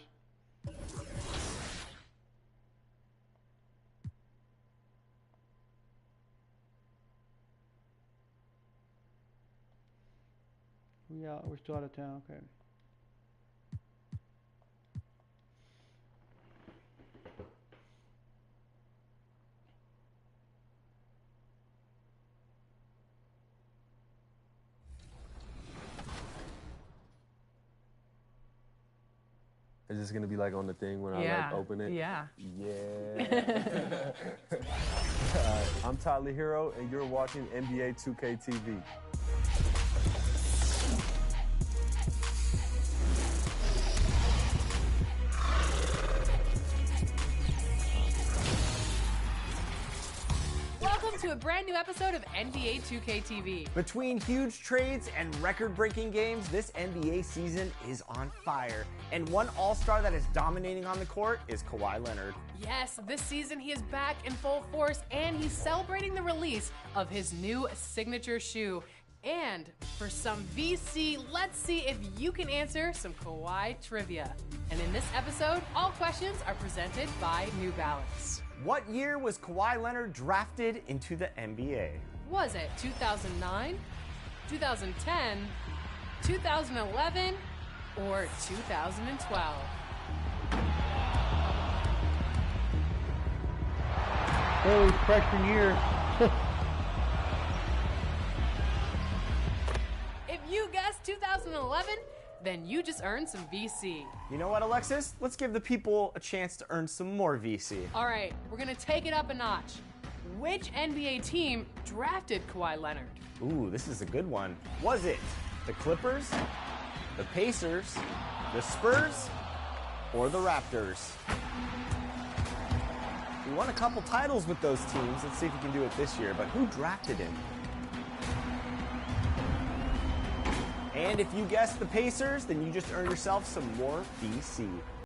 Yeah, we're still out of town. Okay. Is this gonna be like on the thing when I like open it? Yeah. Yeah. I'm Tyler Hero, and you're watching NBA2K23. Welcome to a brand new episode of NBA 2K TV. Between huge trades and record-breaking games, this NBA season is on fire. And one all-star that is dominating on the court is Kawhi Leonard. Yes, this season he is back in full force, and he's celebrating the release of his new signature shoe. And for some VC, let's see if you can answer some Kawhi trivia. And in this episode, all questions are presented by New Balance. What year was Kawhi Leonard drafted into the NBA? Was it 2009, 2010, 2011, or 2012? Oh, freshman year. If you guessed 2011, then you just earned some VC. You know what, Alexis? Let's give the people a chance to earn some more VC. All right, we're gonna take it up a notch. Which NBA team drafted Kawhi Leonard? Ooh, this is a good one. Was it the Clippers, the Pacers, the Spurs, or the Raptors? We won a couple titles with those teams. Let's see if you can do it this year, but who drafted him? And if you guessed the Pacers, then you just earned yourself some more VC.